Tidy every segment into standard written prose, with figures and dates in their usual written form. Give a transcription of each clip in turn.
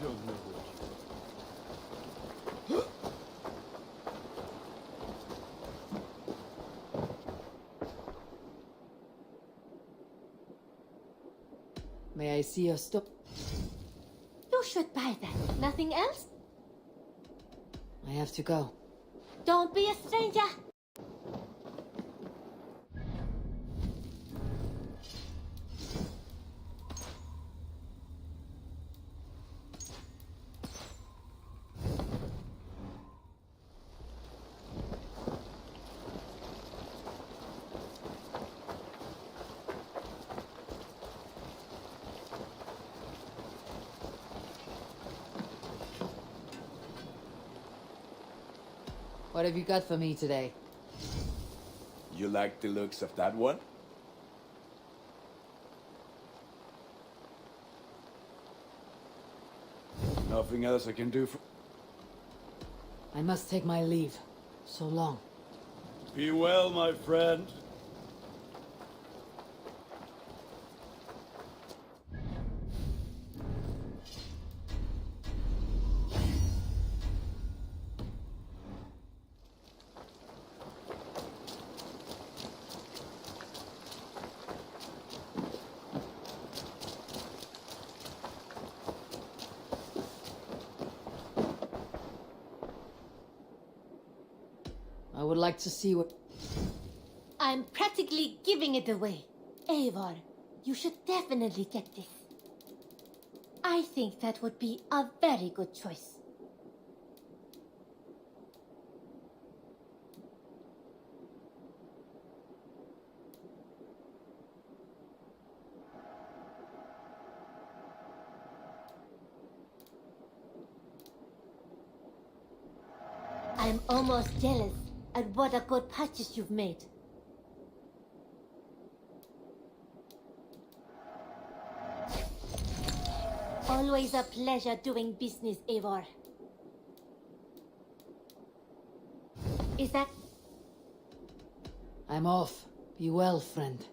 ciągle chodzi. May I see your stuff? You should buy that. Nothing else? I have to go. Don't be a stranger. What have you got for me today? You like the looks of that one? Nothing else I can do for... I must take my leave. So long. Be well, my friend. I would like to see what... I'm practically giving it away. Eivor, you should definitely get this. I think that would be a very good choice. I'm almost jealous at what a good purchase you've made. Always a pleasure doing business, Eivor. Is that... I'm off. Be well, friend.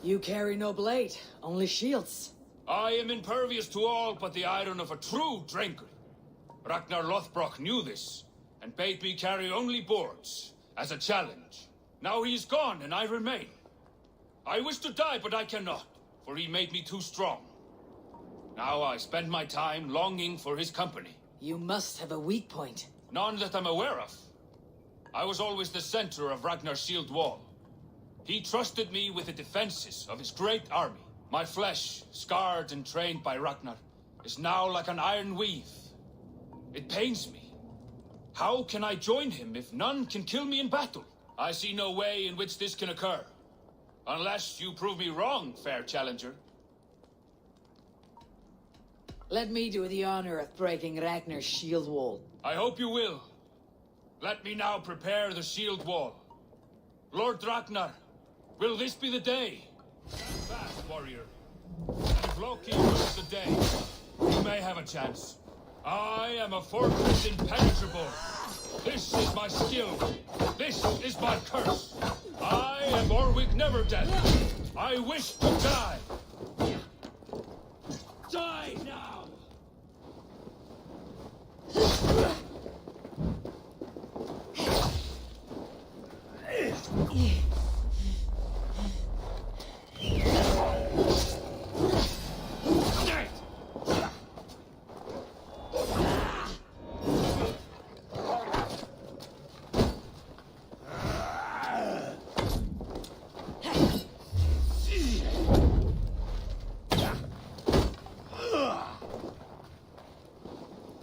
You carry no blade, only shields. I am impervious to all but the iron of a true drinker. Ragnar Lothbrok knew this, and bade me carry only boards, as a challenge. Now he is gone, and I remain. I wish to die, but I cannot, for he made me too strong. Now I spend my time longing for his company. You must have a weak point. None that I'm aware of. I was always the center of Ragnar's shield wall. He trusted me with the defenses of his great army. My flesh, scarred and trained by Ragnar, is now like an iron weave. It pains me. How can I join him if none can kill me in battle? I see no way in which this can occur. Unless you prove me wrong, fair challenger. Let me do the honor of breaking Ragnar's shield wall. I hope you will. Let me now prepare the shield wall. Lord Ragnar, will this be the day? Stand fast, warrior. And if Loki rules the day, you may have a chance. I am a fortress impenetrable. This is my skill. This is my curse. I am Orwig Neverdead. I wish to die. Die now!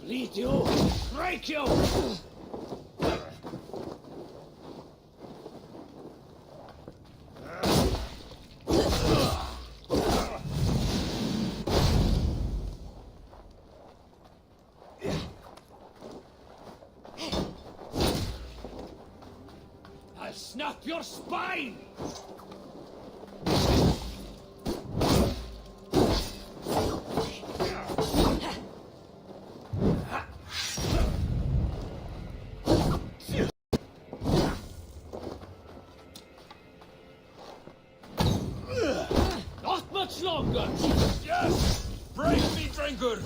Bleed you! Break you! I'll snap your spine! Not much longer! Yes! Break me, drinker!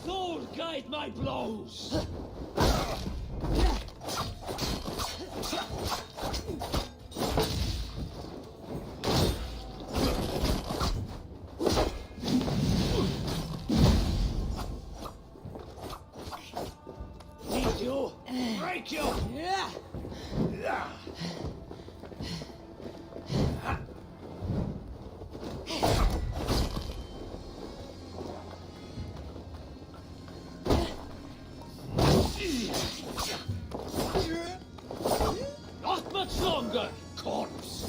Thor, guide my blows! Need you! Break you! Not much longer, corpse!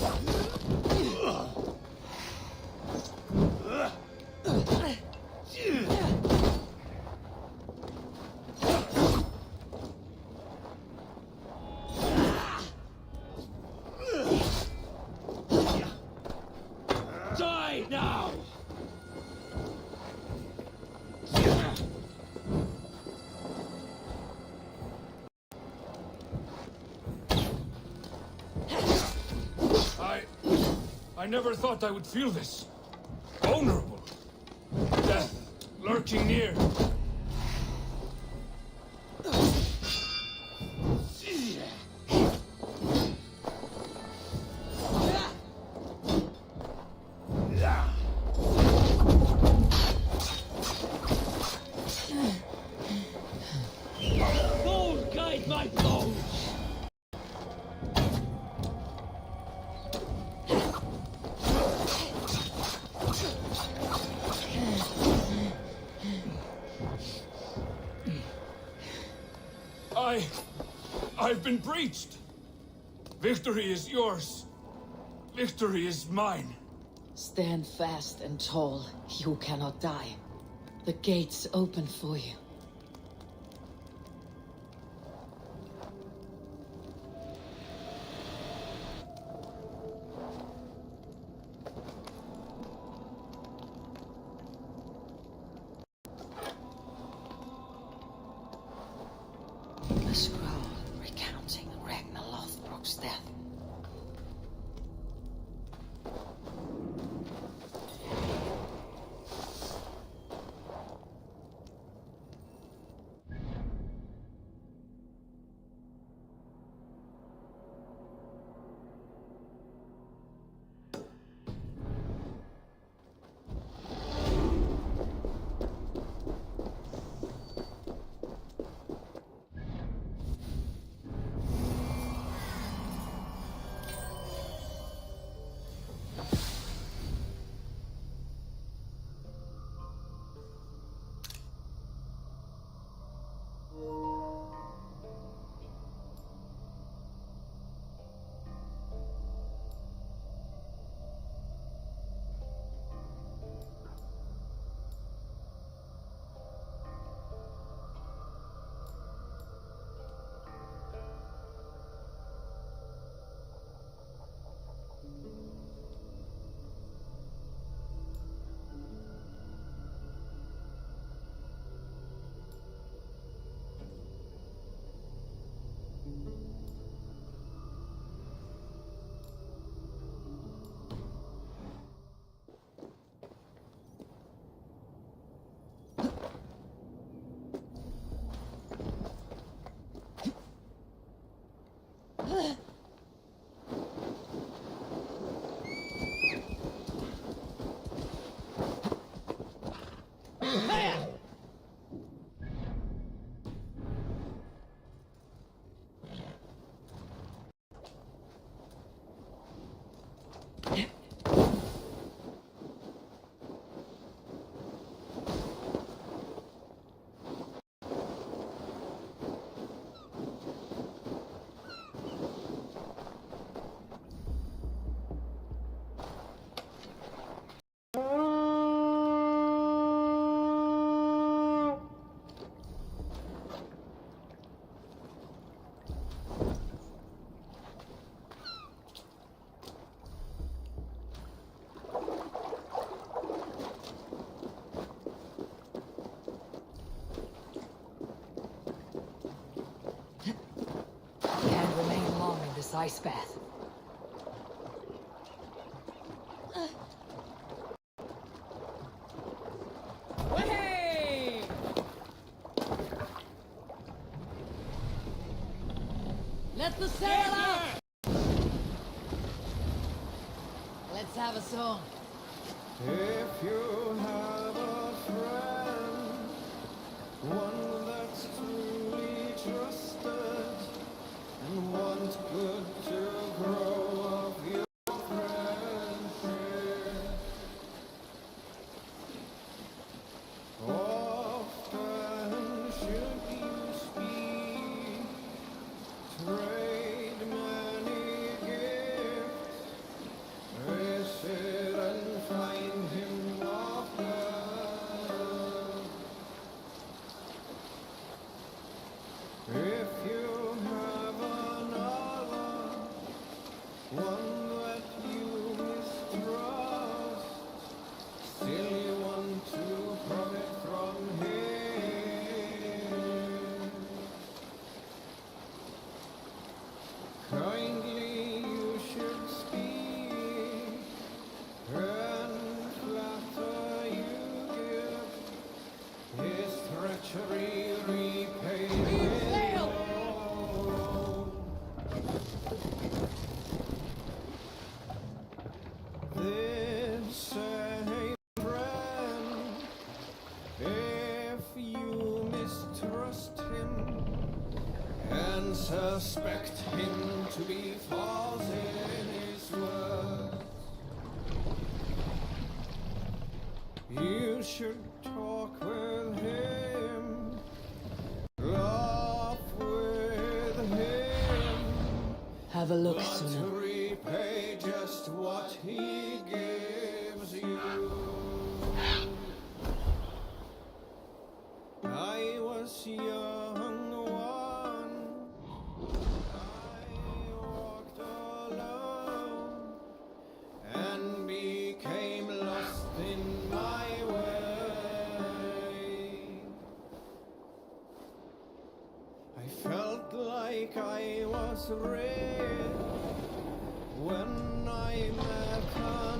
Die now! I never thought I would feel this. Vulnerable. Death lurking near. have been breached. Victory is yours. Victory is mine. Stand fast and tall. You cannot die. The gates open for you. A scroll recounting Ragnar Lothbrok's death. Can't remain long in this ice bath. Hey! Let the sail out! Let's have a song. If you have a friend, one that's truly trusted, and wants good to grow of your friendship, often should you speak, trade many gifts, visit and find him often. If you have another, one that you mistrust, still you want to profit from him, kindly you should speak, and flatter you give, his treachery repay with woe. This same friend, if you mistrust him and suspect him to be false in his words, you should talk with him, laugh with him, have a look, but Suna. repay just what he gives you. I was young one. I walked alone and became lost in my way. I felt like I was red when I met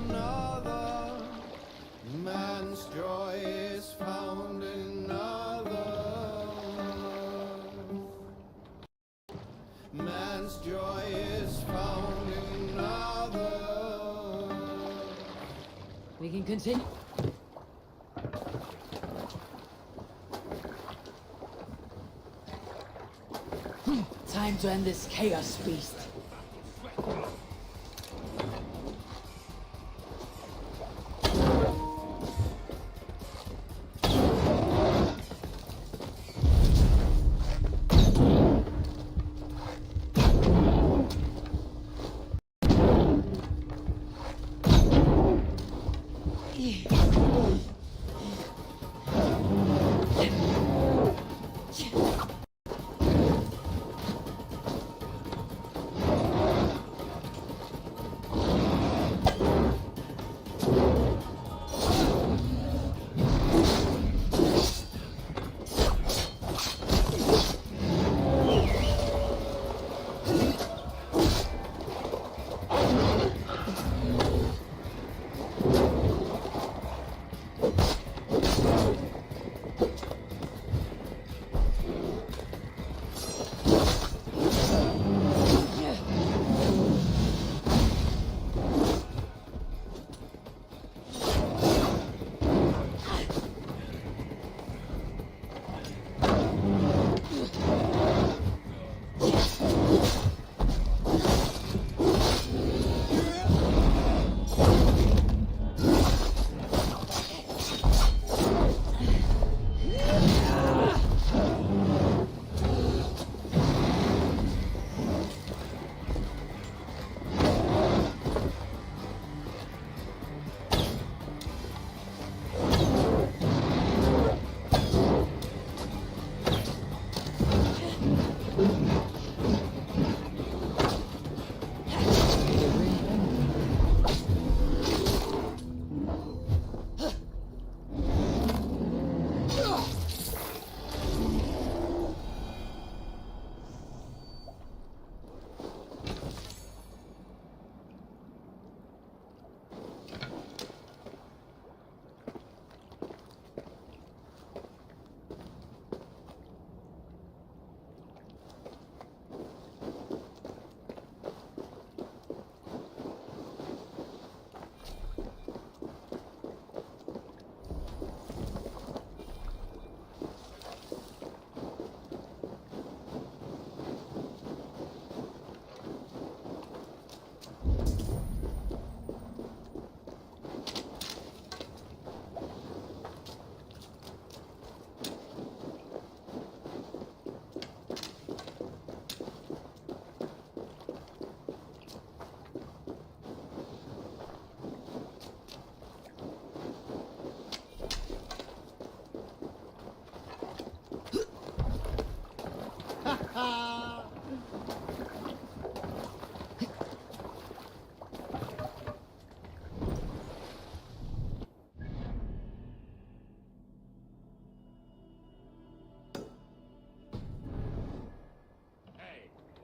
another. Man's joy is found in others. Man's joy is found in others. We can continue. Time to end this chaos beast.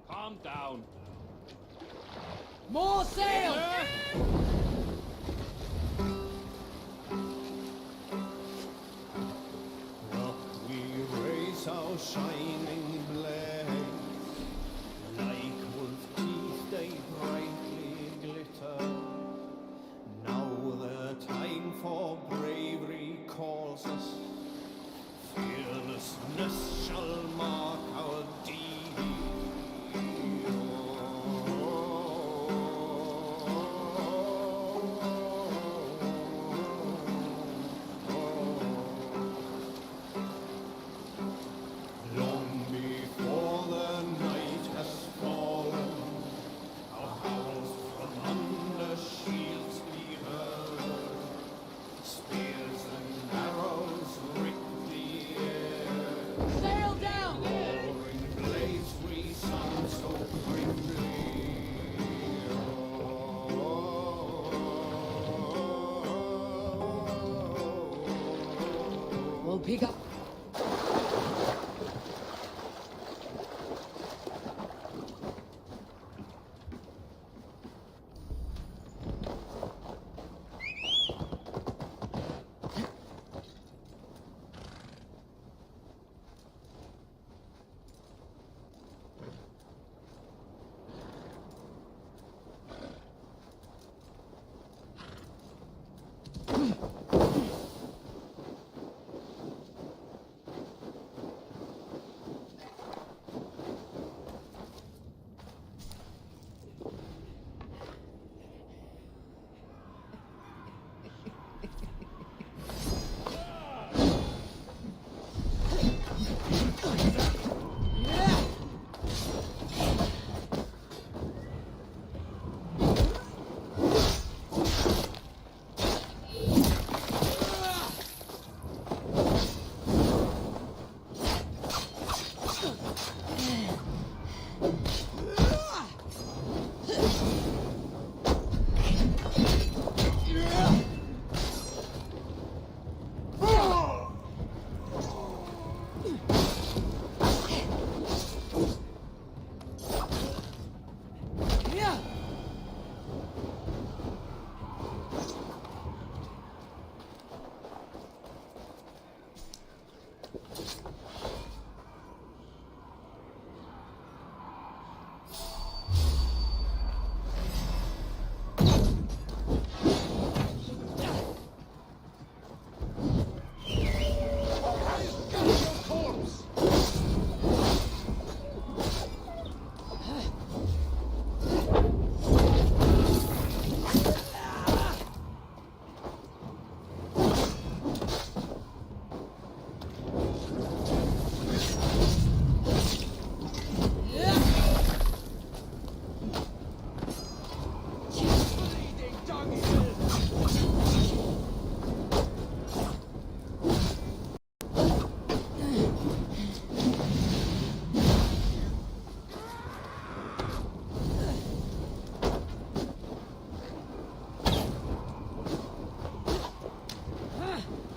Calm down. More sail! Up we raise our shining blade, like wolf teeth they brightly glitter. Now the time for bravery calls us, fearlessness shall mark our deed. will pick up.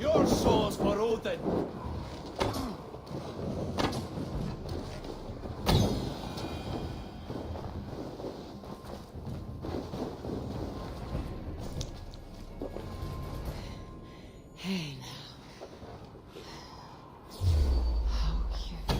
Your soul's for Odin. Hey now. How cute.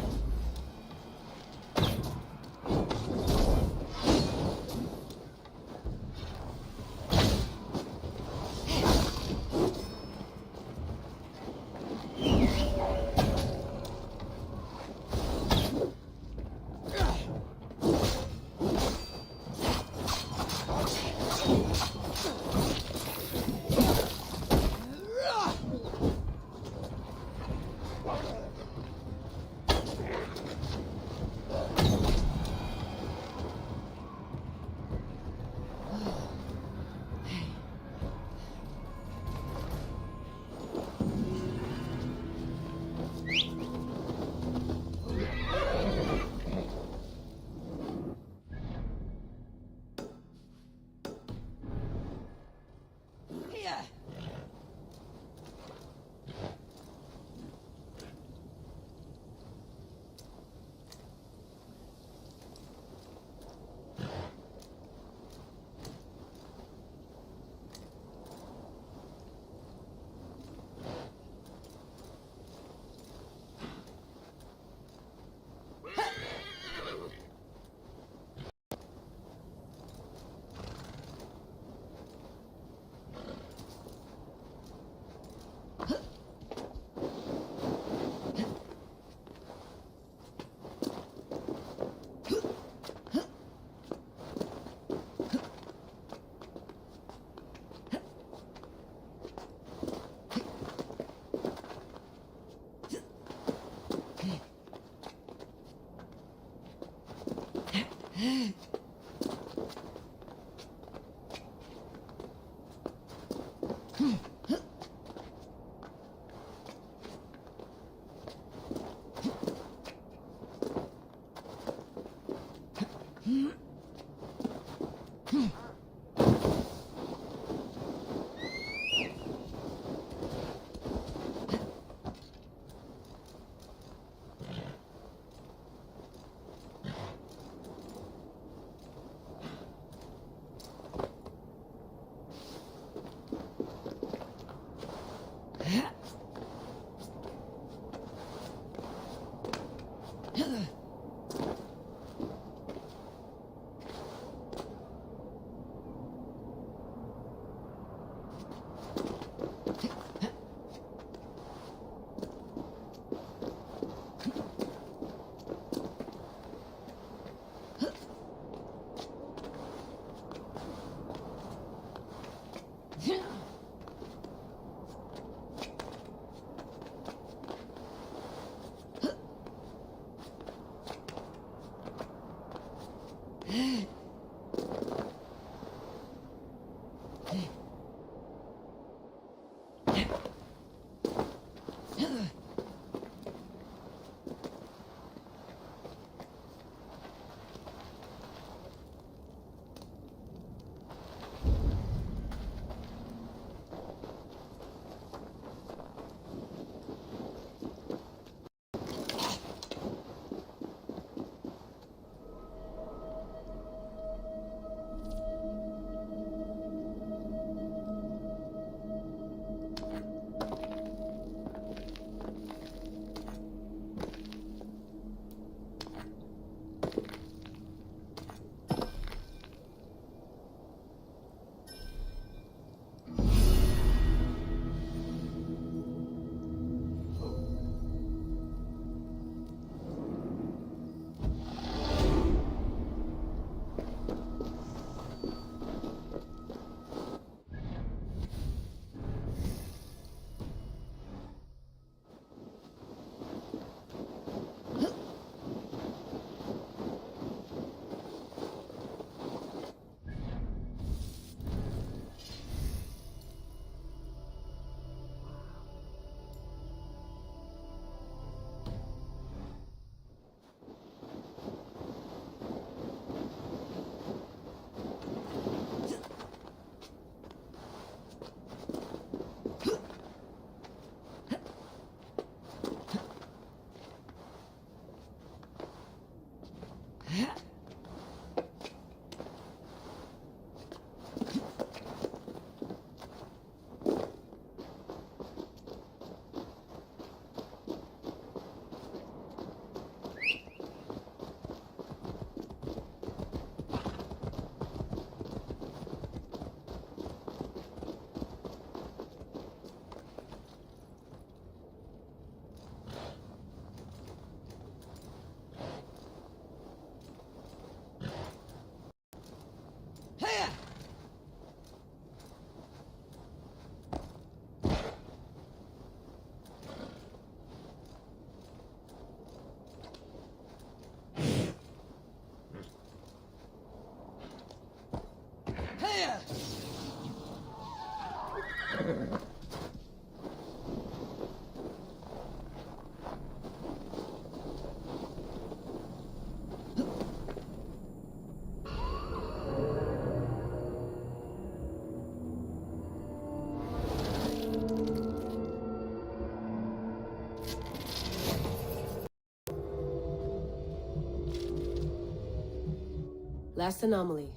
Last anomaly.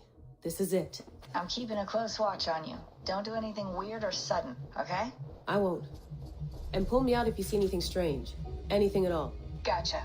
This is it. I'm keeping a close watch on you. Don't do anything weird or sudden, okay? I won't. And pull me out if you see anything strange. Anything at all. Gotcha.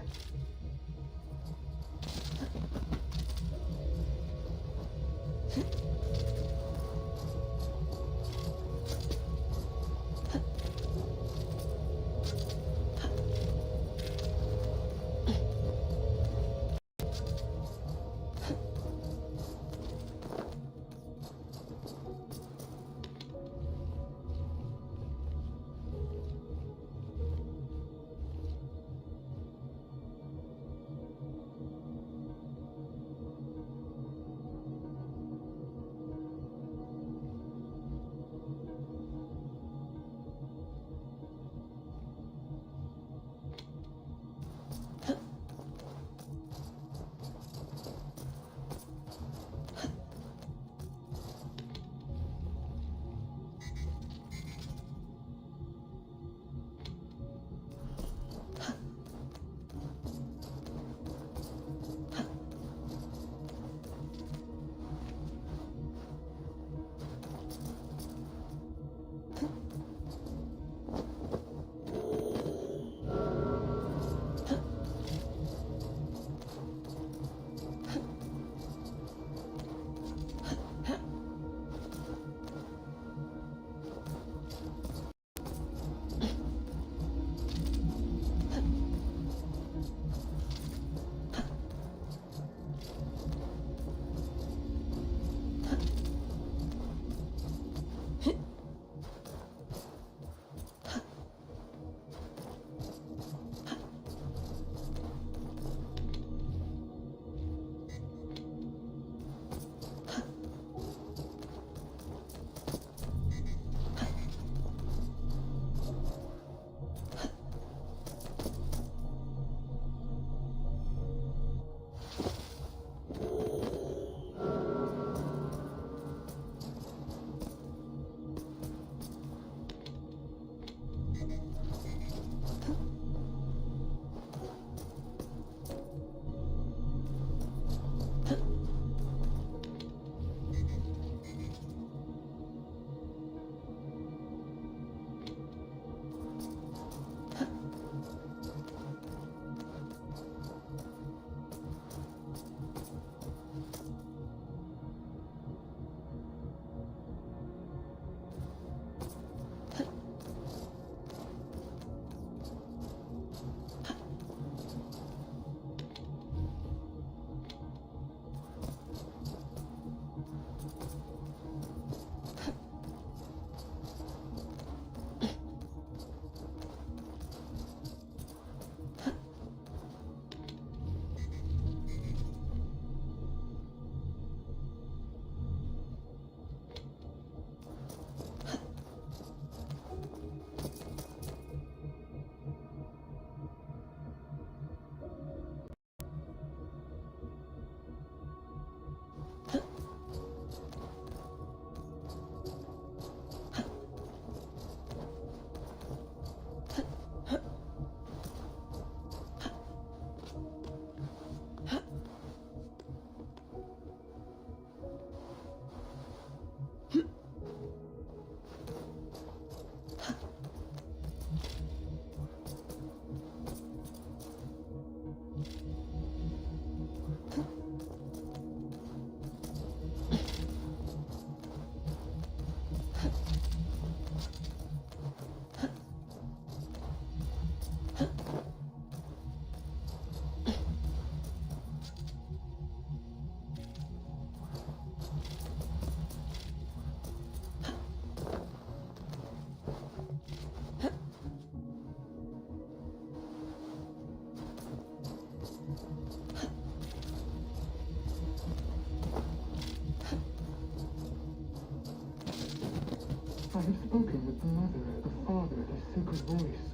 I have spoken with the mother, the father, the sacred voice.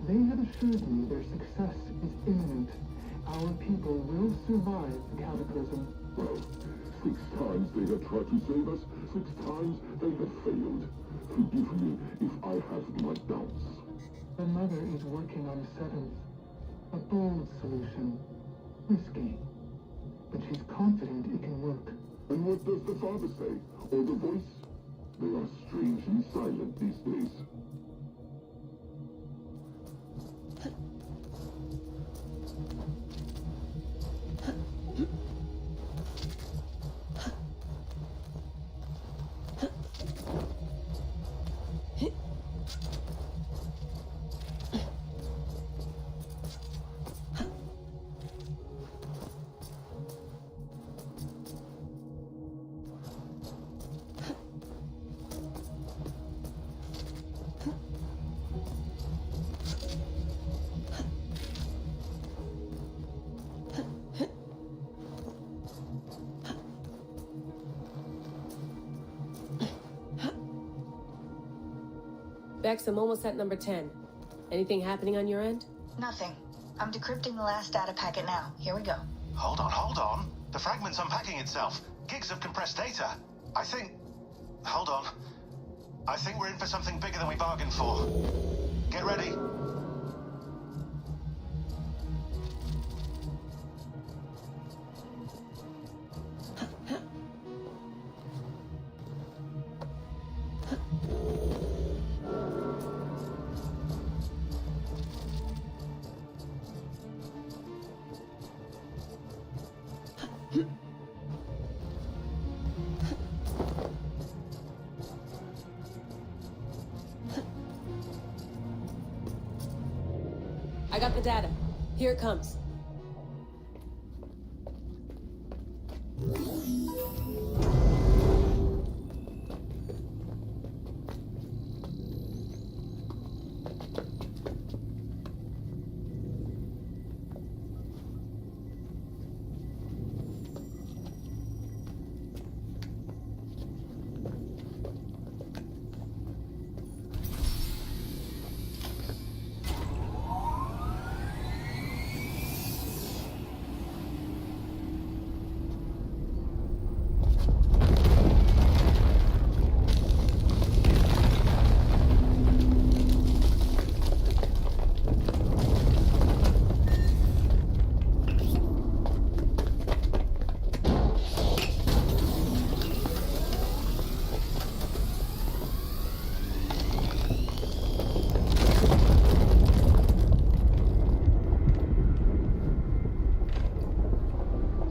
They have assured me their success is imminent. Our people will survive the cataclysm. Well, 6 times they have tried to save us, 6 times they have failed. Forgive me if I have my doubts. The mother is working on a 7th. A bold solution. Risky. But she's confident it can work. And what does the father say? Or the voice? They are strangely silent these days. Bex, I'm almost at number 10. Anything happening on your end? Nothing. I'm decrypting the last data packet now. Here we go. Hold on. The fragment's unpacking itself. Gigs of compressed data. I think... Hold on. I think we're in for something bigger than we bargained for. Get ready. I got the data. Here it comes.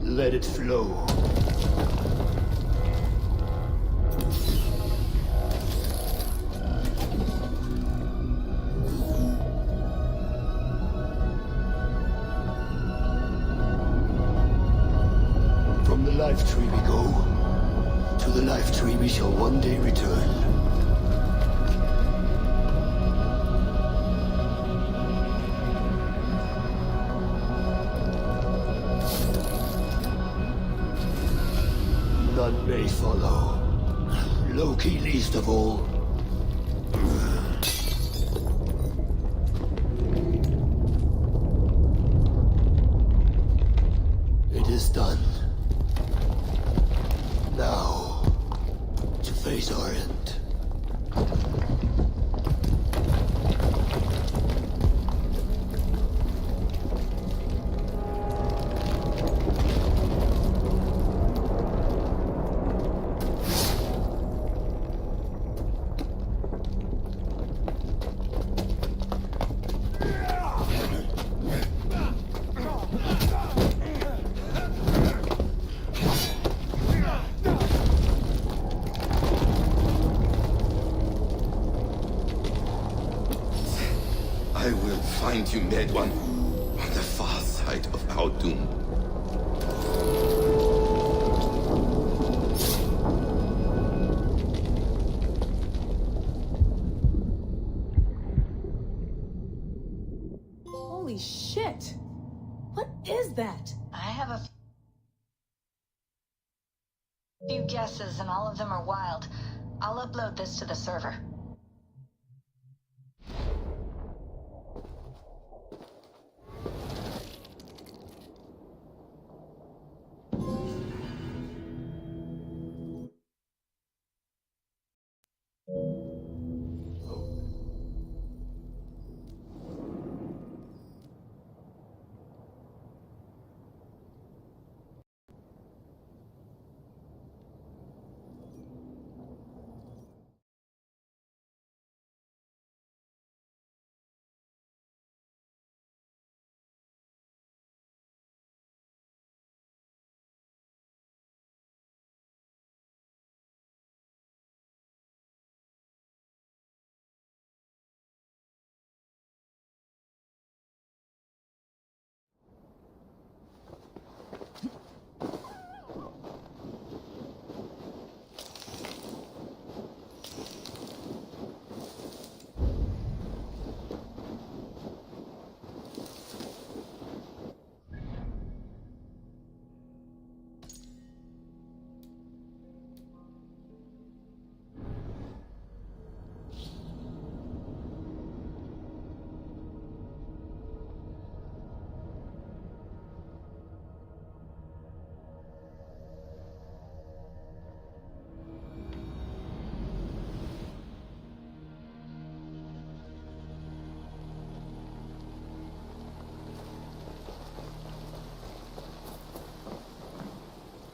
Let it flow. From the life tree we go, to the life tree we shall one day return. None may follow. Loki least of all. It is done. Now, to face our end. I will find you, Mad One, on the far side of our doom. Holy shit! What is that? I have a few guesses, and all of them are wild. I'll upload this to the server.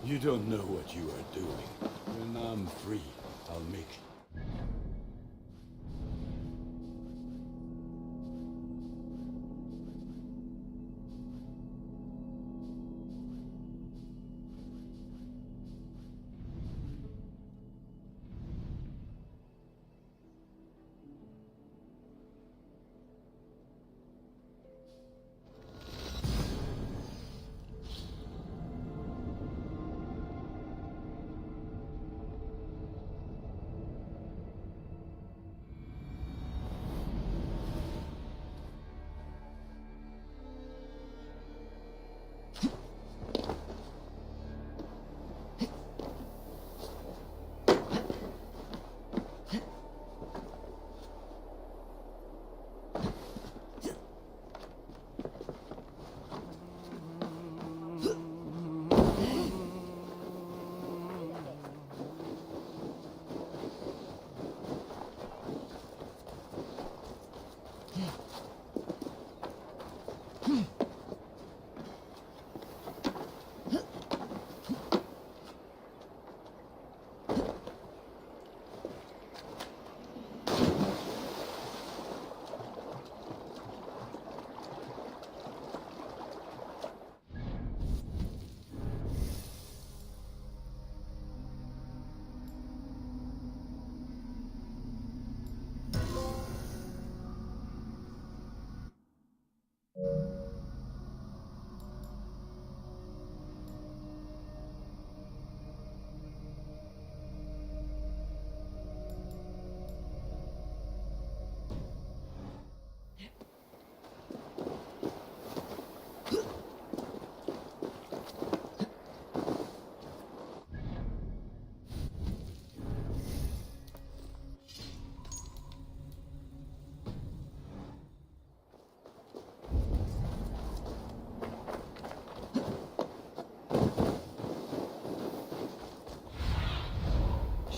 You don't know what you are doing. When I'm free, I'll make it.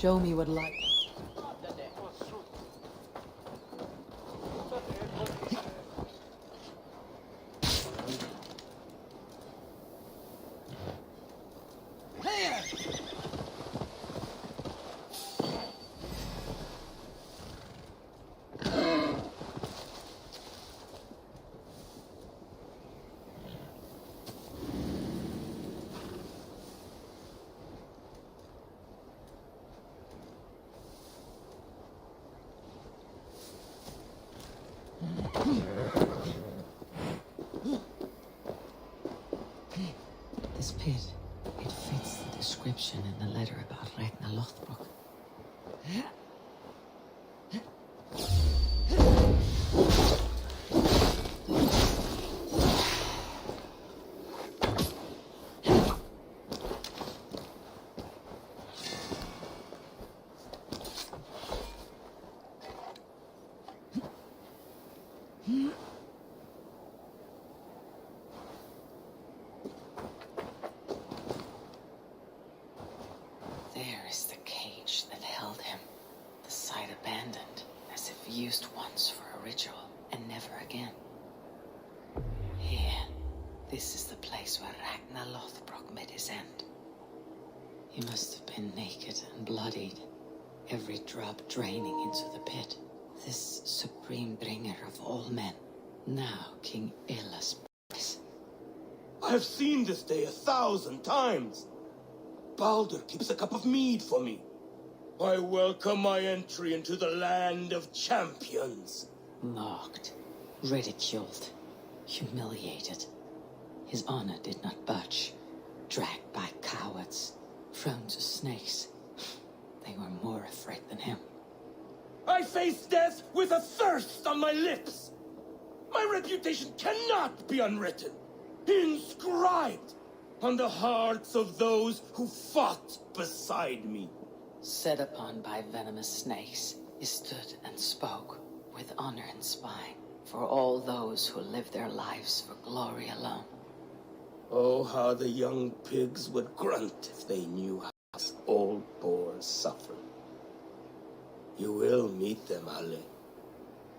Show me what life. is the cage that held him. The site abandoned, as if used once for a ritual and never again. Here, this is the place where Ragnar Lothbrok met his end. He must have been naked and bloodied, every drop draining into the pit. This supreme bringer of all men, now King Illa's prize. I have seen this day 1,000 times. Baldur keeps a cup of mead for me. I welcome my entry into the land of champions. Mocked, ridiculed, humiliated. His honor did not budge. Dragged by cowards, thrown to snakes. They were more afraid than him. I face death with a thirst on my lips. My reputation cannot be unwritten, inscribed on the hearts of those who fought beside me. Set upon by venomous snakes, he stood and spoke, with honor in spine, for all those who live their lives for glory alone. Oh, how the young pigs would grunt if they knew how us old boars suffer. You will meet them, Ale.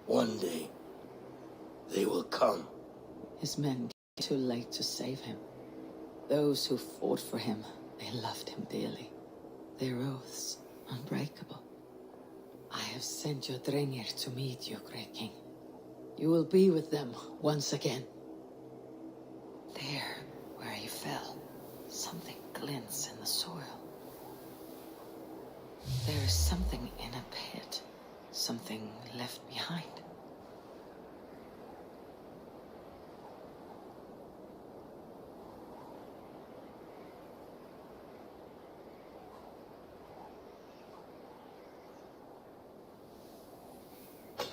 One day, they will come. His men came too late to save him. Those who fought for him, they loved him dearly. Their oaths unbreakable. I have sent your Drengir to meet you, great king. You will be with them once again. There, where he fell, something glints in the soil. There is something in a pit, something left behind.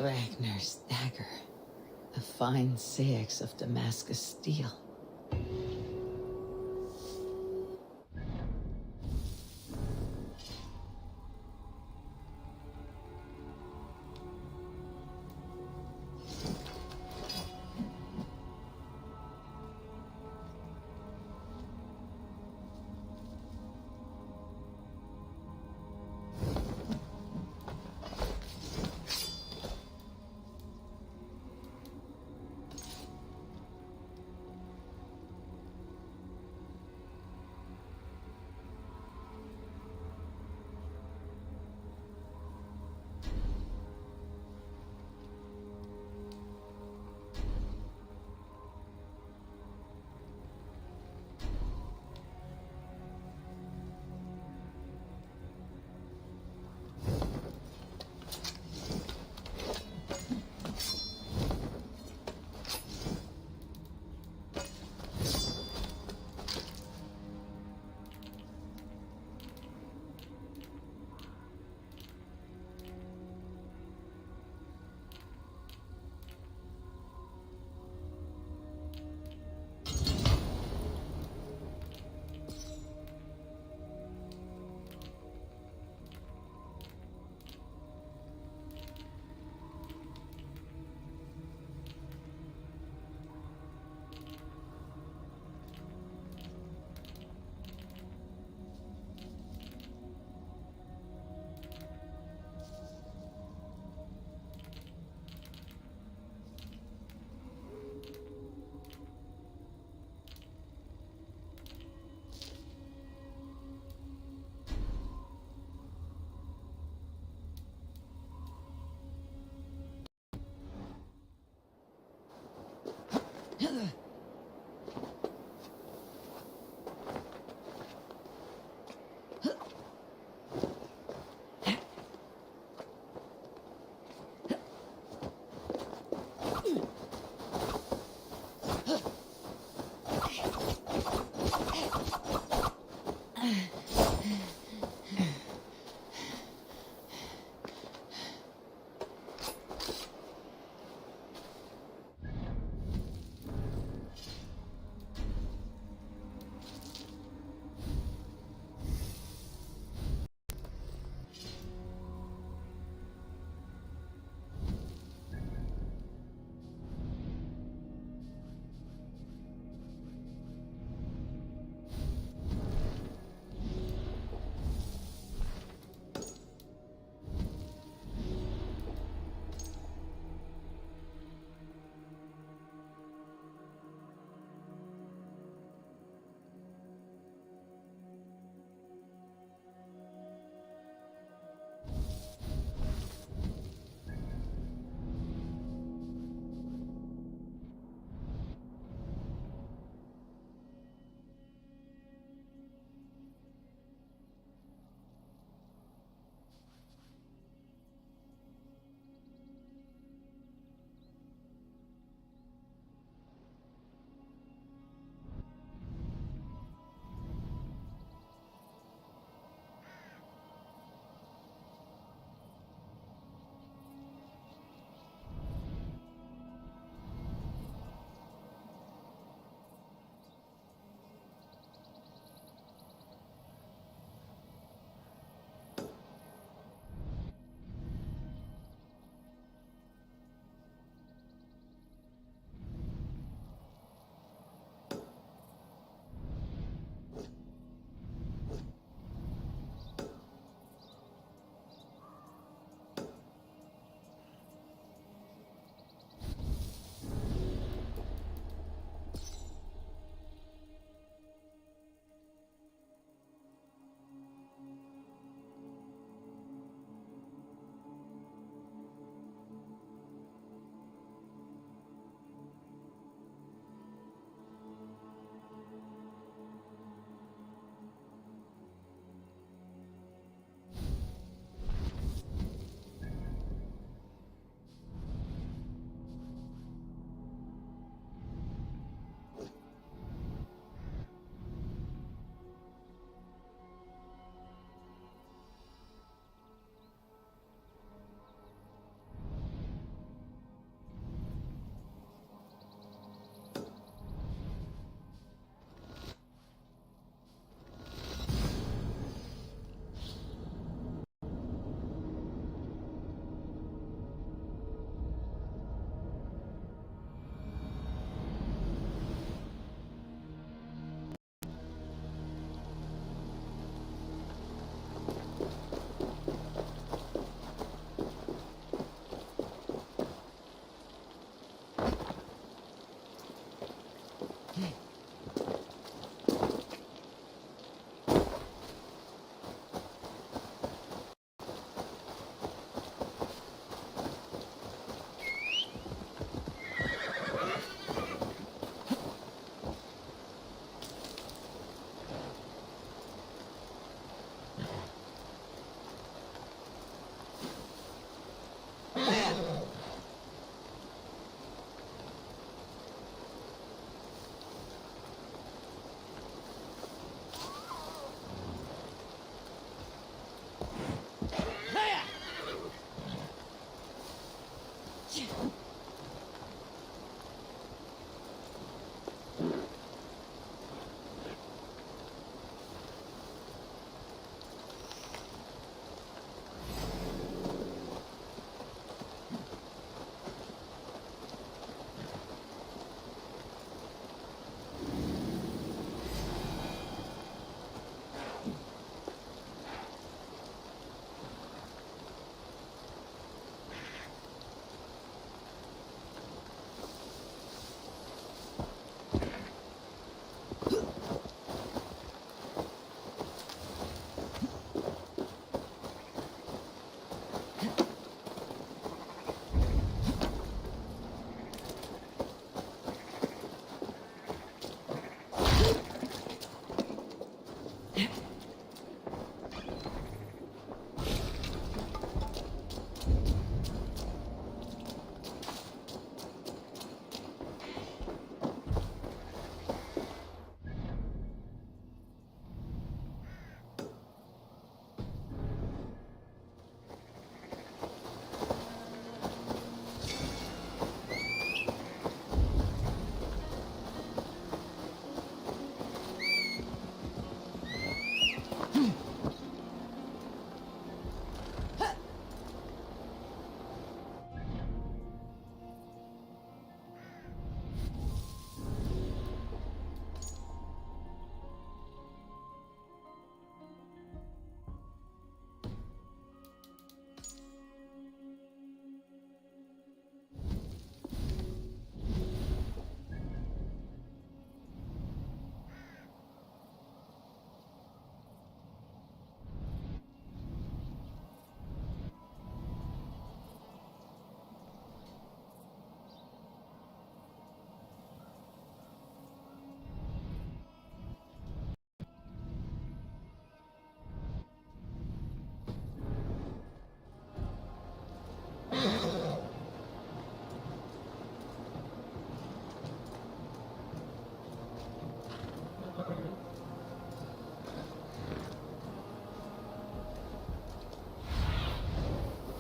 Ragnar's dagger, a fine seax of Damascus steel.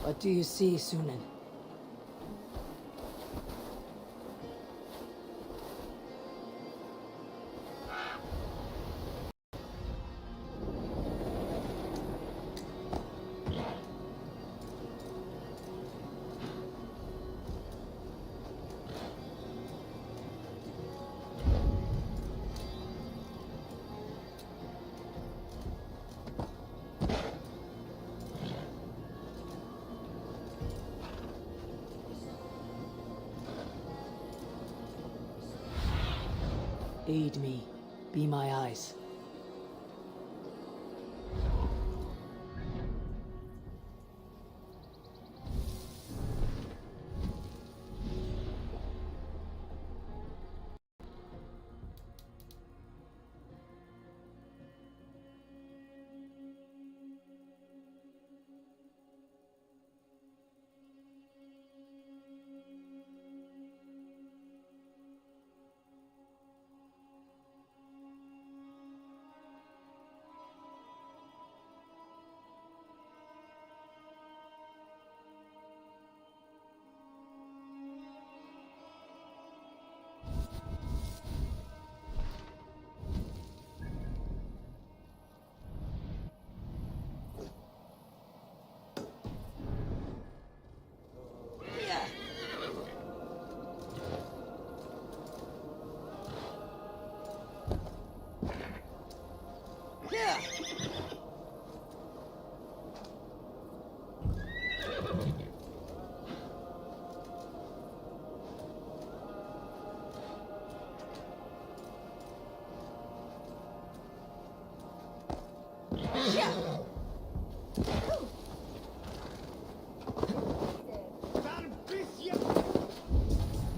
What do you see, Sunan? Aid me. Be my eyes.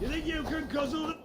You think you can guzzle the...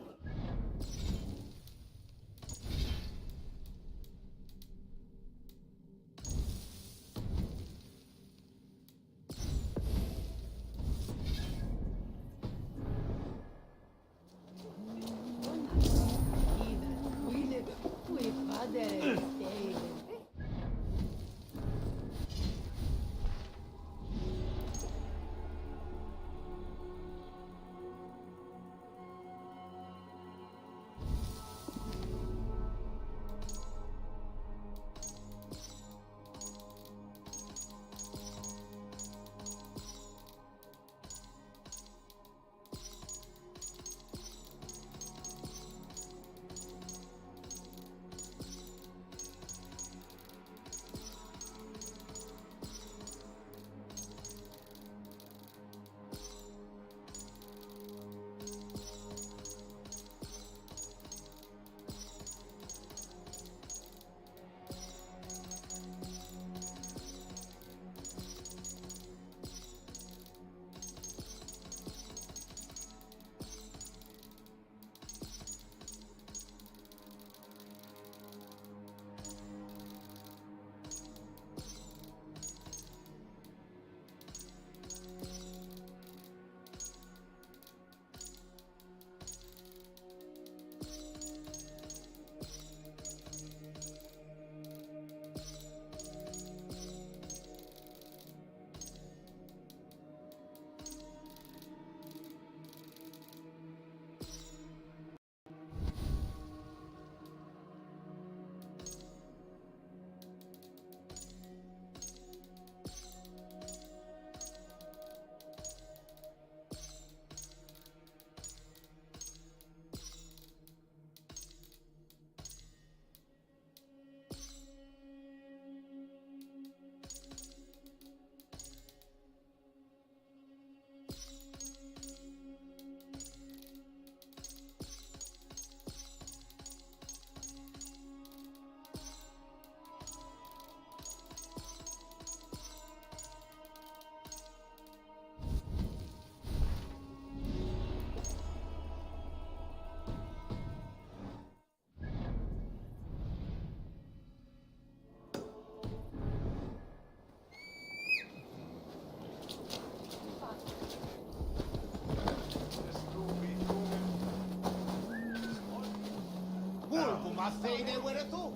Ma sei de where tu?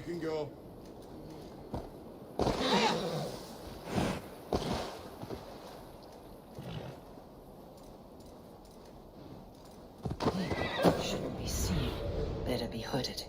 can go. Shouldn't be seen. Better be hooded.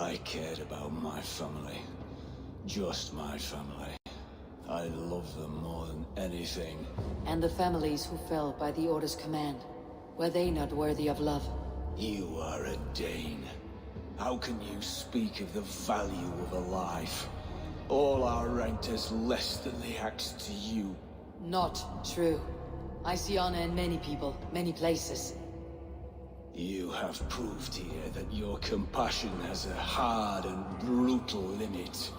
I cared about my family. Just my family. I love them more than anything. And the families who fell by the Order's command. Were they not worthy of love? You are a Dane. How can you speak of the value of a life? All are ranked as less than the axe to you. Not true. I see honor in many people, many places. You have proved here that your compassion has a hard and brutal limit.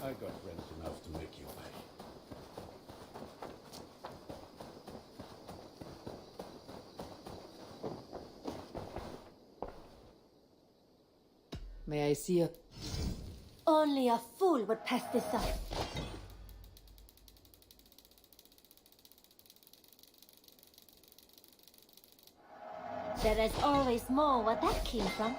I got rent enough to make you pay. May I see a... Only a fool would pass this up. There is always more where that came from.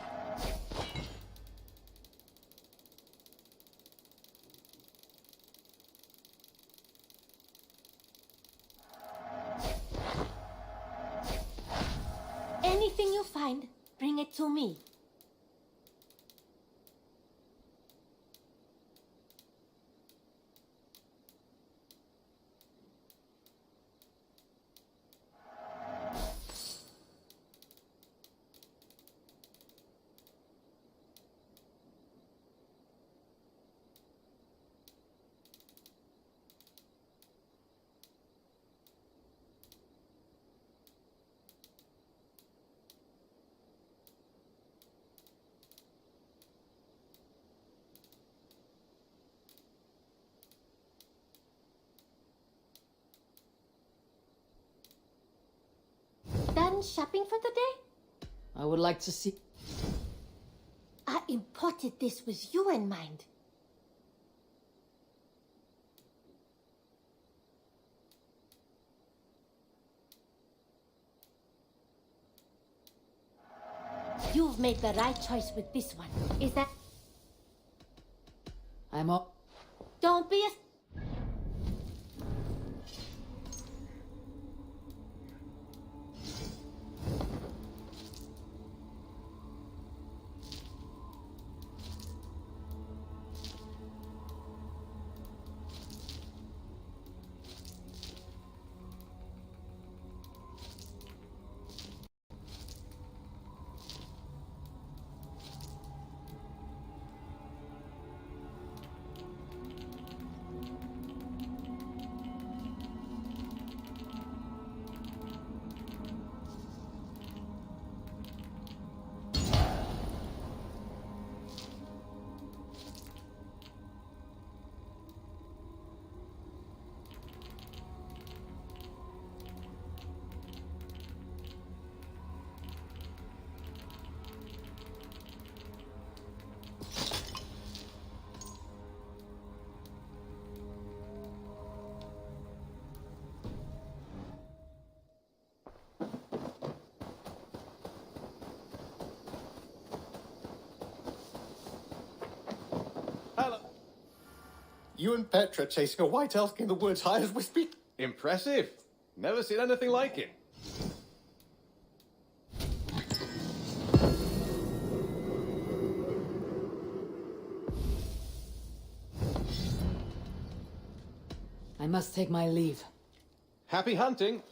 Anything you find, bring it to me. Done shopping for the day? I would like to see... I imported this with you in mind. You've made the right choice with this one. Is that... I'm up. Don't be a... You and Petra chasing a white elk in the woods high as we speak. Impressive. Never seen anything like it. I must take my leave. Happy hunting.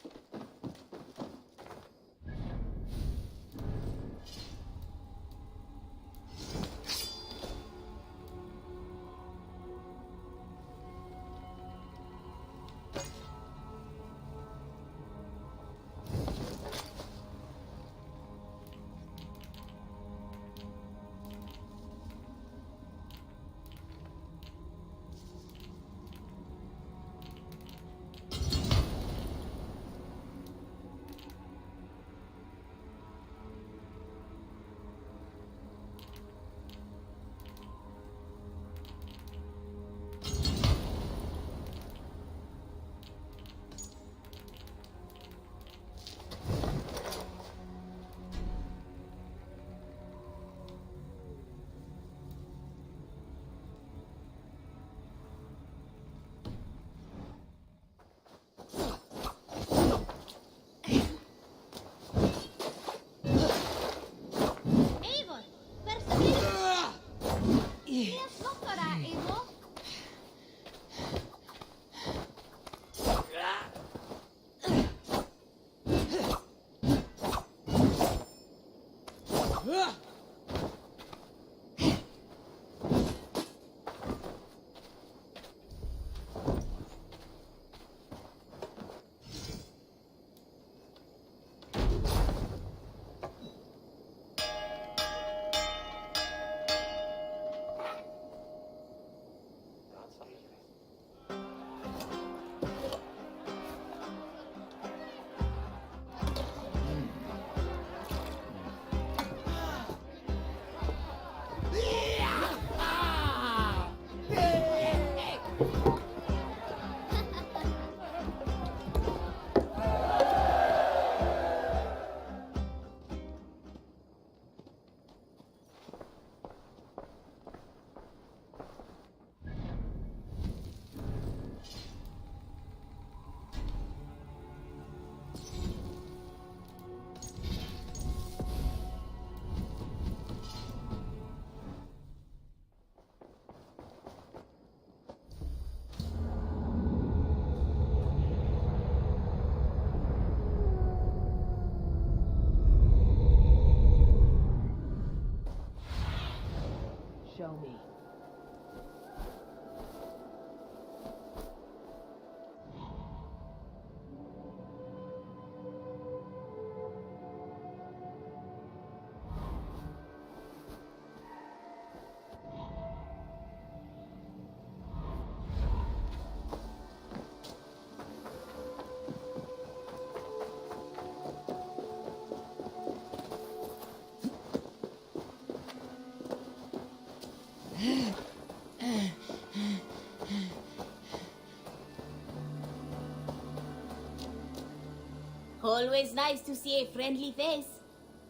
Always nice to see a friendly face.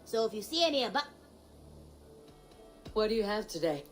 So if you see any about... What do you have today?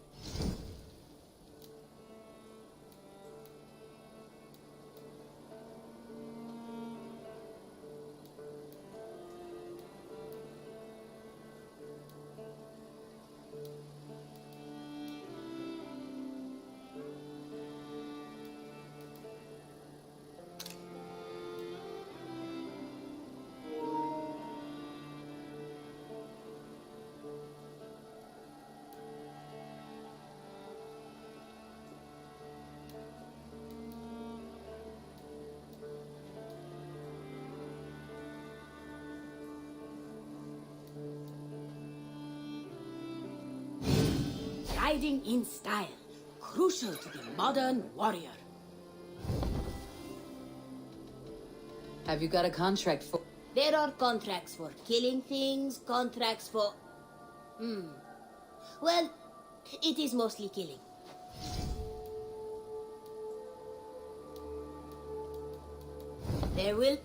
Riding in style. Crucial to the modern warrior. Have you got a contract for... There are contracts for killing things, contracts for... Well, it is mostly killing. There will...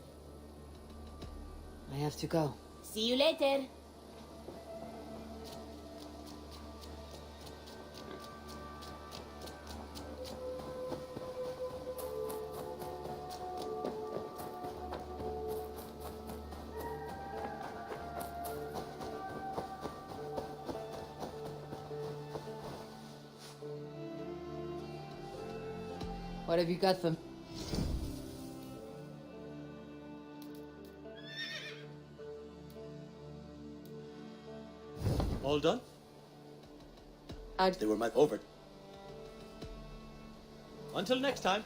I have to go. See you later. What have you got for... All done? They were my over. Until next time.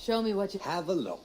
Show me what you have a look.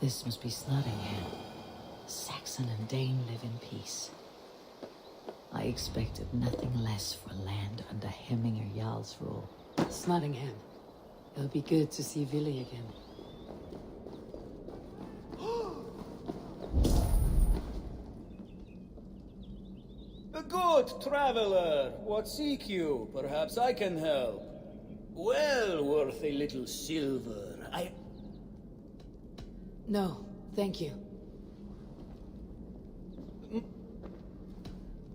This must be Snotingham. Saxon and Dane live in peace. I expected nothing less for land under Hemminger Jarl's rule. Snotingham. It'll be good to see Vili again. A good traveler. What seek you? Perhaps I can help. Well worth a little silver. No, thank you.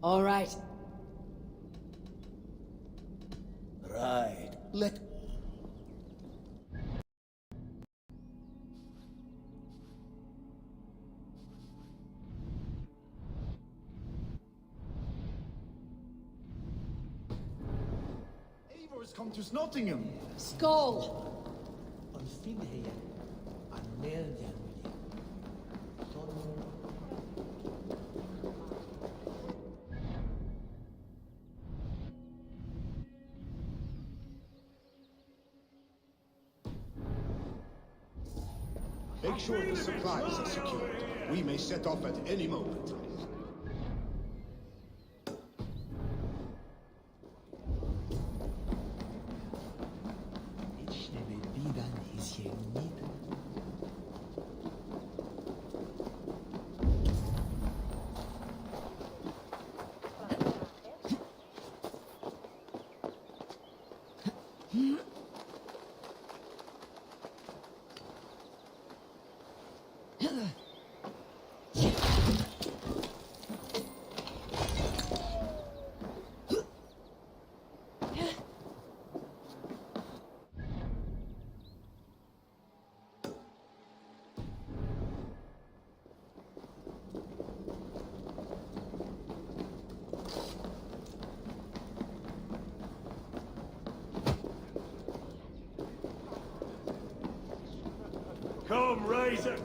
All right. Right. Let... Eivor has come to Snotingham. Skål! Make sure the supplies are secured. We may set off at any moment. Come, raise it!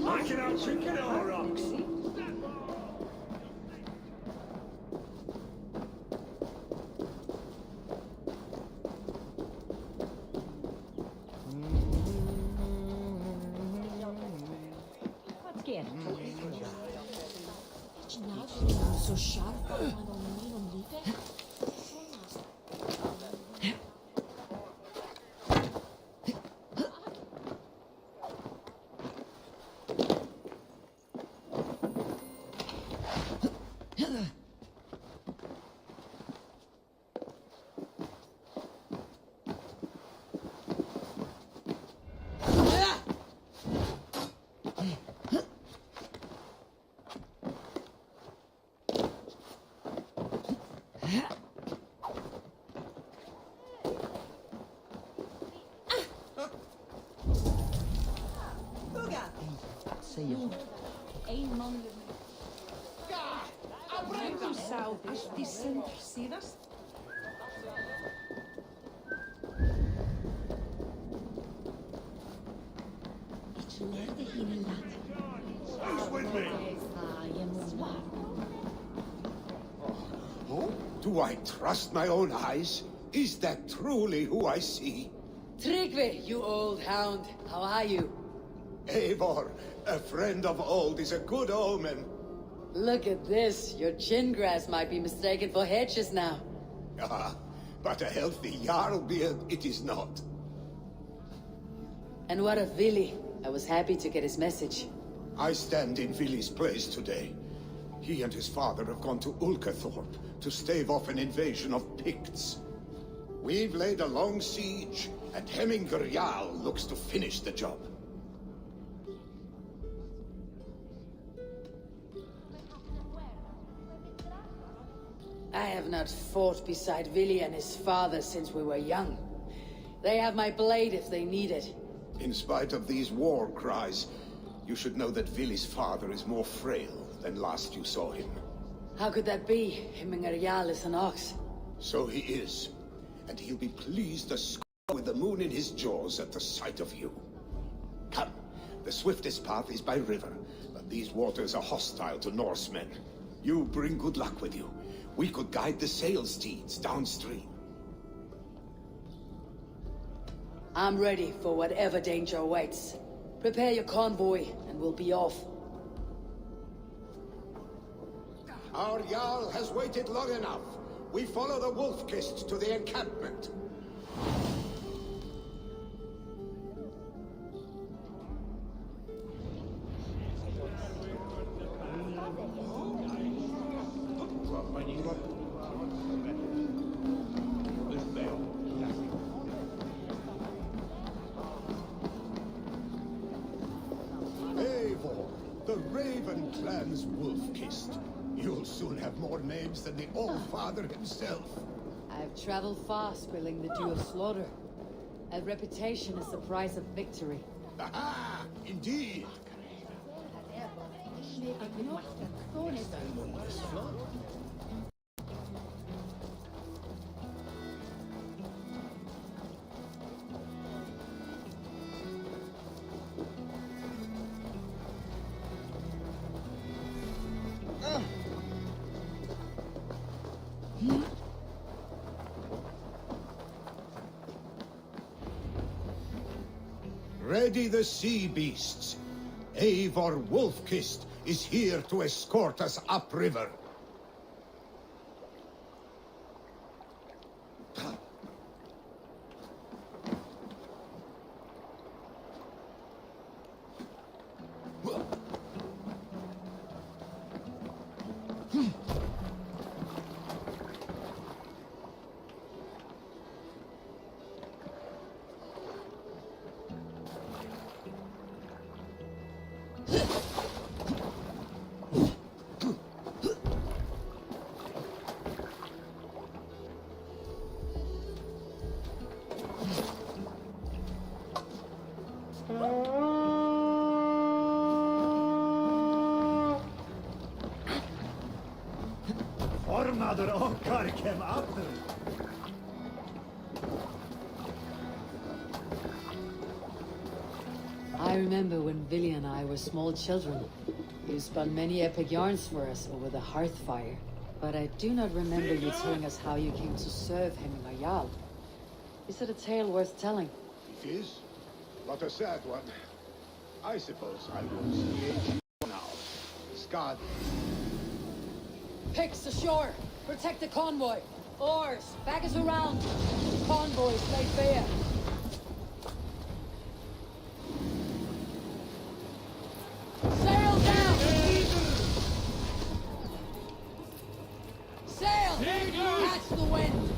I can out chicken our rocks. So sharp, non dite? Eén man. Abrecht salves descentrecidas. Ich lernte ihnen Latin. Who's with me? Oh? Do I trust my own eyes? Is that truly who I see? Tryggve, you old hound. How are you? Eivor, a friend of old is a good omen. Look at this. Your chin grass might be mistaken for hedges now. Ah, but a healthy Jarl beard it is not. And what of Vili? I was happy to get his message. I stand in Vili's place today. He and his father have gone to Ulkathorpe to stave off an invasion of Picts. We've laid a long siege, and Hemminger Jarl looks to finish the job. I have not fought beside Vili and his father since we were young. They have my blade if they need it. In spite of these war cries, you should know that Vili's father is more frail than last you saw him. How could that be? Hemminger Jarl is an ox. So he is. And he'll be pleased to squeal with the moon in his jaws at the sight of you. Come, the swiftest path is by river, but these waters are hostile to Norsemen. You bring good luck with you. We could guide the sail steeds downstream. I'm ready for whatever danger awaits. Prepare your convoy, and we'll be off. Our Jarl has waited long enough. We follow the Wolf-Kist to the encampment. Eivor, the Raven clan's Wolf-Kist. You'll soon have more names than the All-Father himself. I've traveled far, spilling the dew of slaughter. A reputation is the price of victory. Aha! Indeed! Ready the sea beasts. Eivor Wolfkist is here to escort us upriver. Formader okkar kem after. I remember when Villy and I were small children. You spun many epic yarns for us over the hearth fire. But I do not remember you telling us how you came to serve him in Jarl. Is it a tale worth telling? It is, but a sad one. I suppose I will see you now. Scott. Picks ashore! Protect the convoy! Oars! Back us around! Convoys lay fair! Sail down! Sail! Catch the wind!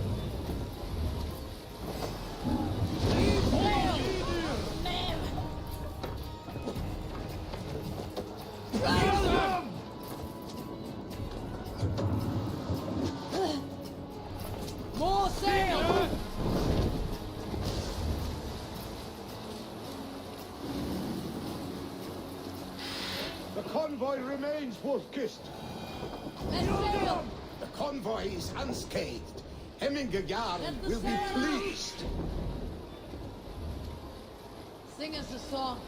Sail! Man! More sail! The convoy remains, Wolfkist. Let's sail! The convoy is unscathed. Hemminger Jarl will be pleased. Sing us a song.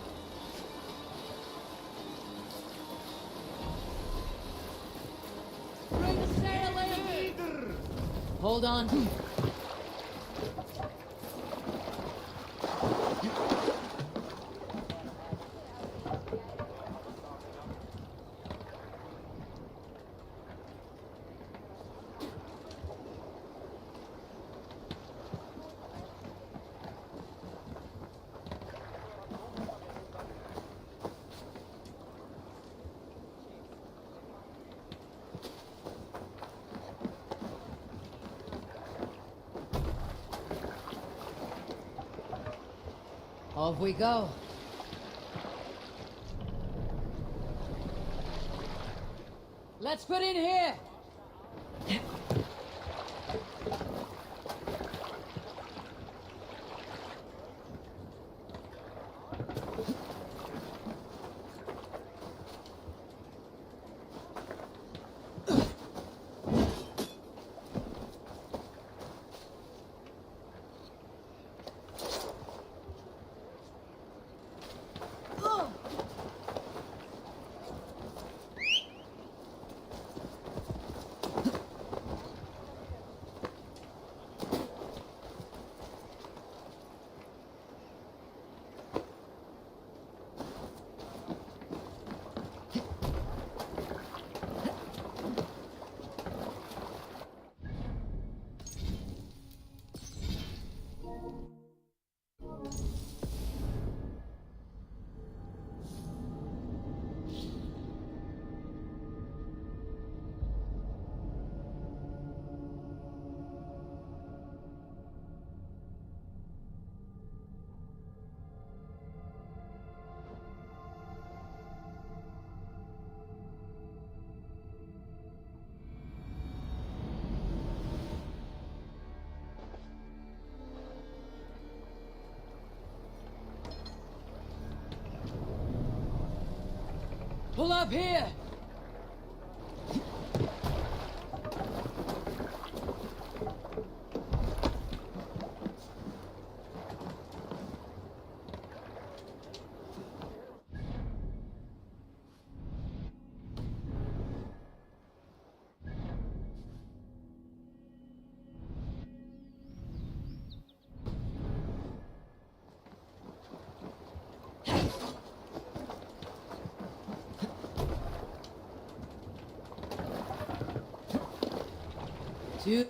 Bring the sail in! Hold on. Off we go. Let's put in here. Pull up here! Two.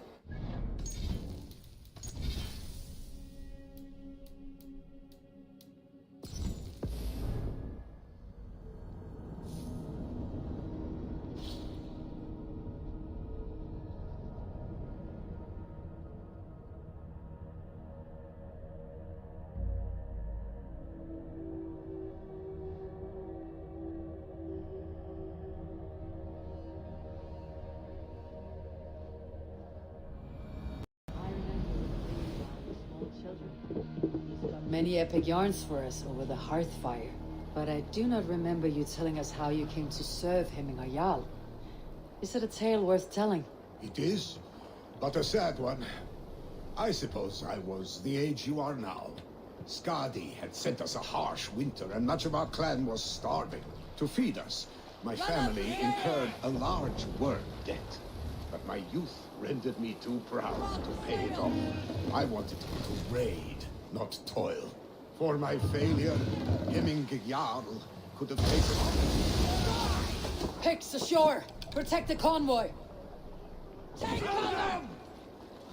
Many epic yarns for us over the hearth fire. But I do not remember you telling us how you came to serve him in Jarl. Is it a tale worth telling? It is, but a sad one. I suppose I was the age you are now. Skadi had sent us a harsh winter, and much of our clan was starving. To feed us, my family incurred a large work debt. But my youth rendered me too proud to pay it off. I wanted to raid, not toil. For my failure, Jarl could have taken on. Picks ashore! Protect the convoy! Take cover!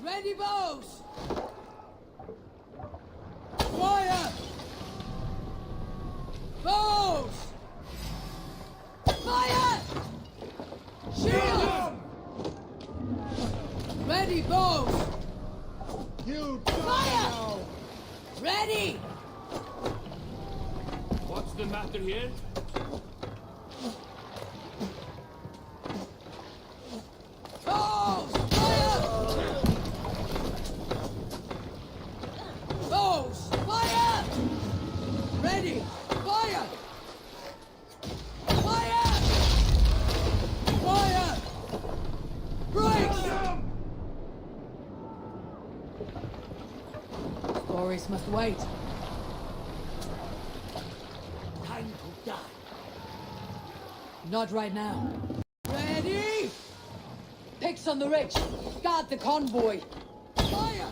Ready, bows! Fire! Bows! Fire! Shield! Ready, bows! You fire! Now. Ready! What's the matter here? Bows! Fire! Bows! Fire! Ready! Fire! Fire! Fire! Brakes! Stories must wait. Time to die. Not right now. Ready? Picks on the rich. Guard the convoy. Fire!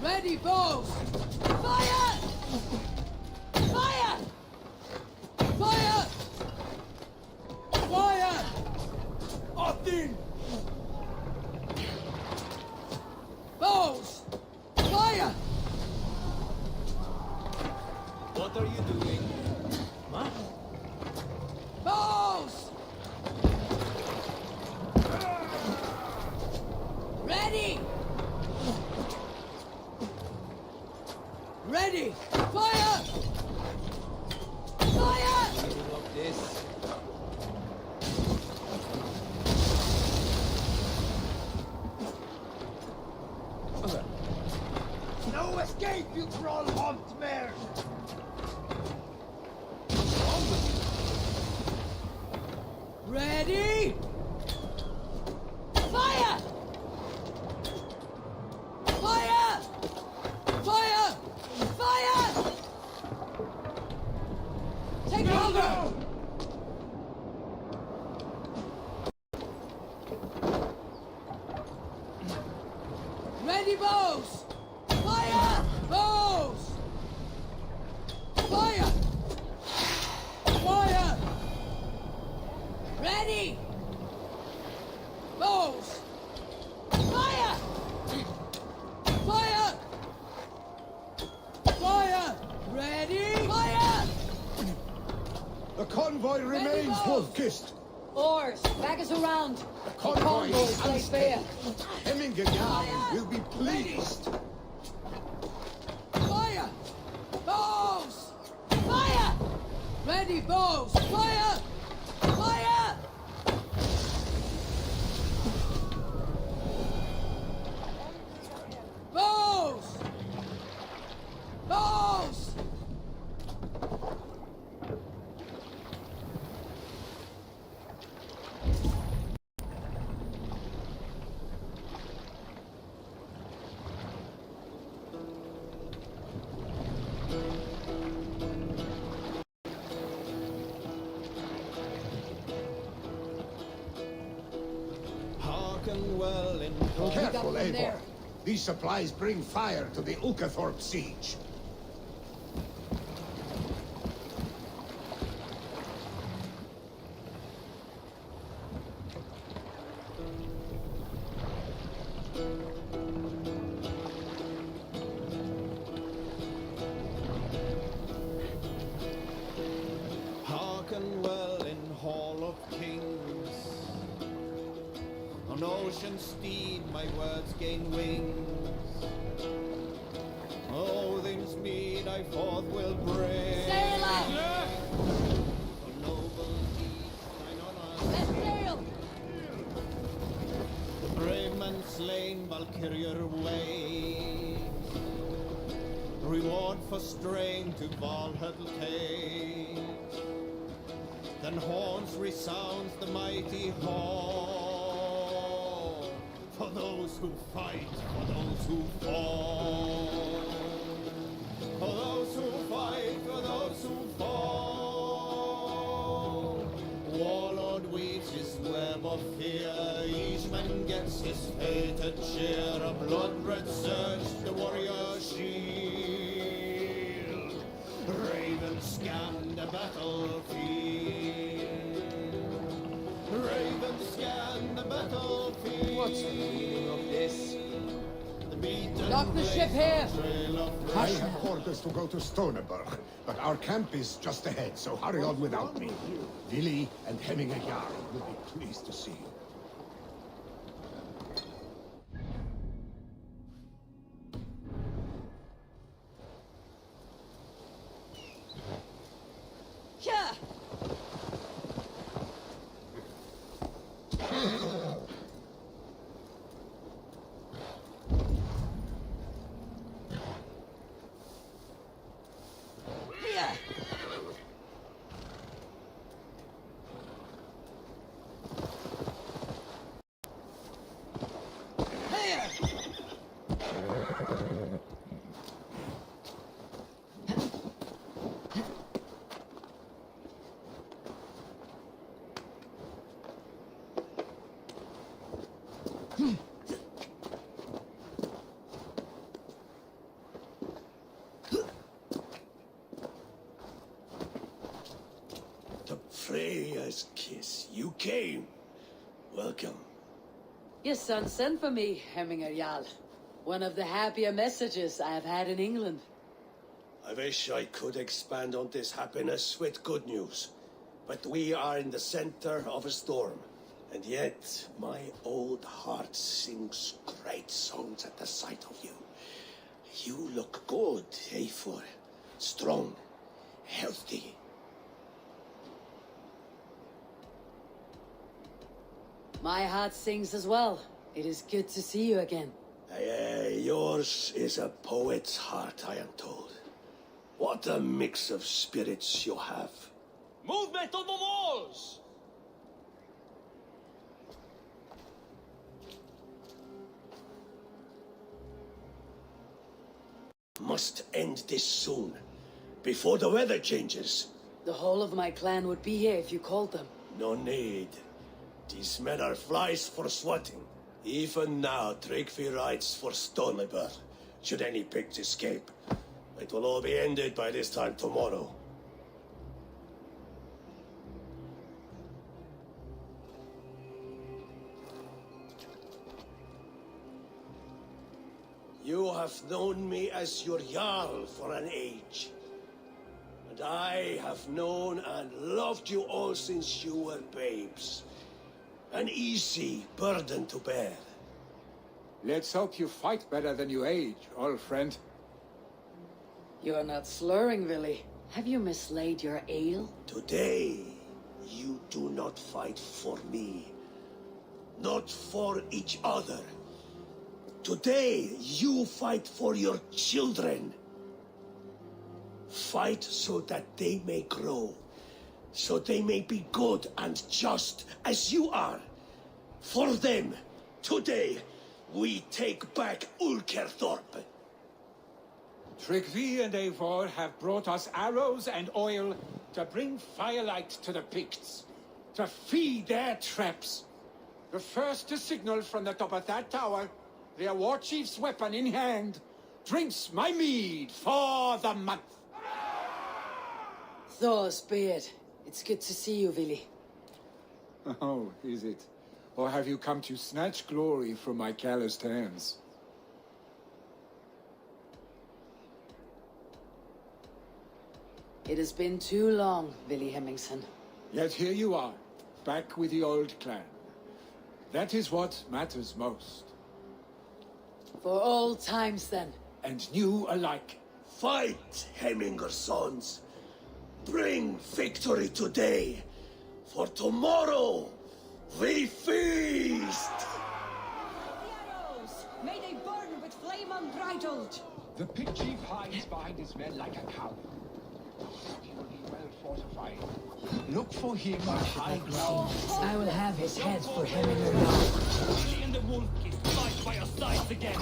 Ready, bows! Fire! Fire! Fire! Fire! Odin! Bows! Fire! What are you doing? What? Bows! Ready! Ready! Fire! Fire! This. No escape, you troll-humped mare! Ready? Fire! Fire! Fire! Fire! Take cover! Ready, bows! Fire! Bows! Fire! Fire! Ready! Bows! Fire! Fire! Fire! Ready! Fire! The convoy remains wolf-kissed. Oars, back us around. The convoy is lay fair. Jarl will be pleased. Fire! Bows! Fire! Ready, bows! Fire! Fire! Bows! Bows! Careful, Eivor. These supplies bring fire to the Ulkathorpe siege. Hearken well in Hall of Kings. On ocean steed my words gain wings. Odin's mead I forth will bring. Sail out! For noble deeds mine honor. Set sail! Brave men slain Valkyrier waves. Reward for strain to Valhalla takes. Then horns resounds the mighty hall. For those who fight, for those who fall. For those who fight, for those who fall. Warlord weaves his web of fear. Each man gets his fated share. A blood-red surge, the warrior shield. Ravens scan the battlefield. Ravens scan the battlefield. What's the meaning of this? Lock the ship here! I have orders to go to Stoneberg, but our camp is just ahead, so hurry on without me. Vili and Hemming Jarl will be pleased to see you. Yeah! Here! Here! To Freya's kiss, you came. Welcome. Your son sent for me, Hemminger Jarl. One of the happier messages I have had in England. I wish I could expand on this happiness with good news. But we are in the center of a storm. And yet, my old heart sings great songs at the sight of you. You look good, Eivor. Strong, healthy. My heart sings as well. It is good to see you again. Yours is a poet's heart, I am told. What a mix of spirits you have. Movement on the walls! Must end this soon, before the weather changes. The whole of my clan would be here if you called them. No need. These men are flies for swatting. Even now, Tryggvi rides for Stoneberg, should any pigs escape. It will all be ended by this time tomorrow. You have known me as your Jarl for an age. And I have known and loved you all since you were babes. An easy burden to bear. Let's hope you fight better than you age, old friend. You are not slurring, Willy. Have you mislaid your ale? Today, you do not fight for me. Not for each other. Today, you fight for your children. Fight so that they may grow. So they may be good and just as you are. For them, today, we take back Ulkerthorpe. Tryggvi and Eivor have brought us arrows and oil to bring firelight to the Picts, to feed their traps. The first to signal from the top of that tower, their war chief's weapon in hand, drinks my mead for the month. Thus be it. It's good to see you, Vili. Oh, is it? Or have you come to snatch glory from my calloused hands? It has been too long, Vili Hemmingson. Yet here you are, back with the old clan. That is what matters most. For old times, then. And new alike. Fight, Hemminger sons. Bring victory today, for tomorrow we feast! May they burn with flame unbridled! The pig chief hides behind his men like a cow. He will be well fortified. Look for him on high ground. I will have his head for Hemminger now. Jeśli and the wolf is fight by your sides again.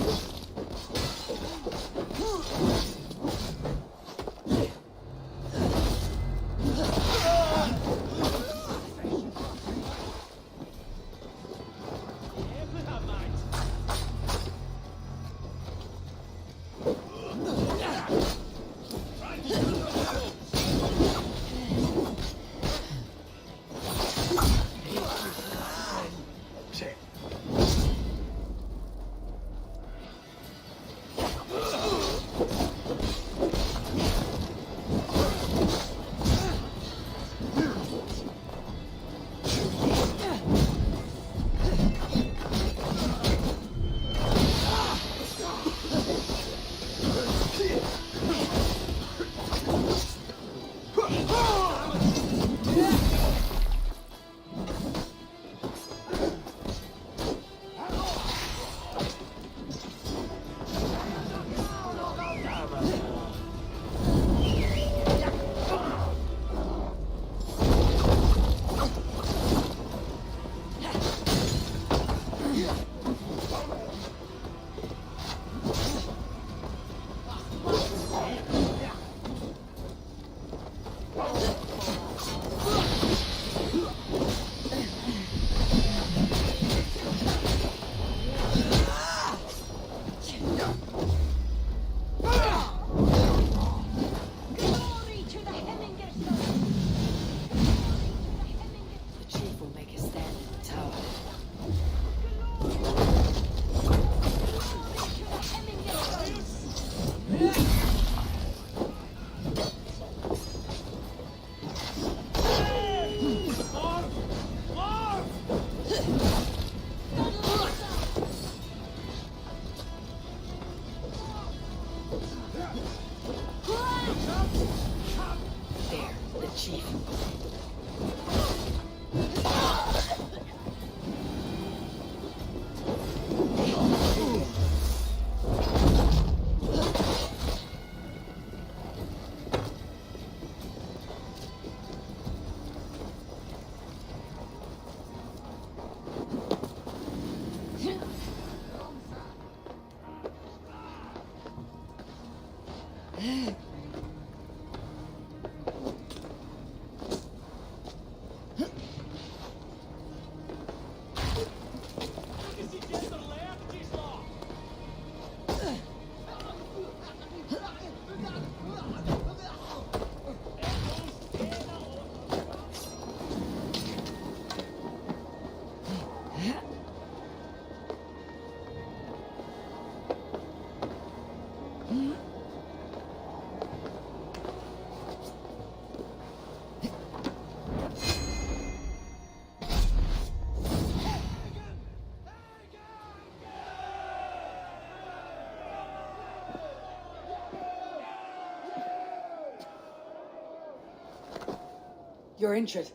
You're injured.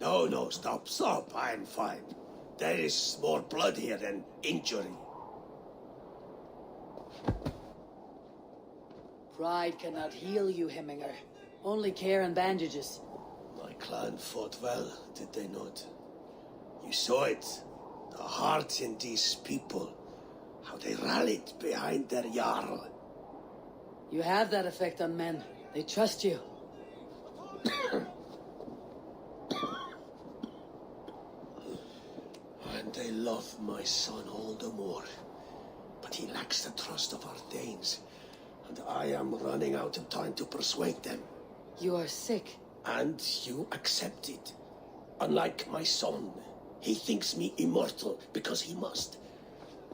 No, stop. I'm fine. There is more blood here than injury. Pride cannot heal you, Hemminger. Only care and bandages. My clan fought well, did they not? You saw it. The heart in these people. How they rallied behind their Jarl. You have that effect on men. They trust you. And they love my son all the more. but he lacks the trust of our Danes, and I am running out of time to persuade them. You are sick. And you accept it. Unlike my son, he thinks me immortal because he must.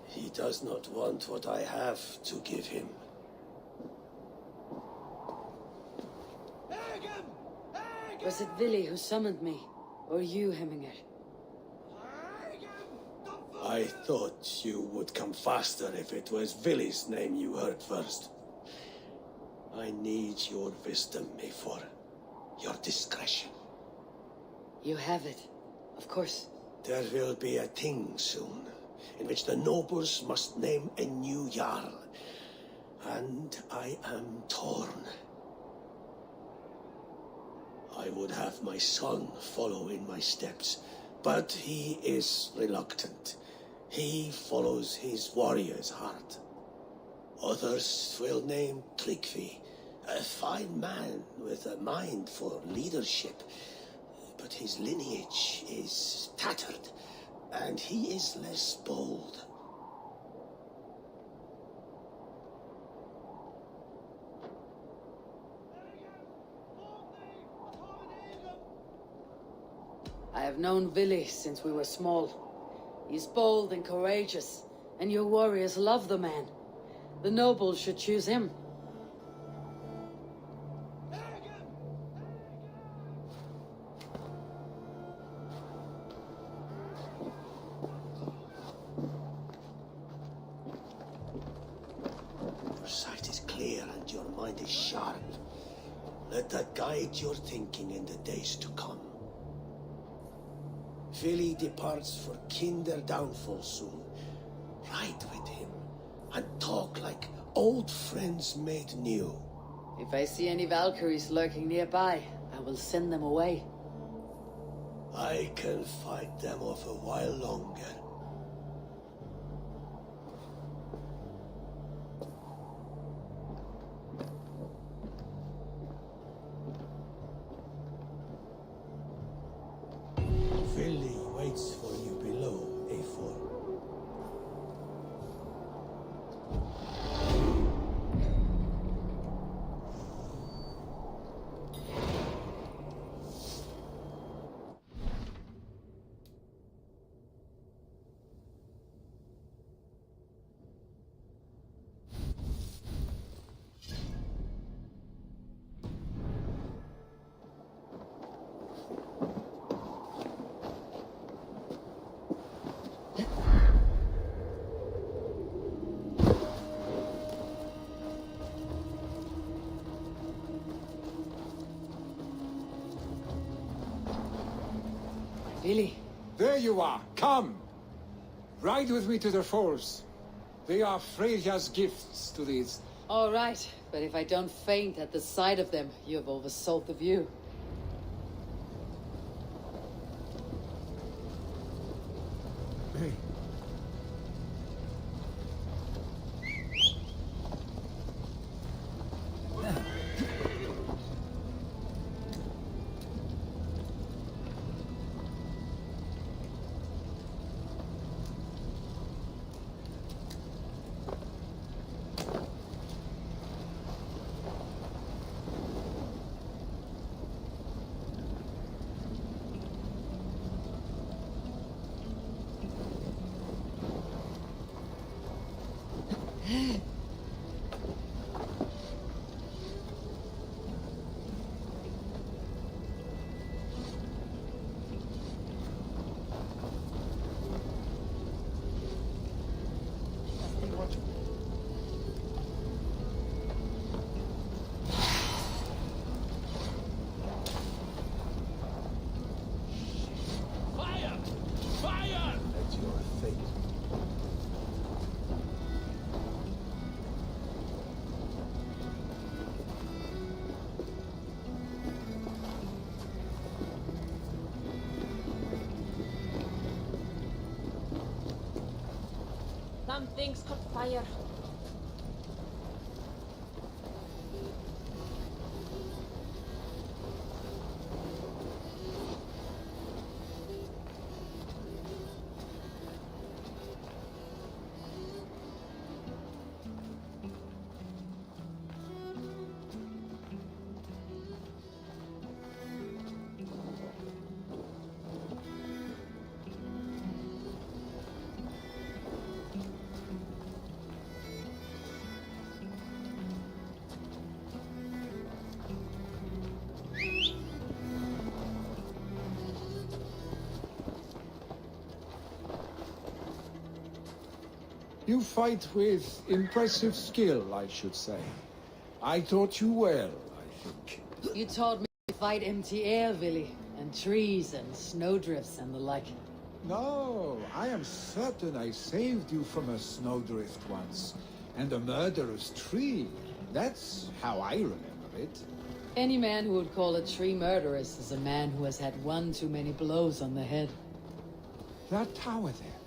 He does not want what I have to give him. Was it Vili who summoned me? Or you, Hemminger? I thought you would come faster if it was Vili's name you heard first. I need your wisdom, Mayfor. Your discretion. You have it. Of course. There will be a thing soon, in which the nobles must name a new Jarl. And I am torn. I would have my son follow in my steps, but he is reluctant. He follows his warrior's heart. Others will name Tryggvi, a fine man with a mind for leadership, but his lineage is tattered, and he is less bold. I have known Vili since we were small. He's bold and courageous, and your warriors love the man. The nobles should choose him. Your sight is clear and your mind is sharp. Let that guide your thinking in the days to come. Vili departs for kinder downfall soon. Ride with him and talk like old friends made new. If I see any Valkyries lurking nearby, I will send them away. I can fight them off a while longer. Vili waits for you below, A4. Vili. There you are. Come. Ride with me to the falls. They are Freya's gifts to these. All right, but if I don't faint at the sight of them, you have oversold the view. Hey. Some things caught fire. You fight with impressive skill, I should say. I taught you well, I think. You taught me to fight empty air, Willy, and trees and snowdrifts and the like. No, I am certain I saved you from a snowdrift once, and a murderous tree. That's how I remember it. Any man who would call a tree murderous is a man who has had one too many blows on the head. That tower there,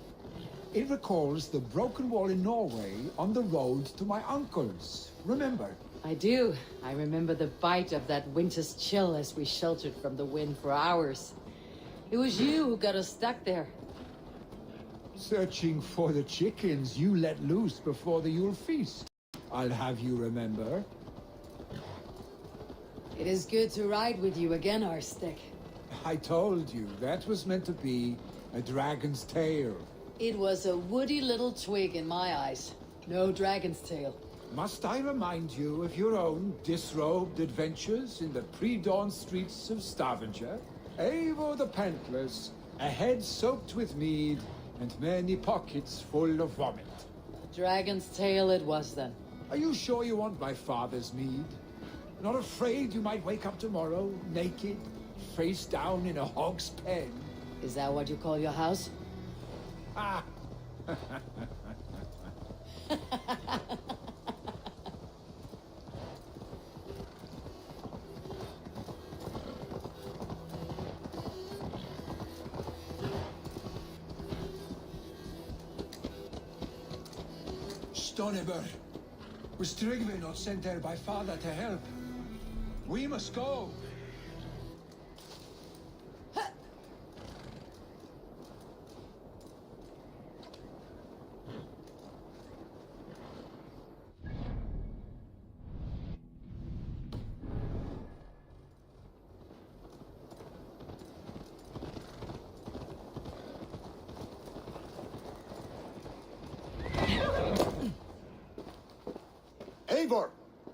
it recalls the broken wall in Norway on the road to my uncle's. Remember? I do. I remember the bite of that winter's chill as we sheltered from the wind for hours. It was you who got us stuck there. Searching for the chickens you let loose before the Yule feast. I'll have you remember. It is good to ride with you again, Arstick. I told you, that was meant to be a dragon's tail. It was a woody little twig in my eyes. No dragon's tail. Must I remind you of your own disrobed adventures in the pre-dawn streets of Stavanger? Eivor the Pantless, a head soaked with mead, and many pockets full of vomit. Dragon's tail it was then. Are you sure you want my father's mead? Not afraid you might wake up tomorrow, naked, face down in a hog's pen? Is that what you call your house? Ah! Stonebur, was Tryggvi not sent there by father to help? We must go. Eivor!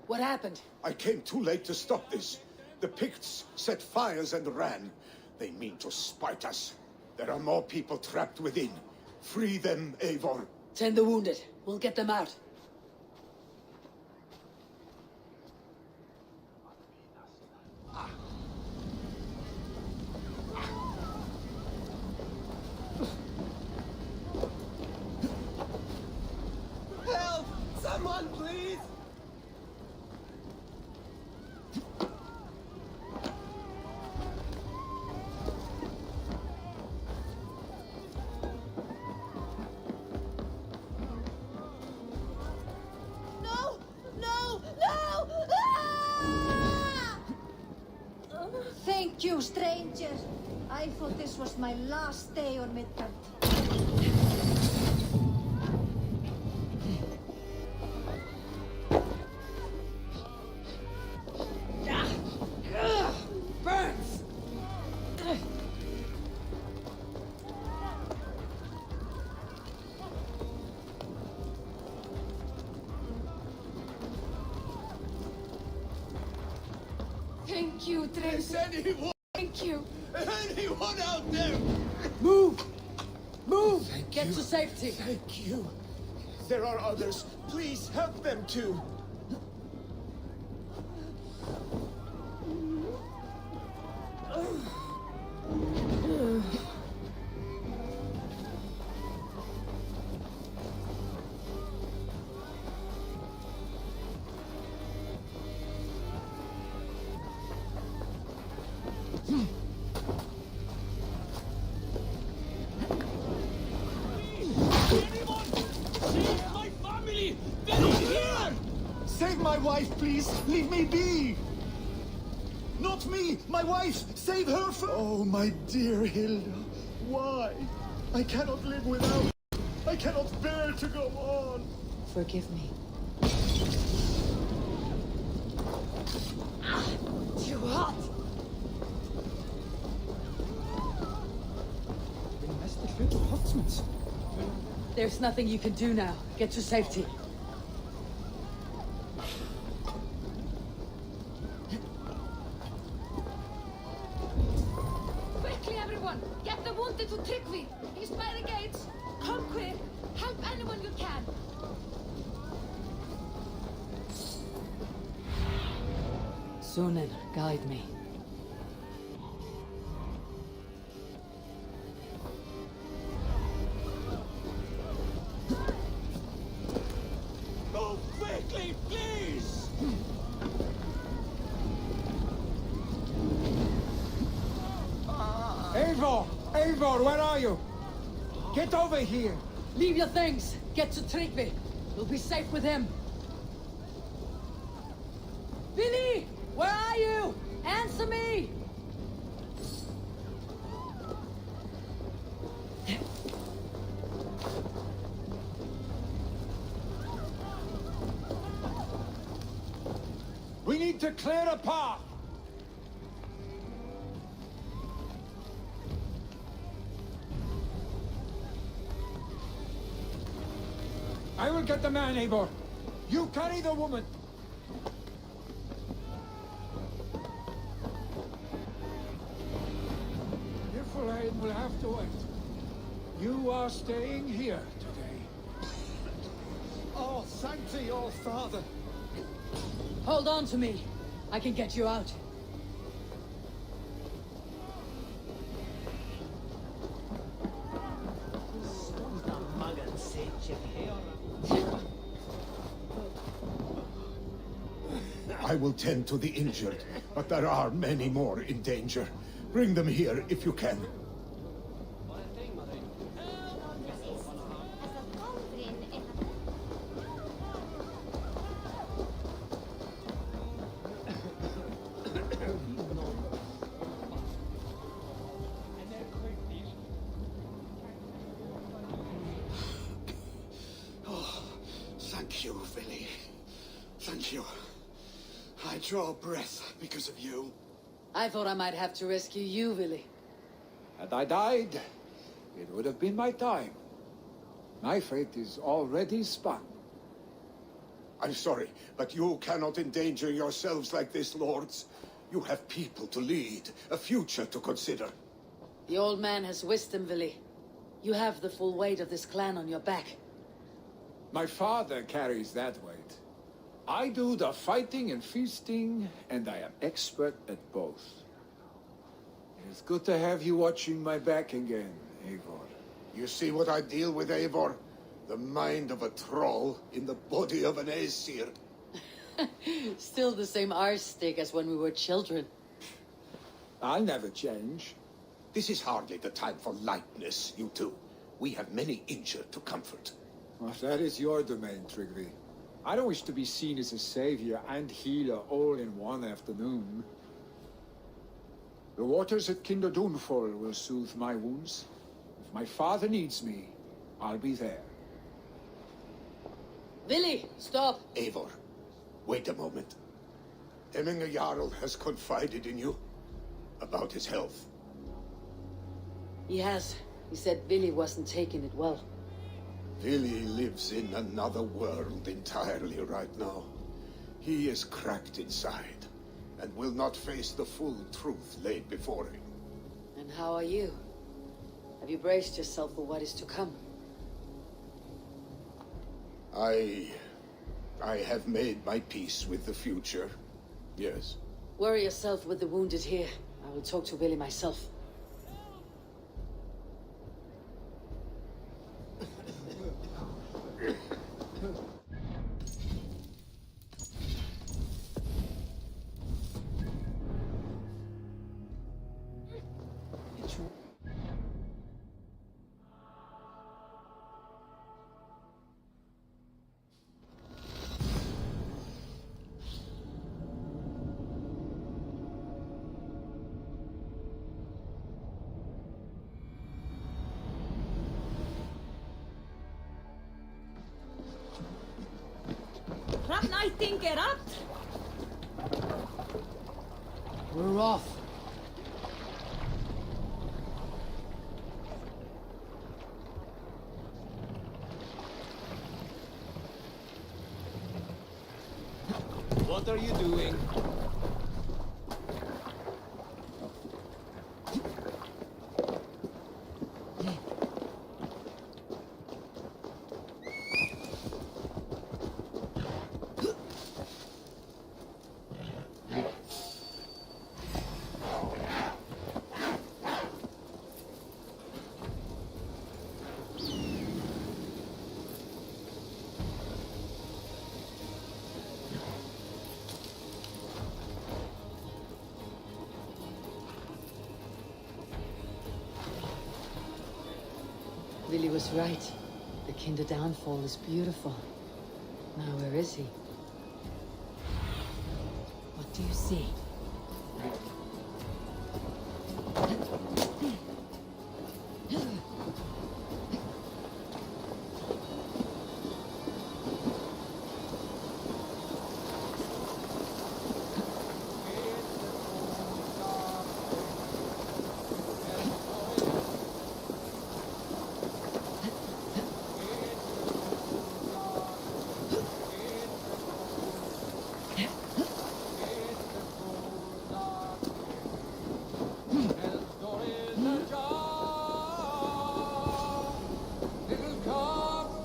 What happened? I came too late to stop this. The Picts set fires and ran. They mean to spite us. There are more people trapped within. Free them, Eivor. Tend the wounded. We'll get them out. Help! Someone, please! No! No! No! Ah! Thank you, stranger. I thought this was my last day on Midgard. Burns! Thank you, Is stranger. anyone, Thank you. anyone out there? Move! Move! Get to safety. Thank you. There are others. Please help them too. Save my family! They're not here! Save my wife, please. Leave me be. Not me, my wife. Save her for... Oh, my dear Hilda. Why? I cannot live without... I cannot bear to go on. Forgive me. Too hot. There's nothing you can do now. Get to safety. Quickly, everyone! Get the wounded to Tryggvi! He's by the gates! Come quick! Help anyone you can! Sunan, guide me. Move quickly, please! Eivor! Eivor, where are you? Get over here! Leave your things. Get to Tryggvi. We'll be safe with him. Billy! Where are you? Answer me! We need to clear a path! I will get the man, Eivor. You carry the woman. Niflheim will have to wait. You are staying here today. Oh, thank your father. Hold on to me. I can get you out. I will tend to the injured, but there are many more in danger. Bring them here if you can. Oh, thank you, Billy. Thank you. I draw breath because of you. I thought I might have to rescue you, Willy. Had I died, it would have been my time. My fate is already spun. I'm sorry, but you cannot endanger yourselves like this, lords. You have people to lead, a future to consider. The old man has wisdom, Willy. You have the full weight of this clan on your back. My father carries that weight. I do the fighting and feasting, and I am expert at both. It's good to have you watching my back again, Eivor. You see what I deal with, Eivor? The mind of a troll in the body of an Aesir. Still the same arse stick as when we were children. I'll never change. This is hardly the time for lightness, you two. We have many injured to comfort. Well, that is your domain, Tryggvi. I don't wish to be seen as a savior and healer all in one afternoon. The waters at Kinderdunfol will soothe my wounds. If my father needs me, I'll be there. Willy, stop! Eivor, wait a moment. Emminger Jarl has confided in you about his health. He has. He said Willy wasn't taking it well. Willy lives in another world entirely right now. He is cracked inside, and will not face the full truth laid before him. And how are you? Have you braced yourself for what is to come? I have made my peace with the future, yes. Worry yourself with the wounded here. I will talk to Willy myself. We're off. What are you doing? Willy was right. The Kinder downfall is beautiful. Now where is he? What do you see?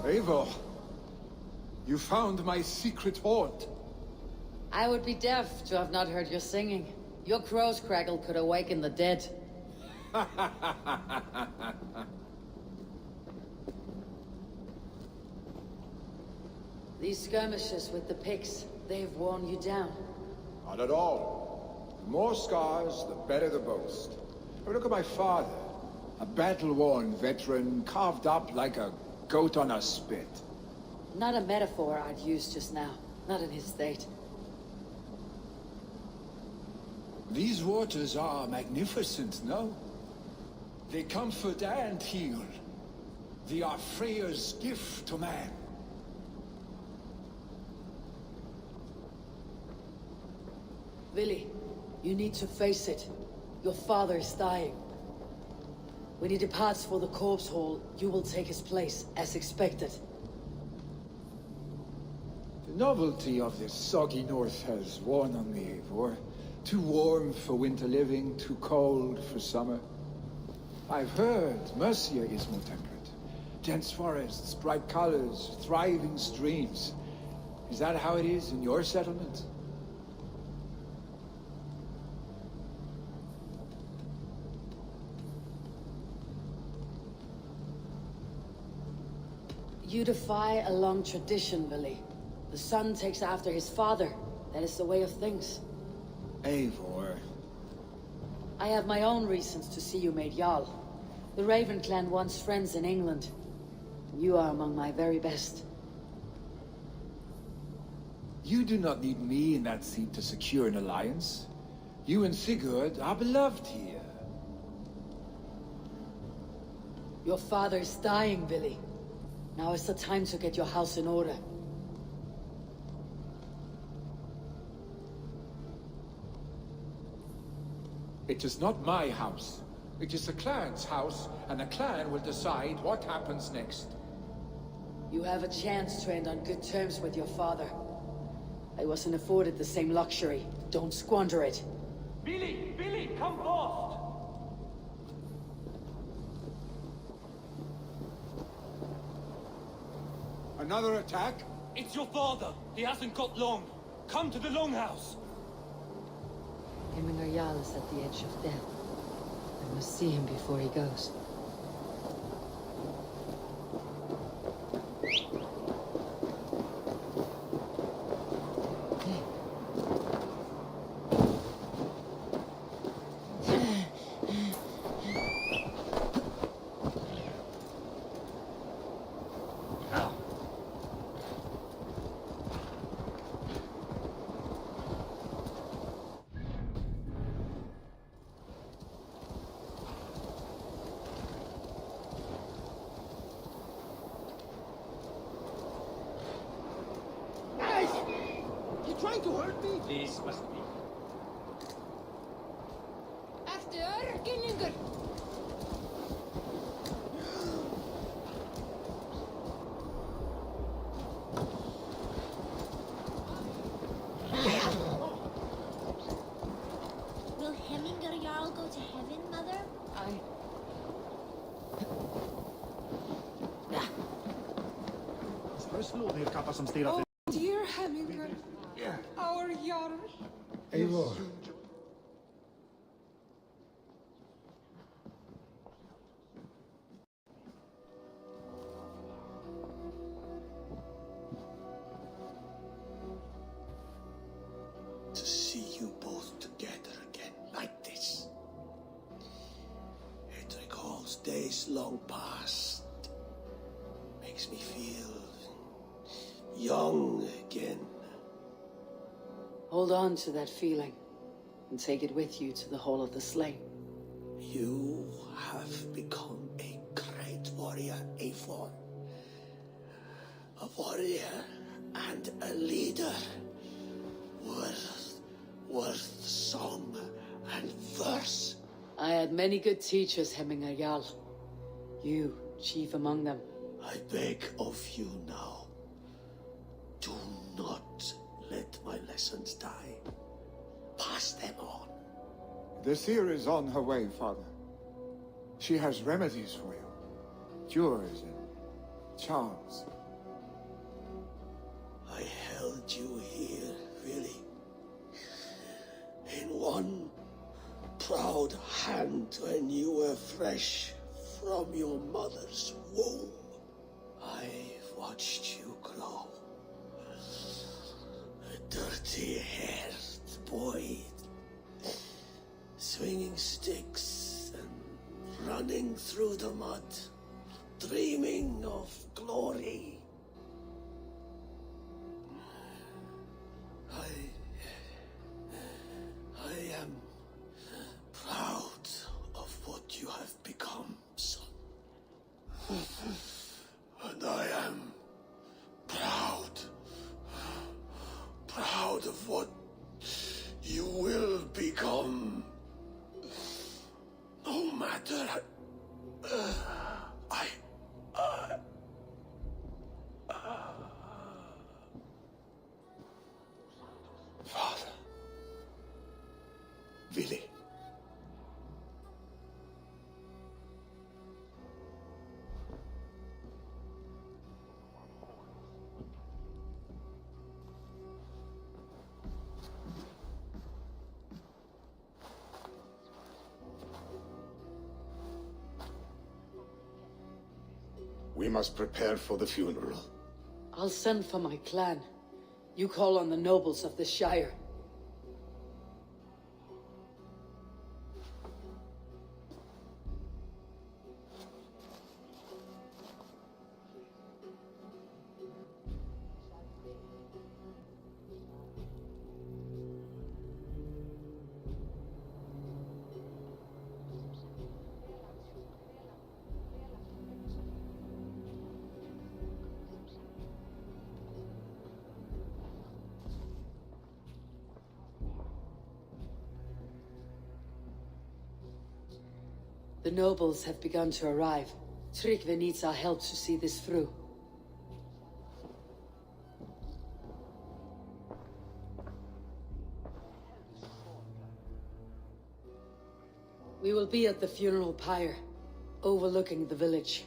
Eivor, you found my secret haunt. I would be deaf to have not heard your singing. Your crow's crackle could awaken the dead. These skirmishes with the pigs, they've worn you down. Not at all. The more scars, the better the boast. But look at my father. A battle-worn veteran, carved up like a goat on a spit. Not a metaphor I'd use just now. Not in his state. These waters are magnificent, no? They comfort and heal. They are Freya's gift to man. Willy, you need to face it. Your father is dying. When he departs for the corpse hall, you will take his place, as expected. The novelty of this soggy north has worn on me, Eivor. Too warm for winter living, too cold for summer. I've heard Mercia is more temperate. Dense forests, bright colors, thriving streams. Is that how it is in your settlement? You defy a long tradition, Willy. The son takes after his father. That is the way of things. Eivor. I have my own reasons to see you made Jarl. The Raven clan wants friends in England. You are among my very best. You do not need me in that seat to secure an alliance. You and Sigurd are beloved here. Your father is dying, Willy. Now is the time to get your house in order. It is not my house. It is the clan's house, and the clan will decide what happens next. You have a chance to end on good terms with your father. I wasn't afforded the same luxury. Don't squander it. Billy! Billy, come fast! Another attack? It's your father. He hasn't got long. Come to the longhouse. Hemminger Jarl is at the edge of death. I must see him before he goes. Trying to hurt me? This must be. After Gillinger. Will Hemminger Jarl go to heaven, Mother? Oh, dear Hemminger. Our Jarl. Eivor. To see you both together again like this. It recalls days long past, makes me feel young again. Hold on to that feeling and take it with you to the Hall of the Slain. You have become a great warrior, Eivor. A warrior and a leader. Worth song and verse. I had many good teachers, Hemminger Jarl. You, chief among them. I beg of you now, do not let my lessons die. Pass them on. The seer is on her way, Father. She has remedies for you. Cures and charms. I held you here, really. In one proud hand when you were fresh from your mother's womb. I've watched you grow. A dirty-haired boy, swinging sticks and running through the mud, dreaming of glory. I am proud of what you have become, son. And I am proud of what you will become. No matter. Father. Willi. We must prepare for the funeral. I'll send for my clan. You call on the nobles of the Shire. The nobles have begun to arrive. Tryggvi needs our help to see this through. We will be at the funeral pyre, overlooking the village.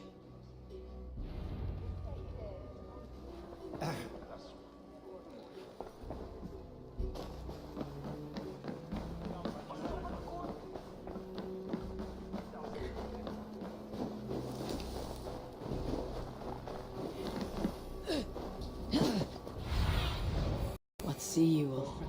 See you, old friend.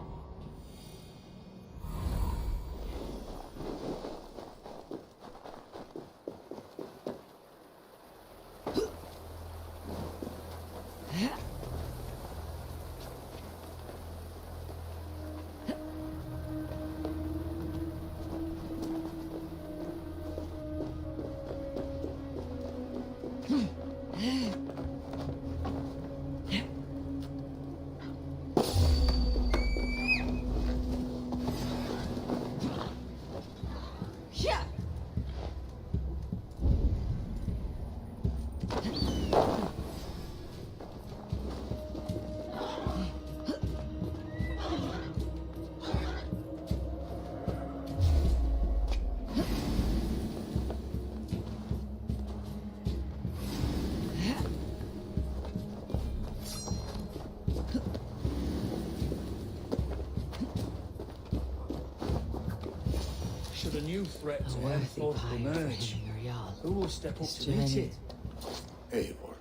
Should a new threat to Henforth emerge, who will step up to meet it? Eivor.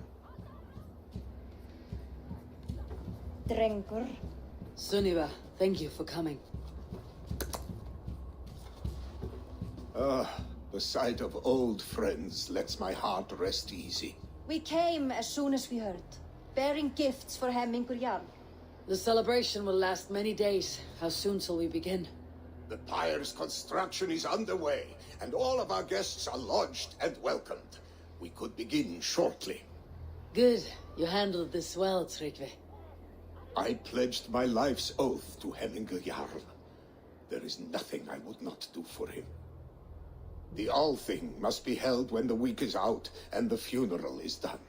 Drengur. Sunniva, thank you for coming. The sight of old friends lets my heart rest easy. We came as soon as we heard, bearing gifts for Hemmingur Jarl. The celebration will last many days. How soon shall we begin? The pyre's construction is underway, and all of our guests are lodged and welcomed. We could begin shortly. Good. You handled this well, Tryggvi. I pledged my life's oath to Hemmingur Jarl. There is nothing I would not do for him. The Althing must be held when the week is out and the funeral is done.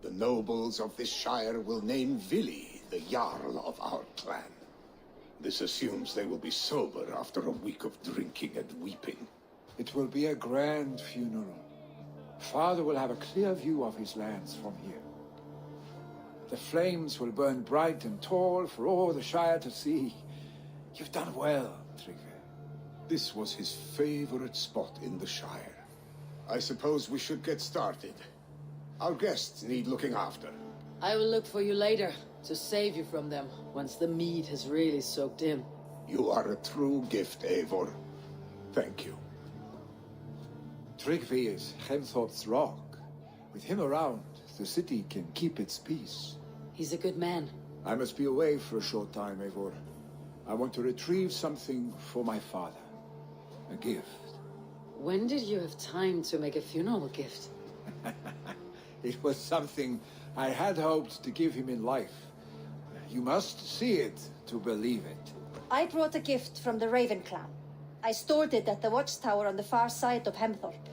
The nobles of this shire will name Vili the Jarl of our clan. This assumes they will be sober after a week of drinking and weeping. It will be a grand funeral. Father will have a clear view of his lands from here. The flames will burn bright and tall for all the Shire to see. You've done well, Tryggvi. This was his favorite spot in the Shire. I suppose we should get started. Our guests need looking after. I will look for you later, to save you from them, once the mead has really soaked in. You are a true gift, Eivor. Thank you. Tryggvi is Hemthorpe's rock. With him around, the city can keep its peace. He's a good man. I must be away for a short time, Eivor. I want to retrieve something for my father. A gift. When did you have time to make a funeral gift? It was something I had hoped to give him in life. You must see it to believe it. I brought a gift from the Raven clan. I stored it at the watchtower on the far side of Hemthorpe.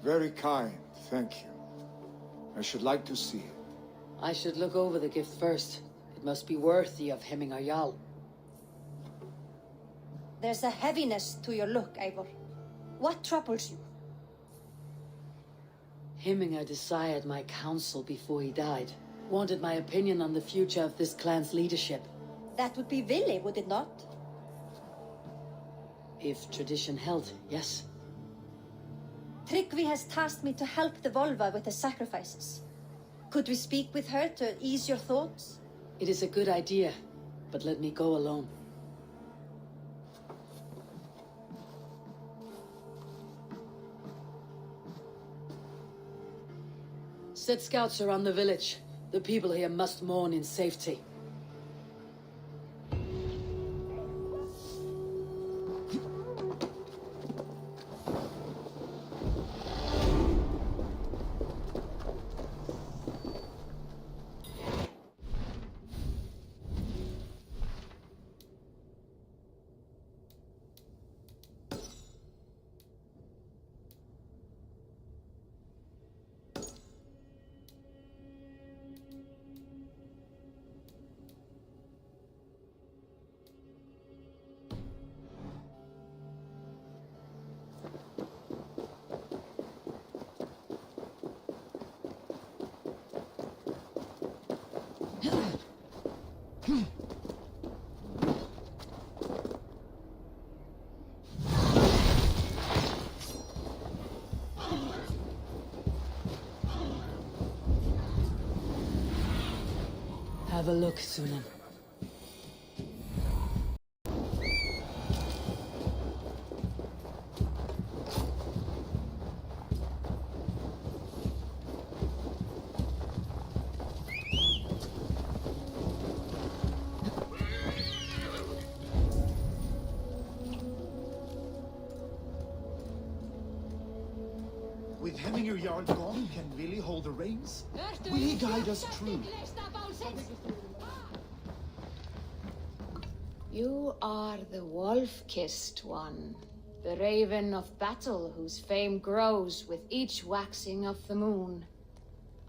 Very kind, thank you. I should like to see it. I should look over the gift first. It must be worthy of Hemmingur Jarl. There's a heaviness to your look, Eivor. What troubles you? Hemmingur desired my counsel before he died. Wanted my opinion on the future of this clan's leadership. That would be Vili, would it not? If tradition held, yes. Tryggvi has tasked me to help the Volva with the sacrifices. Could we speak with her to ease your thoughts? It is a good idea, but let me go alone. Set scouts around the village. The people here must mourn in safety. Have a look, Sunan. With Hemmingur Jarl gone, can Vili hold the reins? Will he guide us true? You are the wolf-kissed one, the raven of battle whose fame grows with each waxing of the moon.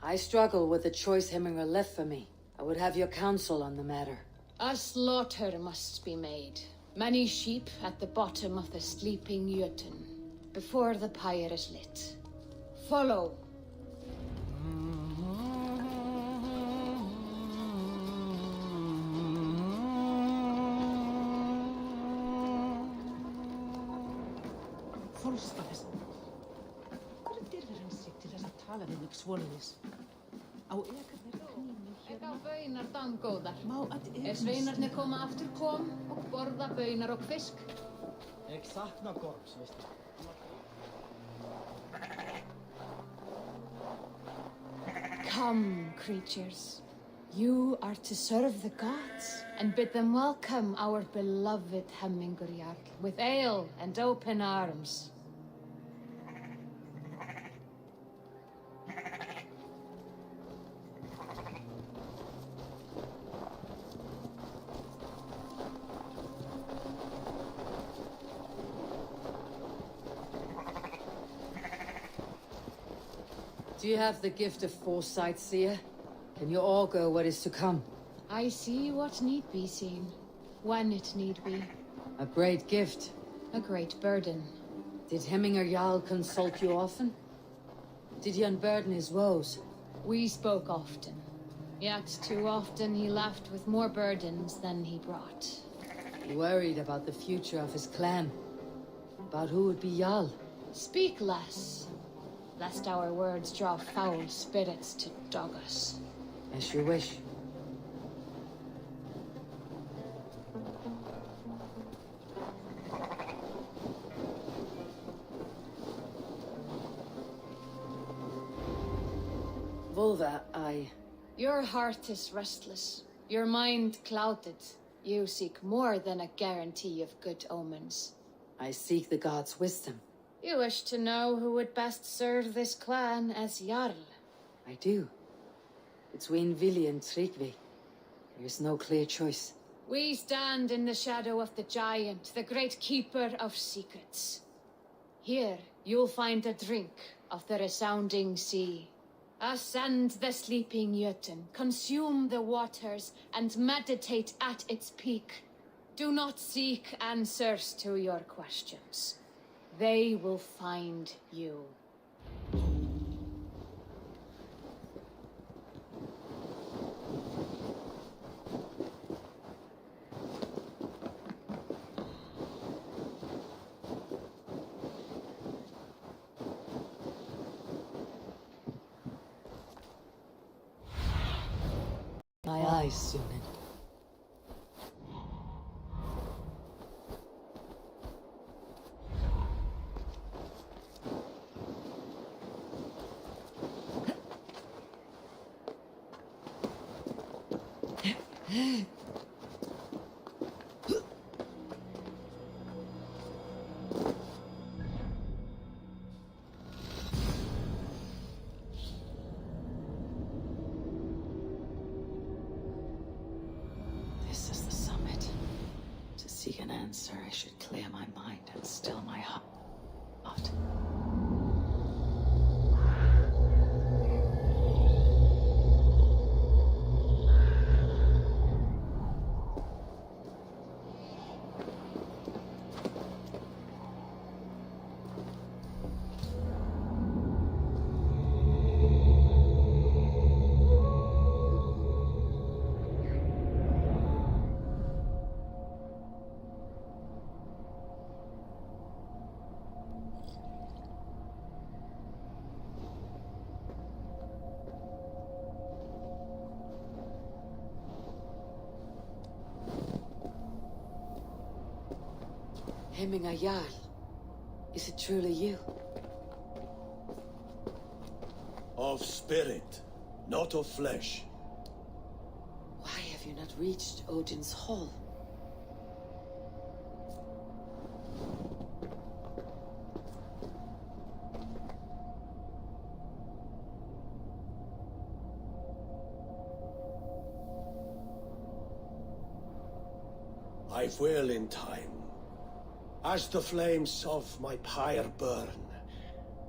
I struggle with the choice Hemmingur left for me. I would have your counsel on the matter. A slaughter must be made. Many sheep at the bottom of the sleeping Jötun, before the pyre is lit. Follow. Fólksfæðis. Hvað dyrfir hann sig til þess að tala við mig svoleiðis? Á ekarnir knýnum hérna. Ekki á baunar damgóðar. Sveinarnir koma aftur kom og borða baunar og fisk. Ég sakna gorms, veistu. Come, creatures. You are to serve the gods and bid them welcome our beloved Hemingurjarl with ale and open arms. Do you have the gift of foresight, seer? Can you augur what is to come? I see what need be seen, when it need be. A great gift. A great burden. Did Hemminger Jarl consult you often? Did he unburden his woes? We spoke often. Yet too often he left with more burdens than he brought. He worried about the future of his clan. About who would be Jarl. Speak less, lest our words draw foul spirits to dog us. As you wish. Volva, Your heart is restless, your mind clouded. You seek more than a guarantee of good omens. I seek the gods' wisdom. You wish to know who would best serve this clan as Jarl. I do. Between Vili and Tryggvi, there is no clear choice. We stand in the shadow of the giant, the great keeper of secrets. Here, you'll find a drink of the resounding sea. Ascend the sleeping Jötun, consume the waters, and meditate at its peak. Do not seek answers to your questions. They will find you. My eyes, Sunan. This is the summit. To seek an answer, I should clear my mind and still my heart. Hemminger Jarl, is it truly you? Of spirit, not of flesh. Why have you not reached Odin's Hall? I will in time. As the flames of my pyre burn,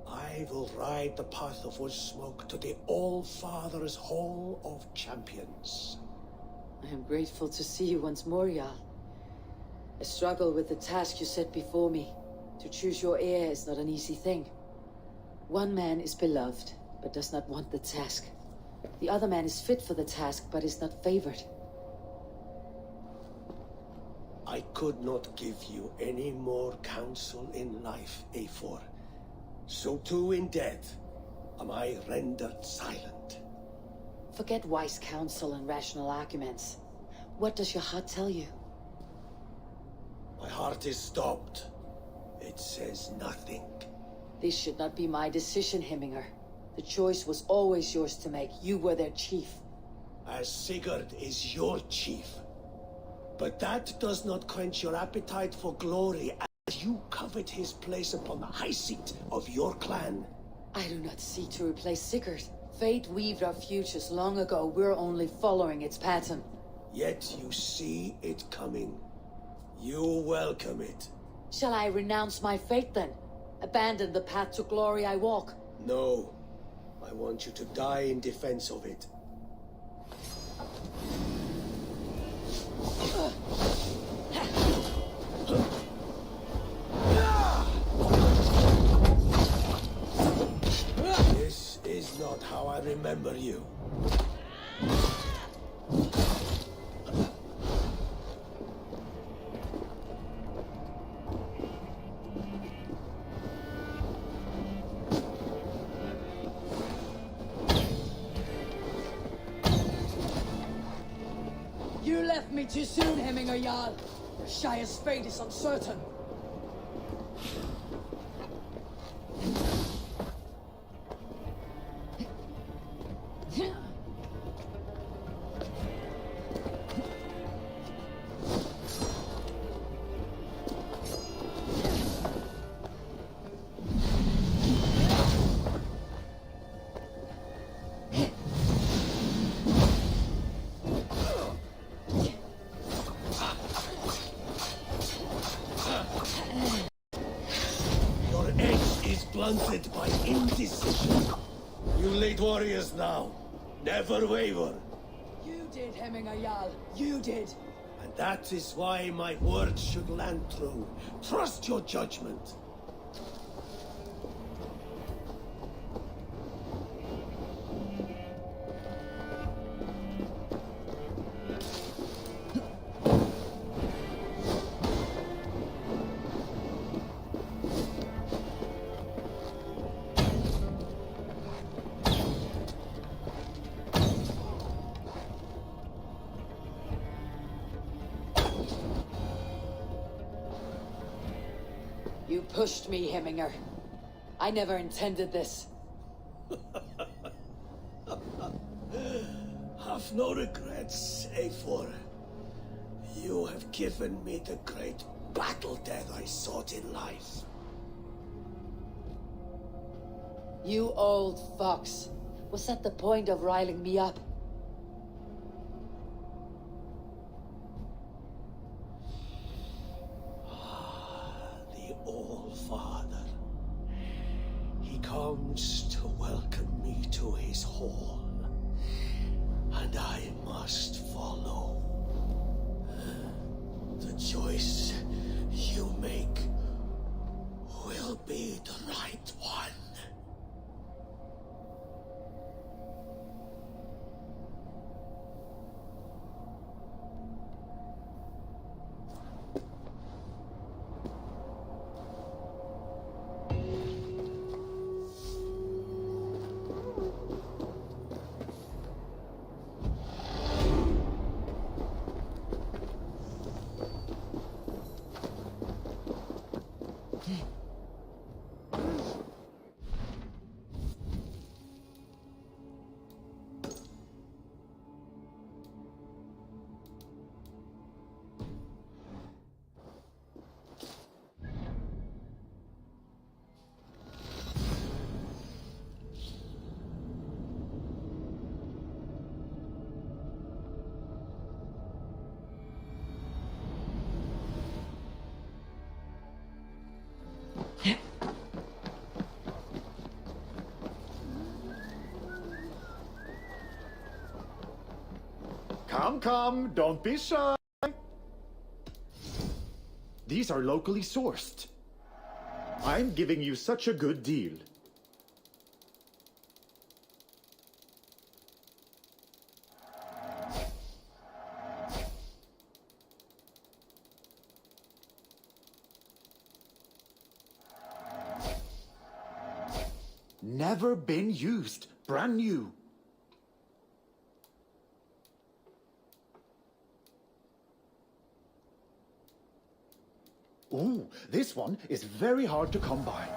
I will ride the path of wood smoke to the All-Father's Hall of Champions. I am grateful to see you once more, Jarl. I struggle with the task you set before me. To choose your heir is not an easy thing. One man is beloved, but does not want the task. The other man is fit for the task, but is not favored. I could not give you any more counsel in life, Eivor. So too in death am I rendered silent. Forget wise counsel and rational arguments. What does your heart tell you? My heart is stopped. It says nothing. This should not be my decision, Hemminger. The choice was always yours to make. You were their chief. As Sigurd is your chief. But that does not quench your appetite for glory as you covet his place upon the high seat of your clan. I do not seek to replace Sigurd. Fate weaved our futures long ago. We're only following its pattern. Yet you see it coming. You welcome it. Shall I renounce my fate then? Abandon the path to glory I walk? No. I want you to die in defense of it. This is not how I remember you. You left me too soon, Hemminger Jarl. Your Shire's fate is uncertain. Blunted by indecision. You lead warriors now. Never waver. You did, Hemminger Jarl. You did. And that is why my words should land true. Trust your judgment. You pushed me, Hemminger. I never intended this. Have no regrets, Eivor. You have given me the great battle death I sought in life. You old fox. Was that the point of riling me up? All-Father. He comes to welcome me to his hall, and I must follow. The choice you make will be the right one. Come, don't be shy. These are locally sourced. I'm giving you such a good deal. Never been used. Brand new. Ooh, this one is very hard to come by.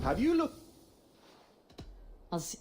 Have you looked? I'll see.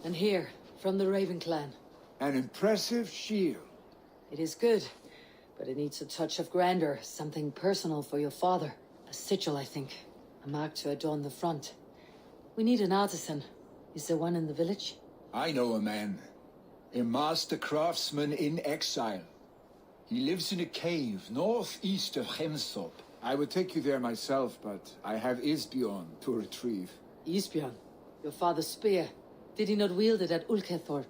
And here, from the Raven clan. An impressive shield. It is good, but it needs a touch of grandeur, something personal for your father. A sigil, I think. A mark to adorn the front. We need an artisan. Is there one in the village? I know a man. A master craftsman in exile. He lives in a cave northeast of Hemsop. I would take you there myself, but I have Isbjorn to retrieve. Isbjorn? Your father's spear. Did he not wield it at Ulkethorpe?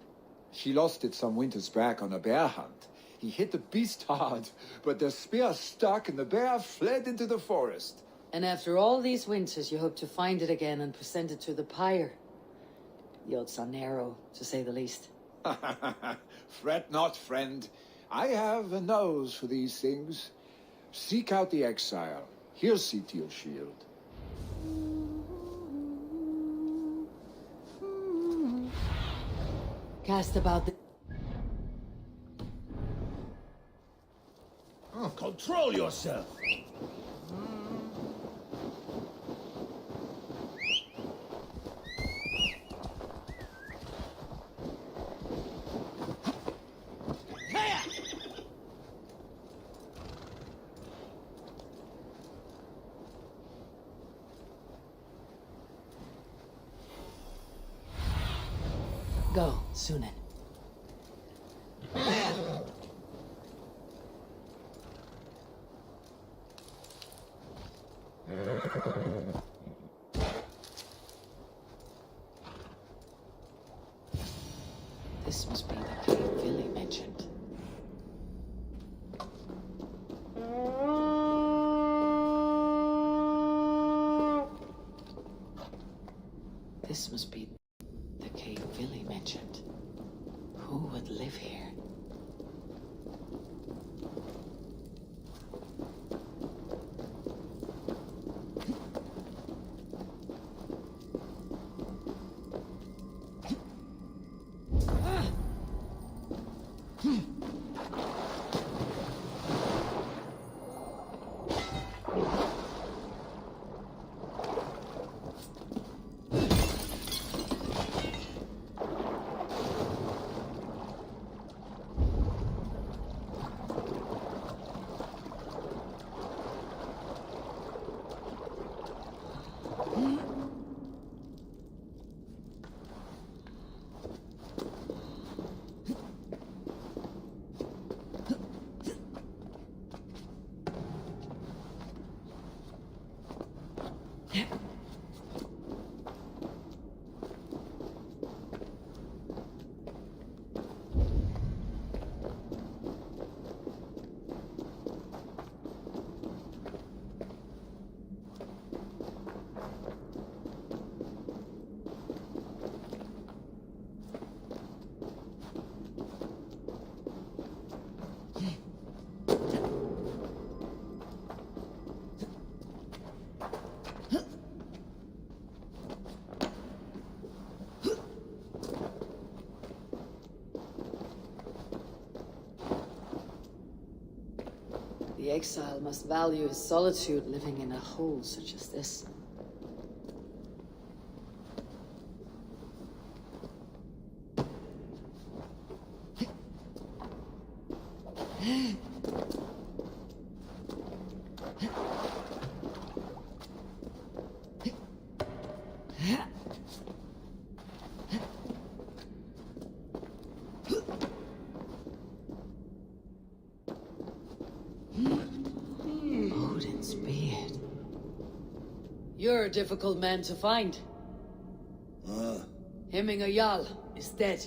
She lost it some winters back on a bear hunt. He hit the beast hard, but the spear stuck and the bear fled into the forest. And after all these winters, you hope to find it again and present it to the pyre. The odds are narrow, to say the least. Fret not, friend. I have a nose for these things. Seek out the exile. He'll see to your shield. Cast about the... Control yourself! Go, Sunan. This must be the cave Billy mentioned. This must be the cave Billy mentioned. Who would live here? The exile must value his solitude living in a hole such as this. You're a difficult man to find. Hemminger Jarl is dead.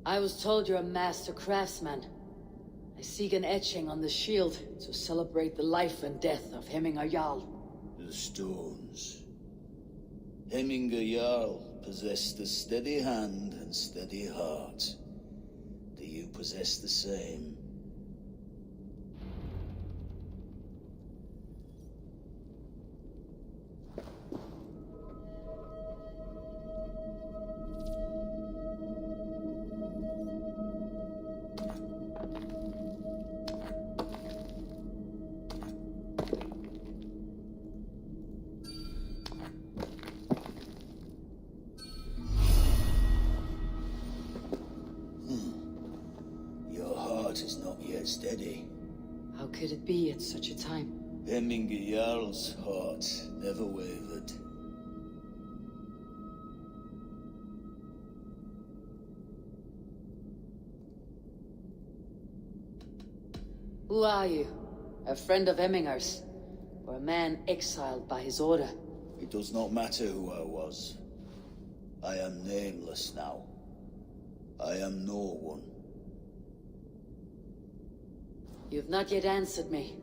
I was told you're a master craftsman. I seek an etching on the shield to celebrate the life and death of Hemminger Jarl. The stones. Hemminger Jarl possessed a steady hand and steady heart. Do you possess the same? Is not yet steady. How could it be at such a time? Hemminger Jarl's heart never wavered. Who are you? A friend of Hemminger's? Or a man exiled by his order? It does not matter who I was. I am nameless now. I am no one. You've not yet answered me.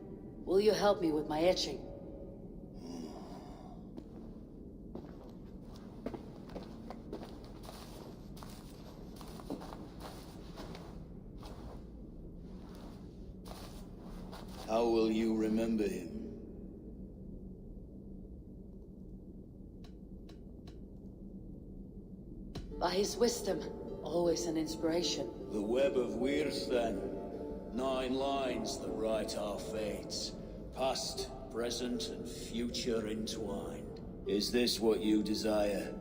Will you help me with my etching? How will you remember him? By his wisdom, always an inspiration. The web of Weirs, then. 9 lines that write our fates. Past, present, and future entwined. Is this what you desire?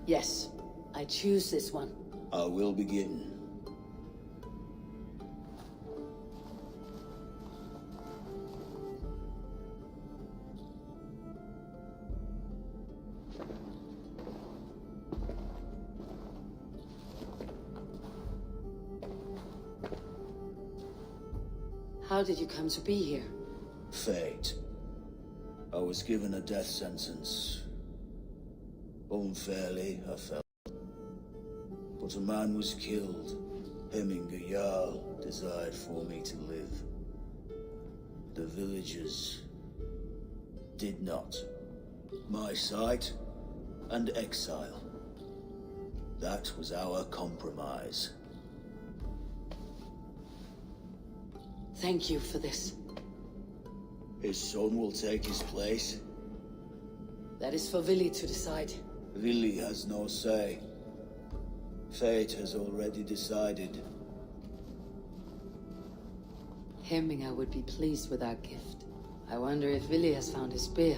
Yes, I choose this one. I will begin. How did you come to be here? Fate. I was given a death sentence. Unfairly, I felt. But a man was killed. Hemminger Jarl desired for me to live. The villagers did not. My sight and exile. That was our compromise. Thank you for this. His son will take his place. That is for Vili to decide. Vili has no say. Fate has already decided. Hemminger would be pleased with our gift. I wonder if Vili has found his spear.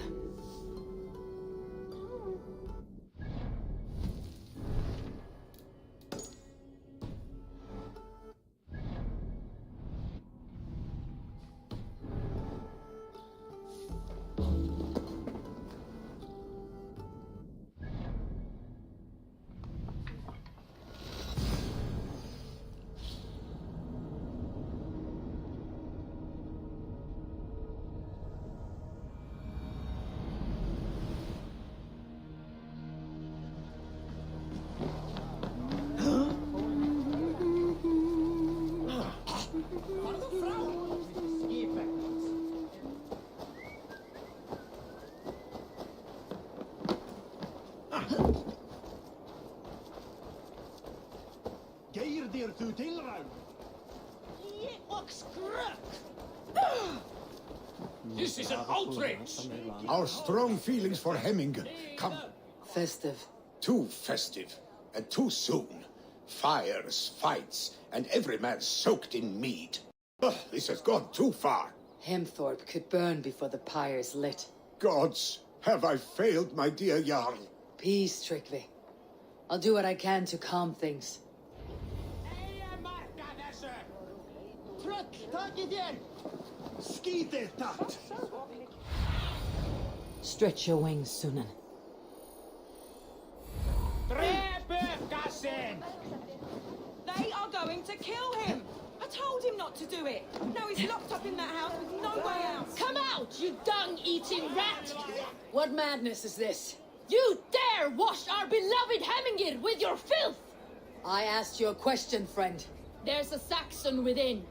This is an outrage! Our strong feelings for Hemminger come... Festive. Too festive, and too soon. Fires, fights, and every man soaked in mead. Ugh, this has gone too far. Hemthorpe could burn before the pyre's lit. Gods, have I failed, my dear Jarl? Peace, Tryggvi. I'll do what I can to calm things. Stretch your wings, Sunan. They are going to kill him! A told him not to do it. Now he's locked up in that house with no way out. Come out, you dung-eating rat! What madness is this? You dare wash our beloved Hemingir with your filth! I asked you a question, friend. There's a Saxon within.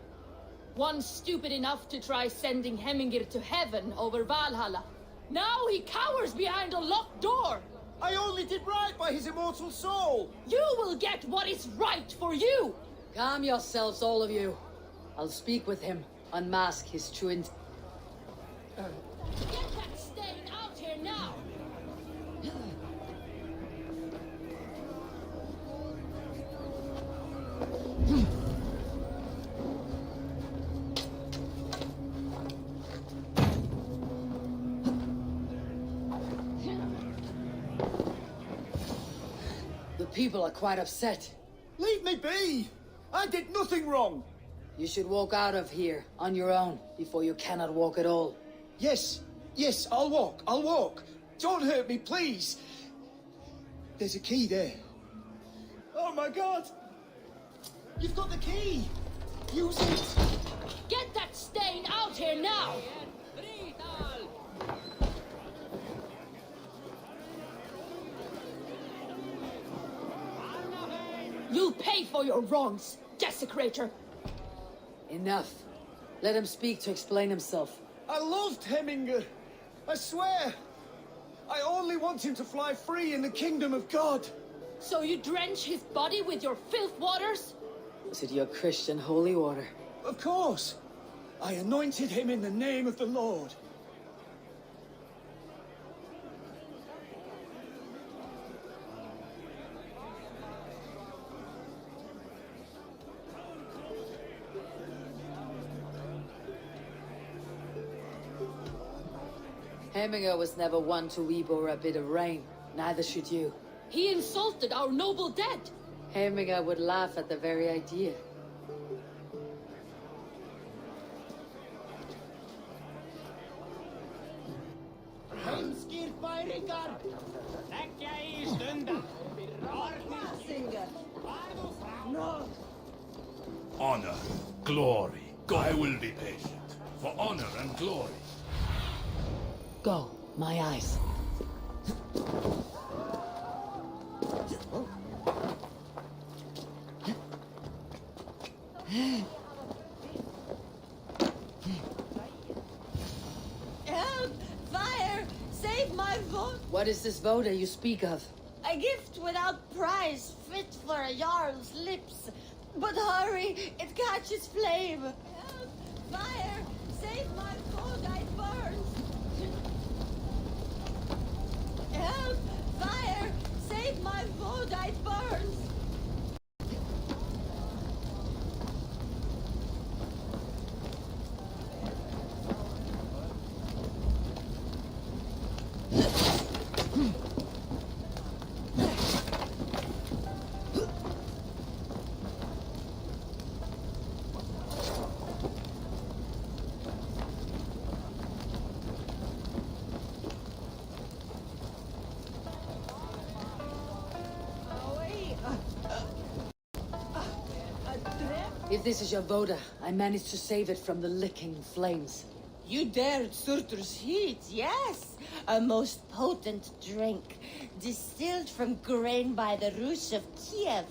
One stupid enough to try sending Hemingir to heaven over Valhalla. Now he cowers behind a locked door. I only did right by his immortal soul. You will get what is right for you. Calm yourselves, all of you. I'll speak with him, unmask his true intent. Get that stain out here now! The people are quite upset. Leave me be! I did nothing wrong! You should walk out of here on your own before you cannot walk at all. Yes, yes, I'll walk. Don't hurt me, please. There's a key there. Oh my god! You've got the key! Use it! Get that stain out here now! You'll pay for your wrongs, desecrator! Enough. Let him speak to explain himself. I loved Hemingr. I swear. I only want him to fly free in the kingdom of God. So you drench his body with your filth waters? Is it your Christian holy water? Of course. I anointed him in the name of the Lord. Hemingr was never one to weep over a bit of rain. Neither should you. He insulted our noble dead. Hemingr would laugh at the very idea. Honor, glory. I will be patient. For honor and glory. Go, my eyes. Help! Fire! Save my vote! What is this voda you speak of? A gift without price, fit for a Jarl's lips. But hurry, it catches flame. Help! Fire! Save my vote, I burns! Help! Fire! Save my vote, I burns! If this is your voda, I managed to save it from the licking flames. You dared Surtur's heat, yes. A most potent drink, distilled from grain by the Rus of Kiev.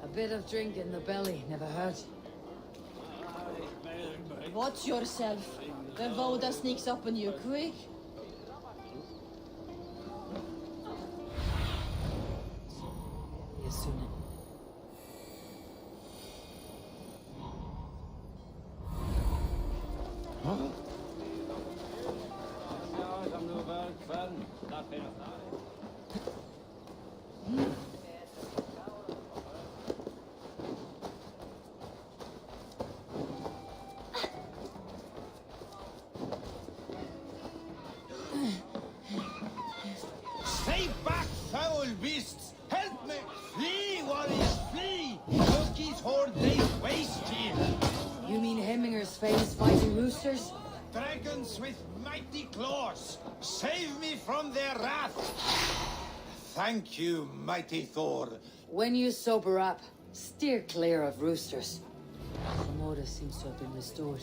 A bit of drink in the belly never hurt. Watch yourself. The Voda sneaks up on you quick. Yes, soon. Stay back, foul beasts! Help me! Flee, warriors, flee! Loki's horde lays waste here! You mean Heminger's famous fighting roosters? Dragons with mighty claws! Save me from their wrath! Thank you, mighty Thor. When you sober up, Steer clear of roosters. Some order seems to have been restored.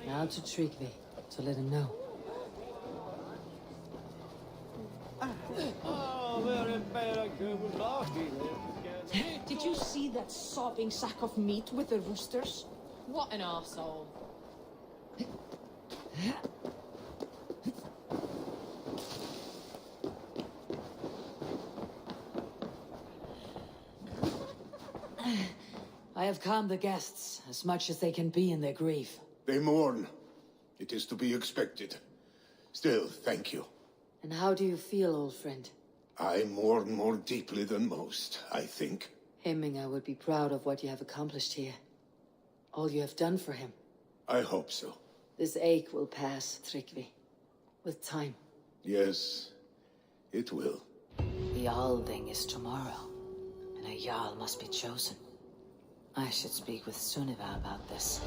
Now to Tryggvi, to let him know. Did you see that sopping sack of meat with the roosters? What an arsehole. I have calmed the guests as much as they can be in their grief. They mourn. It is to be expected. Still, thank you. And how do you feel, old friend? I mourn more deeply than most, I think. Hemming would be proud of what you have accomplished here. All you have done for him. I hope so. This ache will pass, Tryggvi. With time. Yes, it will. The Alding is tomorrow, and a Jarl must be chosen. I should speak with Sunniva about this.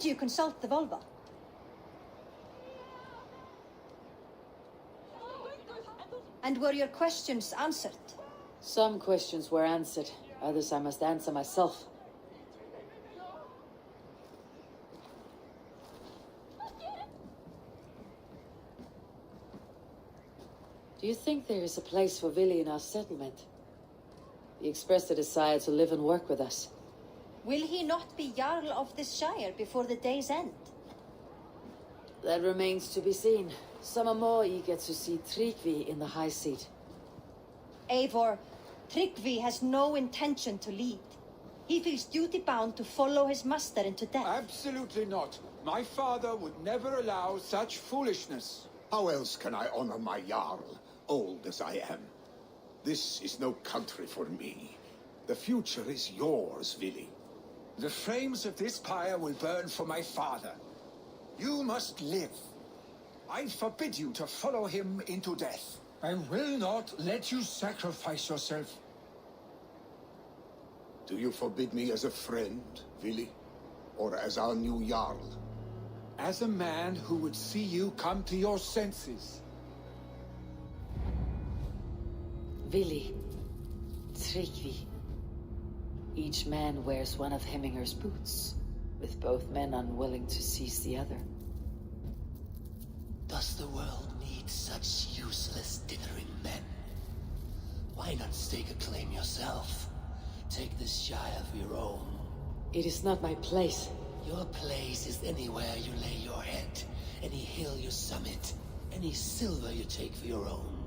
Did you consult the Volva? And were your questions answered? Some questions were answered. Others I must answer myself. Do you think there is a place for Vili in our settlement? He expressed a desire to live and work with us. Will he not be Jarl of this shire before the day's end? That remains to be seen. Some are more eager to see Tryggvi in the high seat. Eivor, Tryggvi has no intention to lead. He feels duty-bound to follow his master into death. Absolutely not. My father would never allow such foolishness. How else can I honor my Jarl, old as I am? This is no country for me. The future is yours, Vili. The flames of this pyre will burn for my father. You must live. I forbid you to follow him into death. I will not let you sacrifice yourself. Do you forbid me as a friend, Vili? Or as our new Jarl? As a man who would see you come to your senses. Vili, Tryggvi. Each man wears one of Hemminger's boots, with both men unwilling to seize the other. Does the world need such useless dithering men? Why not stake a claim yourself? Take this shire of your own. It is not my place. Your place is anywhere you lay your head, any hill you summit, any silver you take for your own.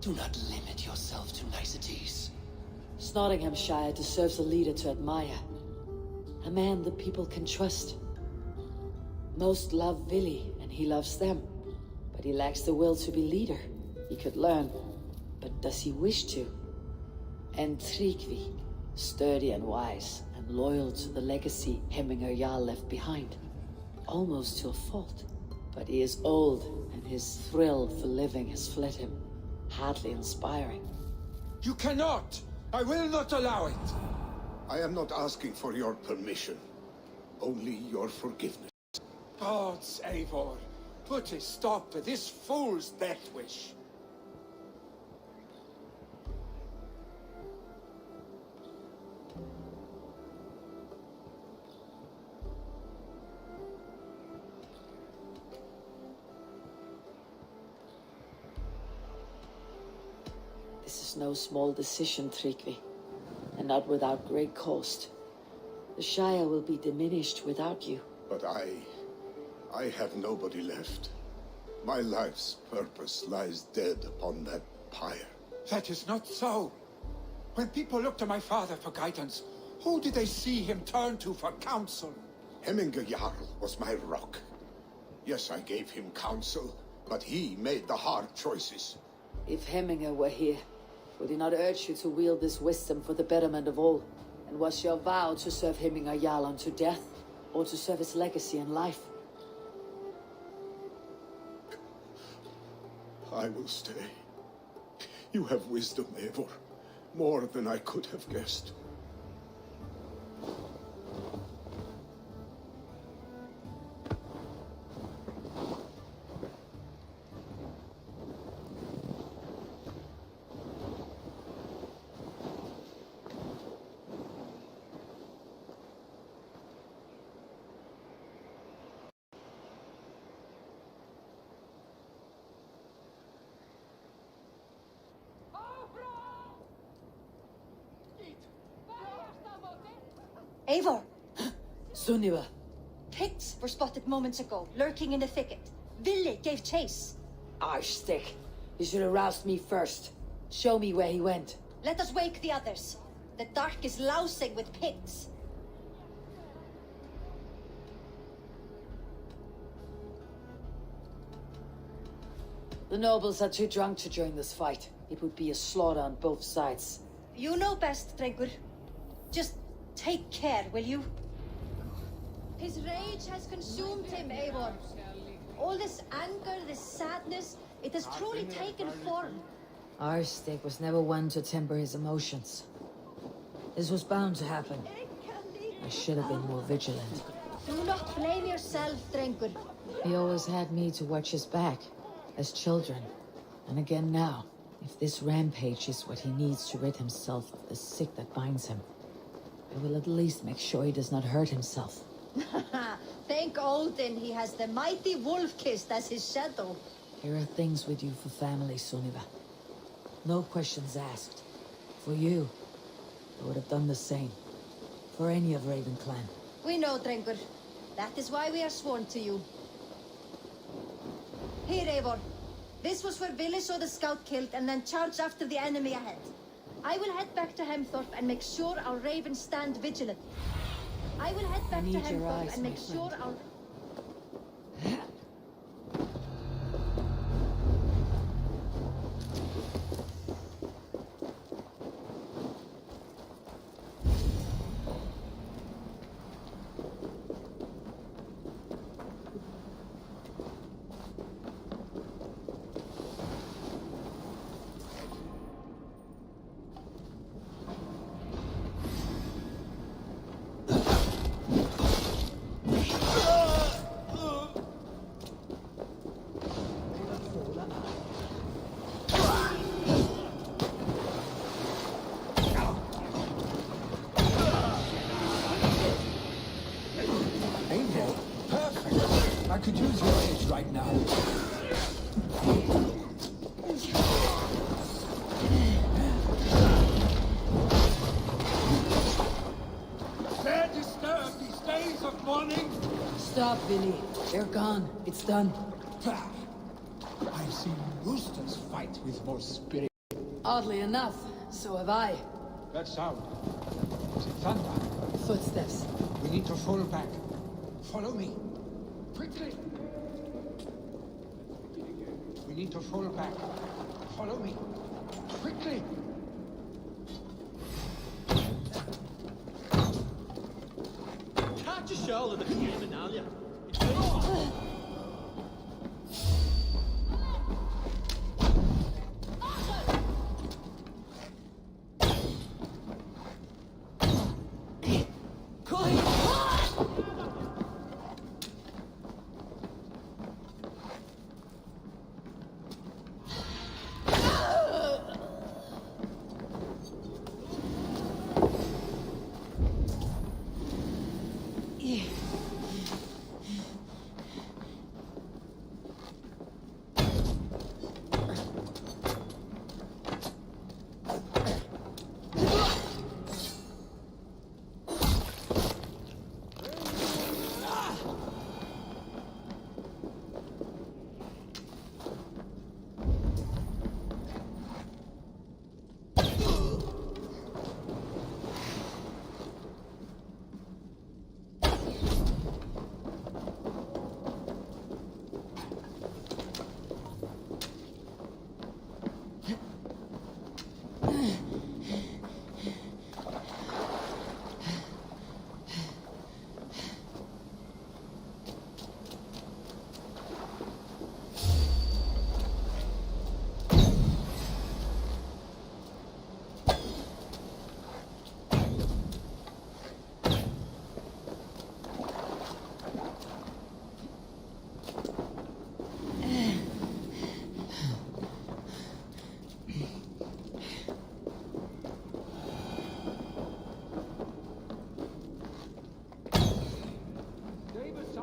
Do not limit yourself to niceties. Snotinghamscire deserves a leader to admire. A man the people can trust. Most love Vili, and he loves them. But he lacks the will to be leader. He could learn, but does he wish to? And Tryggvi, sturdy and wise, and loyal to the legacy Hemminger Jarl left behind. Almost to a fault. But he is old, and his thrill for living has fled him. Hardly inspiring. You cannot! I will not allow it! I am not asking for your permission. Only your forgiveness. Gods, Eivor, put a stop to this fool's death wish. was no small decision, Tryggvi, and not without great cost. The Shire will be diminished without you. But I have nobody left. My life's purpose lies dead upon that pyre. That is not so. When people look to my father for guidance, who did they see him turn to for counsel? Hemminger Jarl was my rock. Yes, I gave him counsel, but he made the hard choices. If Hemminger were here, would he not urge you to wield this wisdom for the betterment of all? And was your vow to serve Hemminger Jarl unto death, or to serve his legacy in life? I will stay. You have wisdom, Eivor. More than I could have guessed. Eivor! Sunniva! Pigs were spotted moments ago, lurking in the thicket. Ville gave chase. Arstick! You should have roused me first. Show me where he went. Let us wake the others. The dark is lousing with pigs. The nobles are too drunk to join this fight. It would be a slaughter on both sides. You know best, Drengur. Just take care, will you? His rage has consumed him, Eivor. All this anger, this sadness, it has truly taken form. Arstick was never one to temper his emotions. This was bound to happen. I should have been more vigilant. Do not blame yourself, Drengur. He always had me to watch his back, as children. And again now, if this rampage is what he needs to rid himself of the sick that binds him, I will at least make sure he does not hurt himself. Thank Odin he has the mighty Wolf-Kissed as his shadow. There are things we do for family, Sunniva. No questions asked. For you, I would have done the same. For any of Raven clan. We know, Drengur. That is why we are sworn to you. Here, Eivor. This was where Ville saw the scout killed and then charged after the enemy ahead. I will head back to Hemthorpe and make sure our ravens stand vigilant. I will head back to Hemthorpe and make sure our... I could use your aid right now. Dare disturb these days of mourning? Stop, Vinny. They're gone. It's done. I've seen roosters fight with more spirit. Oddly enough, so have I. That sound. Is it thunder? Footsteps. We need to fall back. Follow me. Quickly! We need to fall back. Follow me. Quickly! Can't you show the human now, yeah?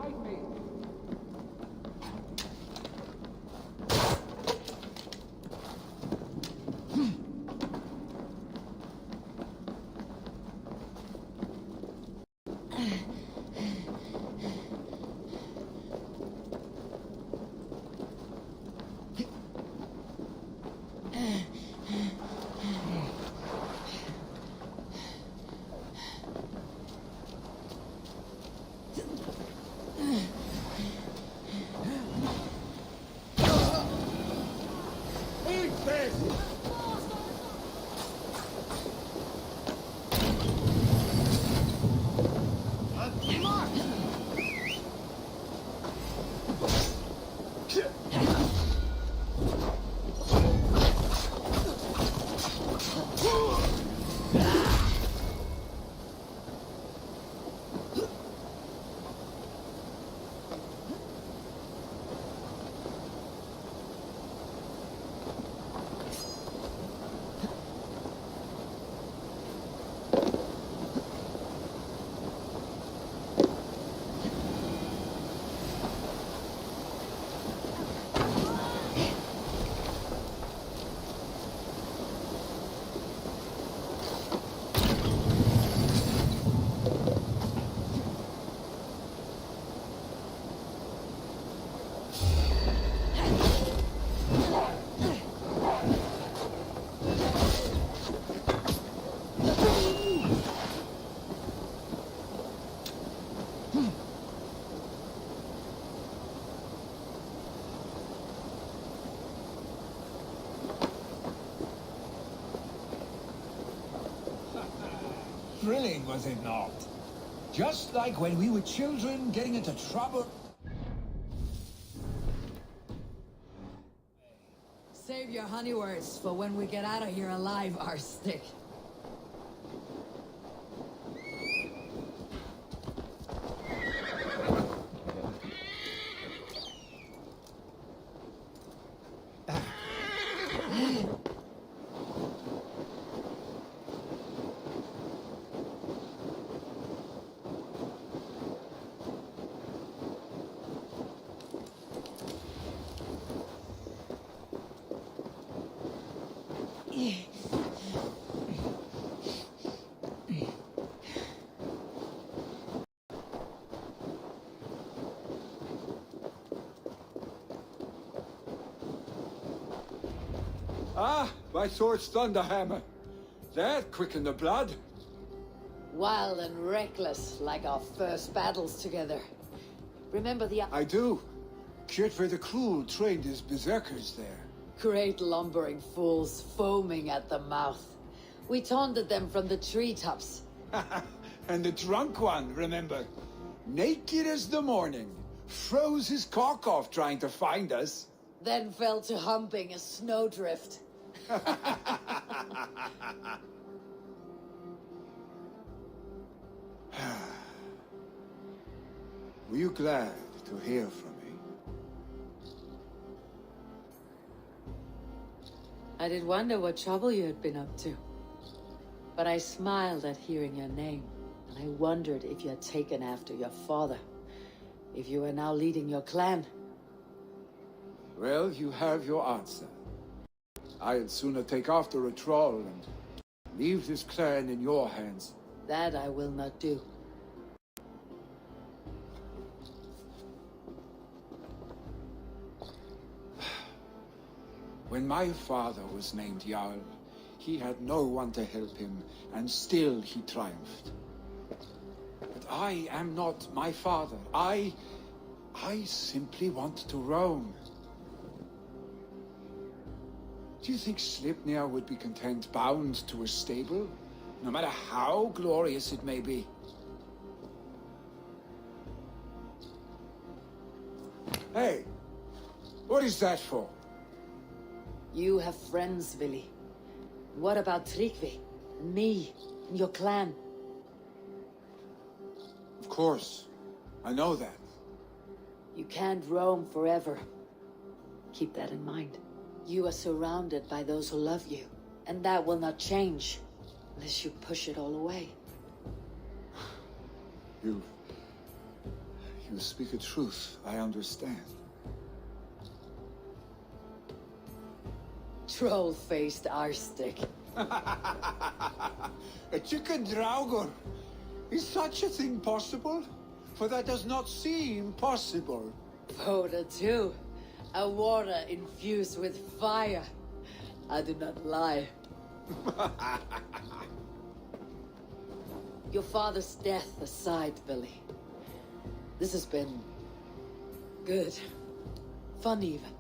behind me. Thrilling, was it not? Just like when we were children getting into trouble. Save your honey words for when we get out of here alive, Arstick. Ah, my sword's thunderhammer. That quickened the blood. Wild and reckless, like our first battles together. Remember the... I do. Kjotve the Cruel trained his berserkers there. Great lumbering fools, foaming at the mouth. We taunted them from the treetops. And the drunk one, remember? Naked as the morning. Froze his cock off trying to find us. Then fell to humping a snowdrift. Were you glad to hear from me? I did wonder what trouble you had been up to. But I smiled at hearing your name, and I wondered if you had taken after your father. If you were now leading your clan. Well, you have your answer. I'd sooner take after a troll and leave this clan in your hands. That I will not do. When my father was named Jarl, he had no one to help him, and still he triumphed. But I am not my father. I simply want to roam. Do you think Sleipnir would be content bound to a stable, no matter how glorious it may be? Hey, what is that for? You have friends, Vili. What about Tryggvi, and me, and your clan? Of course, I know that. You can't roam forever. Keep that in mind. You are surrounded by those who love you, and that will not change unless you push it all away. You You speak a truth, I understand. Troll-faced arstick. A chicken draugr. Is such a thing possible? For that does not seem possible. Voda too. A water infused with fire. I do not lie. Your father's death aside, Billy. This has been good. Fun even.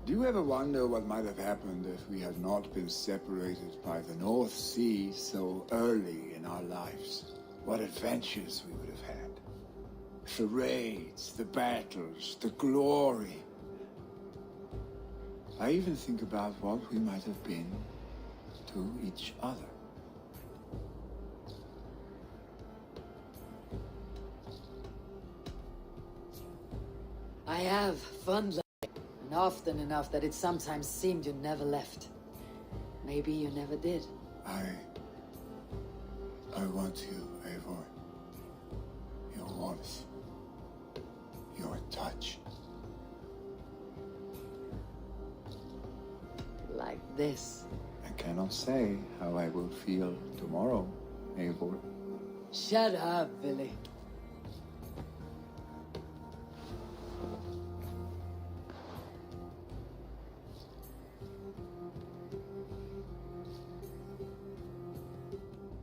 Do you ever wonder what might have happened if we had not been separated by the North Sea so early in our lives? What adventures we would have had. The raids, the battles, the glory. I even think about what we might have been to each other. I have fun life, and often enough that it sometimes seemed you never left. Maybe you never did. I want you, Eivor. Your warmth. Your touch. Like this. I cannot say how I will feel tomorrow, Eivor. Shut up, Billy.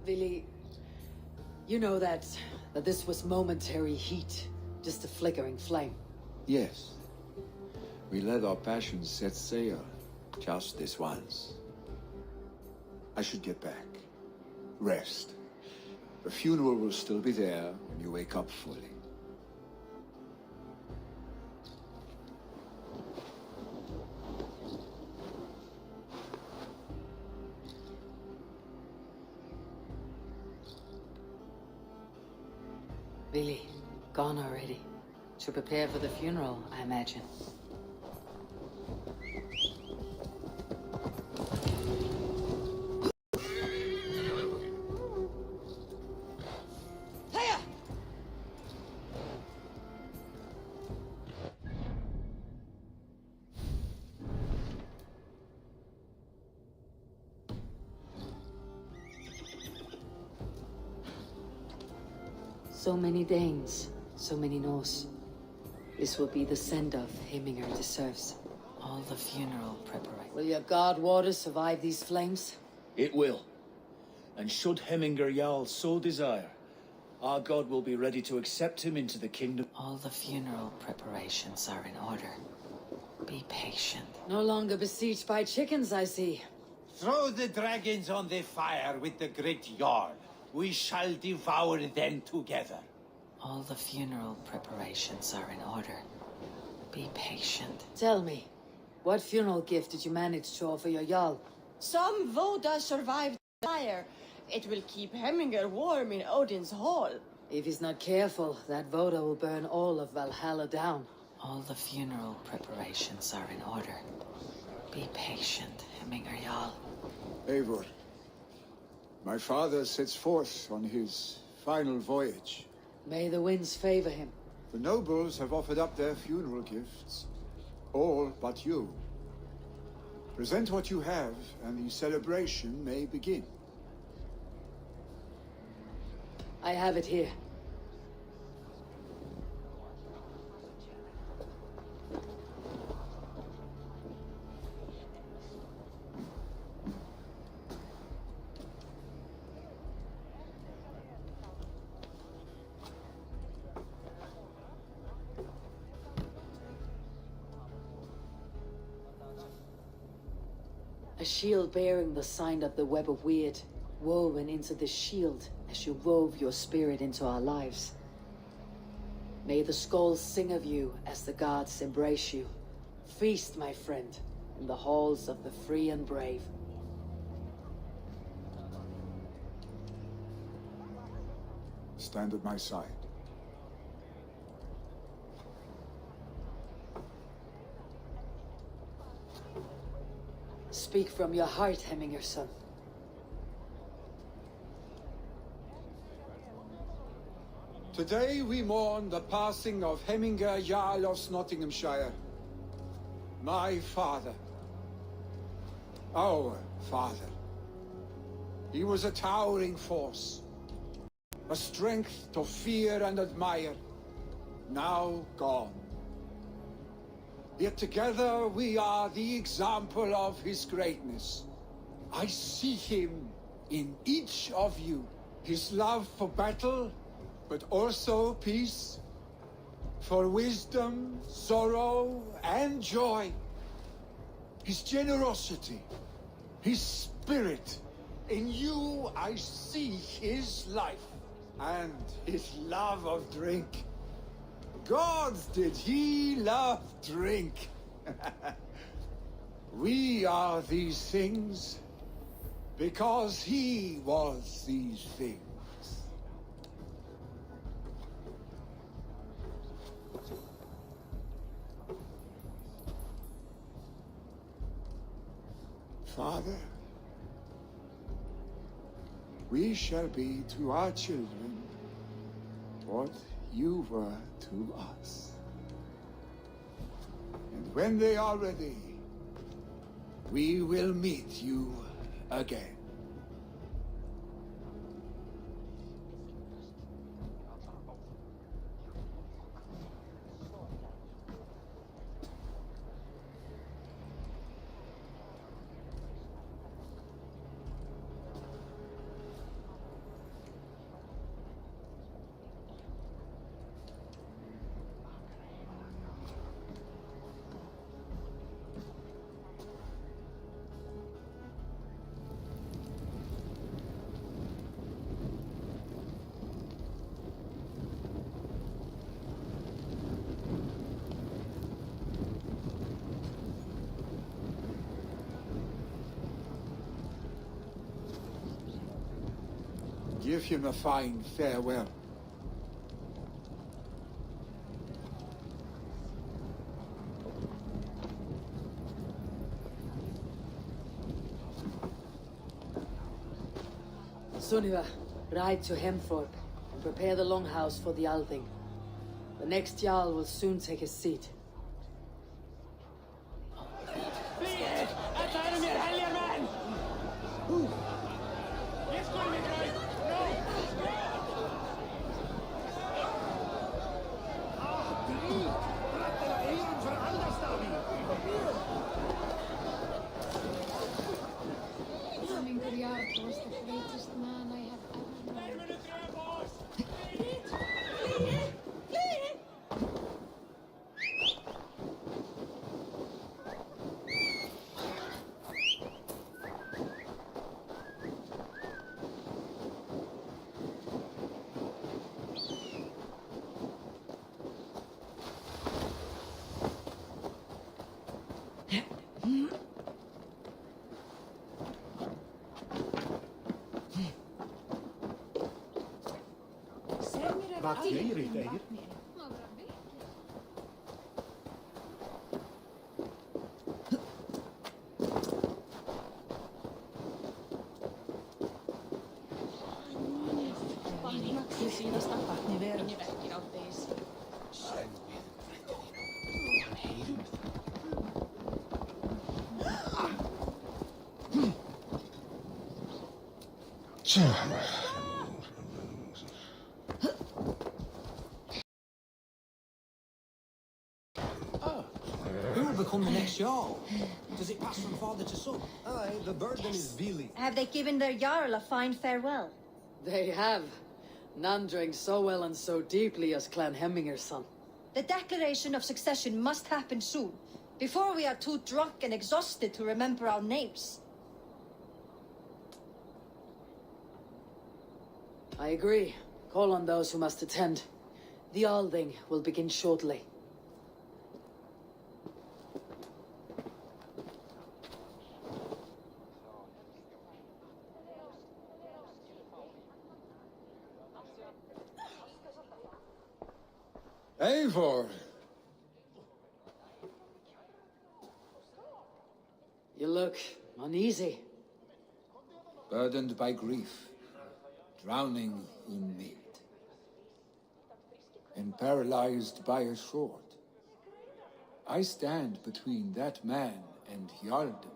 Billy, you know that this was momentary heat, just a flickering flame. Yes. We let our passions set sail, just this once. I should get back. Rest. The funeral will still be there when you wake up fully. Billy, gone already. To prepare for the funeral, I imagine. Hiya! So many Danes, so many Norse. This will be the send-off Heminger deserves. All the funeral preparation. Will your god water survive these flames? It will. And should Heminger Jarl so desire, our god will be ready to accept him into the kingdom. All the funeral preparations are in order. Be patient. No longer besieged by chickens, I see. Throw the dragons on the fire with the great Jarl. We shall devour them together. All the funeral preparations are in order. Be patient. Tell me, what funeral gift did you manage to offer your Jarl? Some Voda survived the fire. It will keep Heminger warm in Odin's hall. If he's not careful, that Voda will burn all of Valhalla down. All the funeral preparations are in order. Be patient, Heminger Jarl. Eivor, my father sets forth on his final voyage. May the winds favor him. The nobles have offered up their funeral gifts. All but you. Present what you have, and the celebration may begin. I have it here. A shield bearing the sign of the web of weird, woven into the shield as you wove your spirit into our lives. May the skulls sing of you as the gods embrace you. Feast, my friend, in the halls of the free and brave. Stand at my side. Speak from your heart, Heminger, son. Today we mourn the passing of Hemminger Jarl of Snotinghamscire. My father. Our father. He was a towering force. A strength to fear and admire. Now gone. Yet together we are the example of his greatness. I see him in each of you. His love for battle, but also peace. For wisdom, sorrow, and joy. His generosity, his spirit. In you I see his life, and his love of drink. Gods, did he love drink! We are these things because he was these things. Father, we shall be to our children what you were to us. And when they are ready, we will meet you again. Give him a fine farewell. Sunniva, ride to Hemthorpe and prepare the longhouse for the Althing. The next Jarl will soon take his seat. Was the greatest man I have ever known. Wat leer ik tegen? Who will become the next Jarl? Does it pass from father to son? Aye, the burden is Vili. Have they given their Jarl a fine farewell? They have. None drank so well and so deeply as Clan Hemminger's son. The declaration of succession must happen soon, before we are too drunk and exhausted to remember our names. I agree. Call on those who must attend. The Althing will begin shortly. Eivor! You look uneasy. Burdened by grief, drowning in need. and paralyzed by a sword. I stand between that man and Hjalden.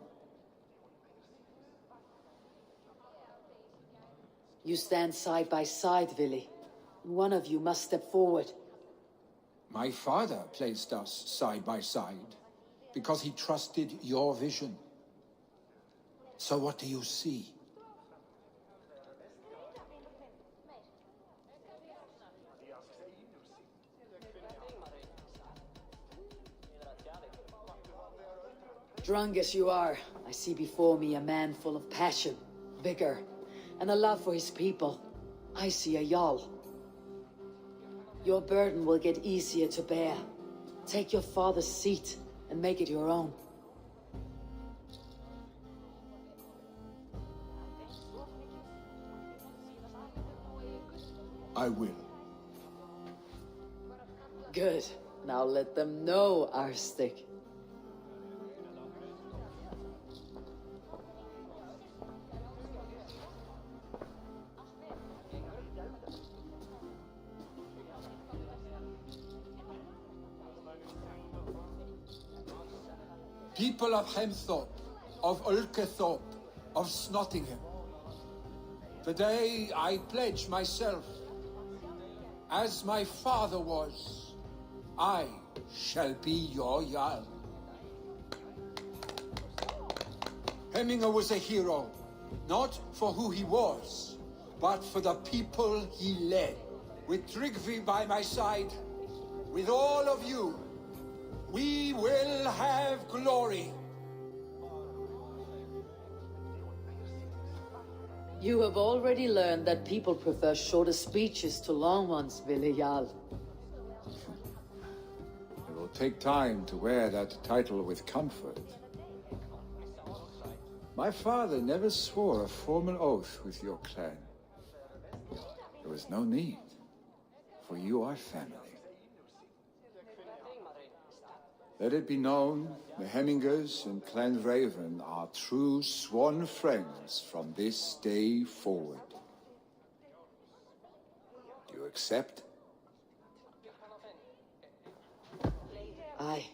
You stand side by side, Vili. One of you must step forward. My father placed us side by side because he trusted your vision. So what do you see? Drunk as you are, I see before me a man full of passion, vigor, and a love for his people. I see a Jarl. Your burden will get easier to bear. Take your father's seat and make it your own. I will. Good. Now let them know, Arstic. People of Hemthorpe, of Ulkethorpe, of Snotingham. Today I pledge myself, as my father was, I shall be your Jarl. Hemminger was a hero, not for who he was, but for the people he led. With Tryggvi by my side, with all of you, we will have glory. You have already learned that people prefer shorter speeches to long ones, Vili Jarl. It will take time to wear that title with comfort. My father never swore a formal oath with your clan. There was no need, for you are family. Let it be known, the Hemmingers and Clan Raven are true sworn friends from this day forward. Do you accept? Aye.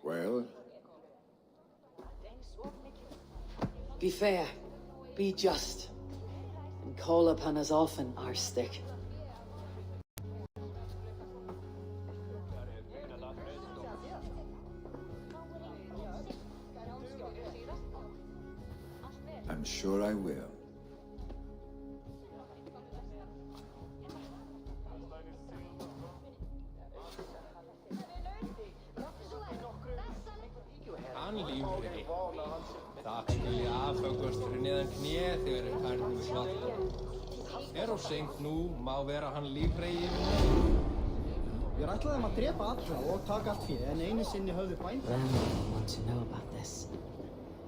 Well? Be fair, be just, and call upon us often, Arstic. I'm sure I will. Hann lífrei. Takk skuli afhöggvast fyrir neðan kné þegar færðum við vatn. Og seint nú má vera hann lífrei yfir mig. Við ætlaðum að drepa alla og taka allt fyrir, en einu sinni höfðu bændur. Brandon will want to know about this.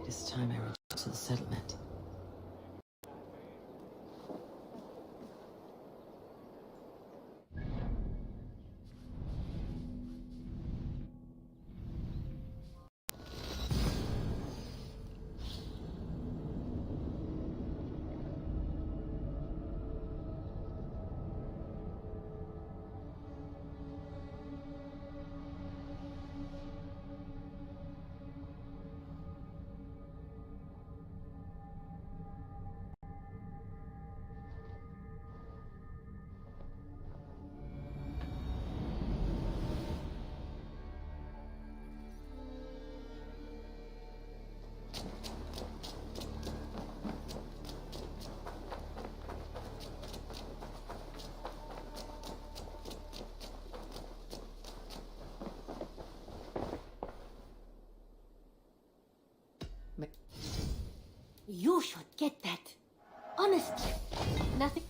It is time I returned to the settlement. You should get that. Honestly. Nothing.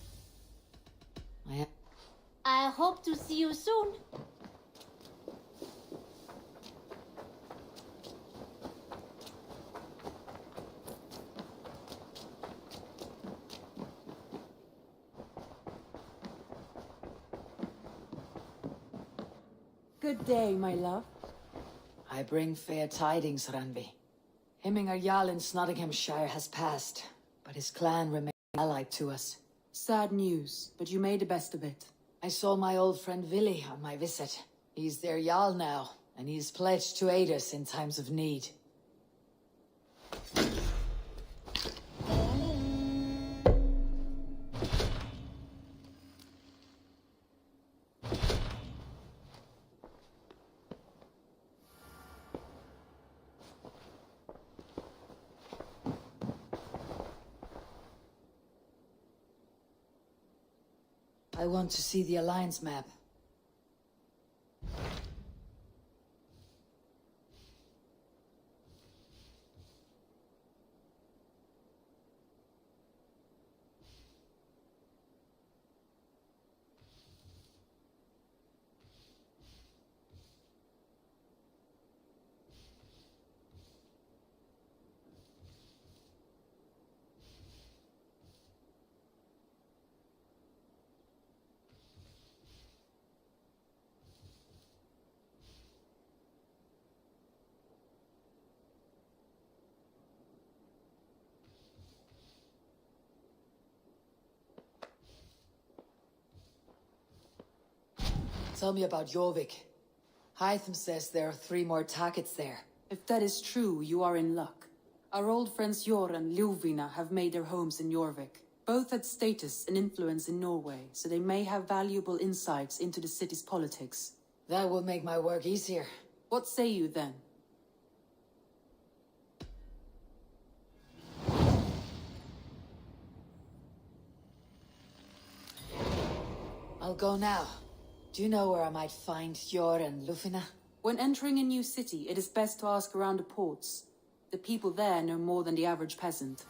I hope to see you soon. Good day, my love. I bring fair tidings, Randvi. Hemminger Jarl in Snotinghamscire has passed, but his clan remains allied to us. Sad news, but you made the best of it. I saw my old friend Vili on my visit. He's their Jarl now, and he's pledged to aid us in times of need. I want to see the Alliance map. Tell me about Jorvik. Hytham says there are 3 more targets there. If that is true, you are in luck. Our old friends Jor and Ljuvina have made their homes in Jorvik. Both had status and influence in Norway, so they may have valuable insights into the city's politics. That will make my work easier. What say you then? I'll go now. Do you know where I might find Jor and Ljuvina? When entering a new city, it is best to ask around the ports. The people there know more than the average peasant.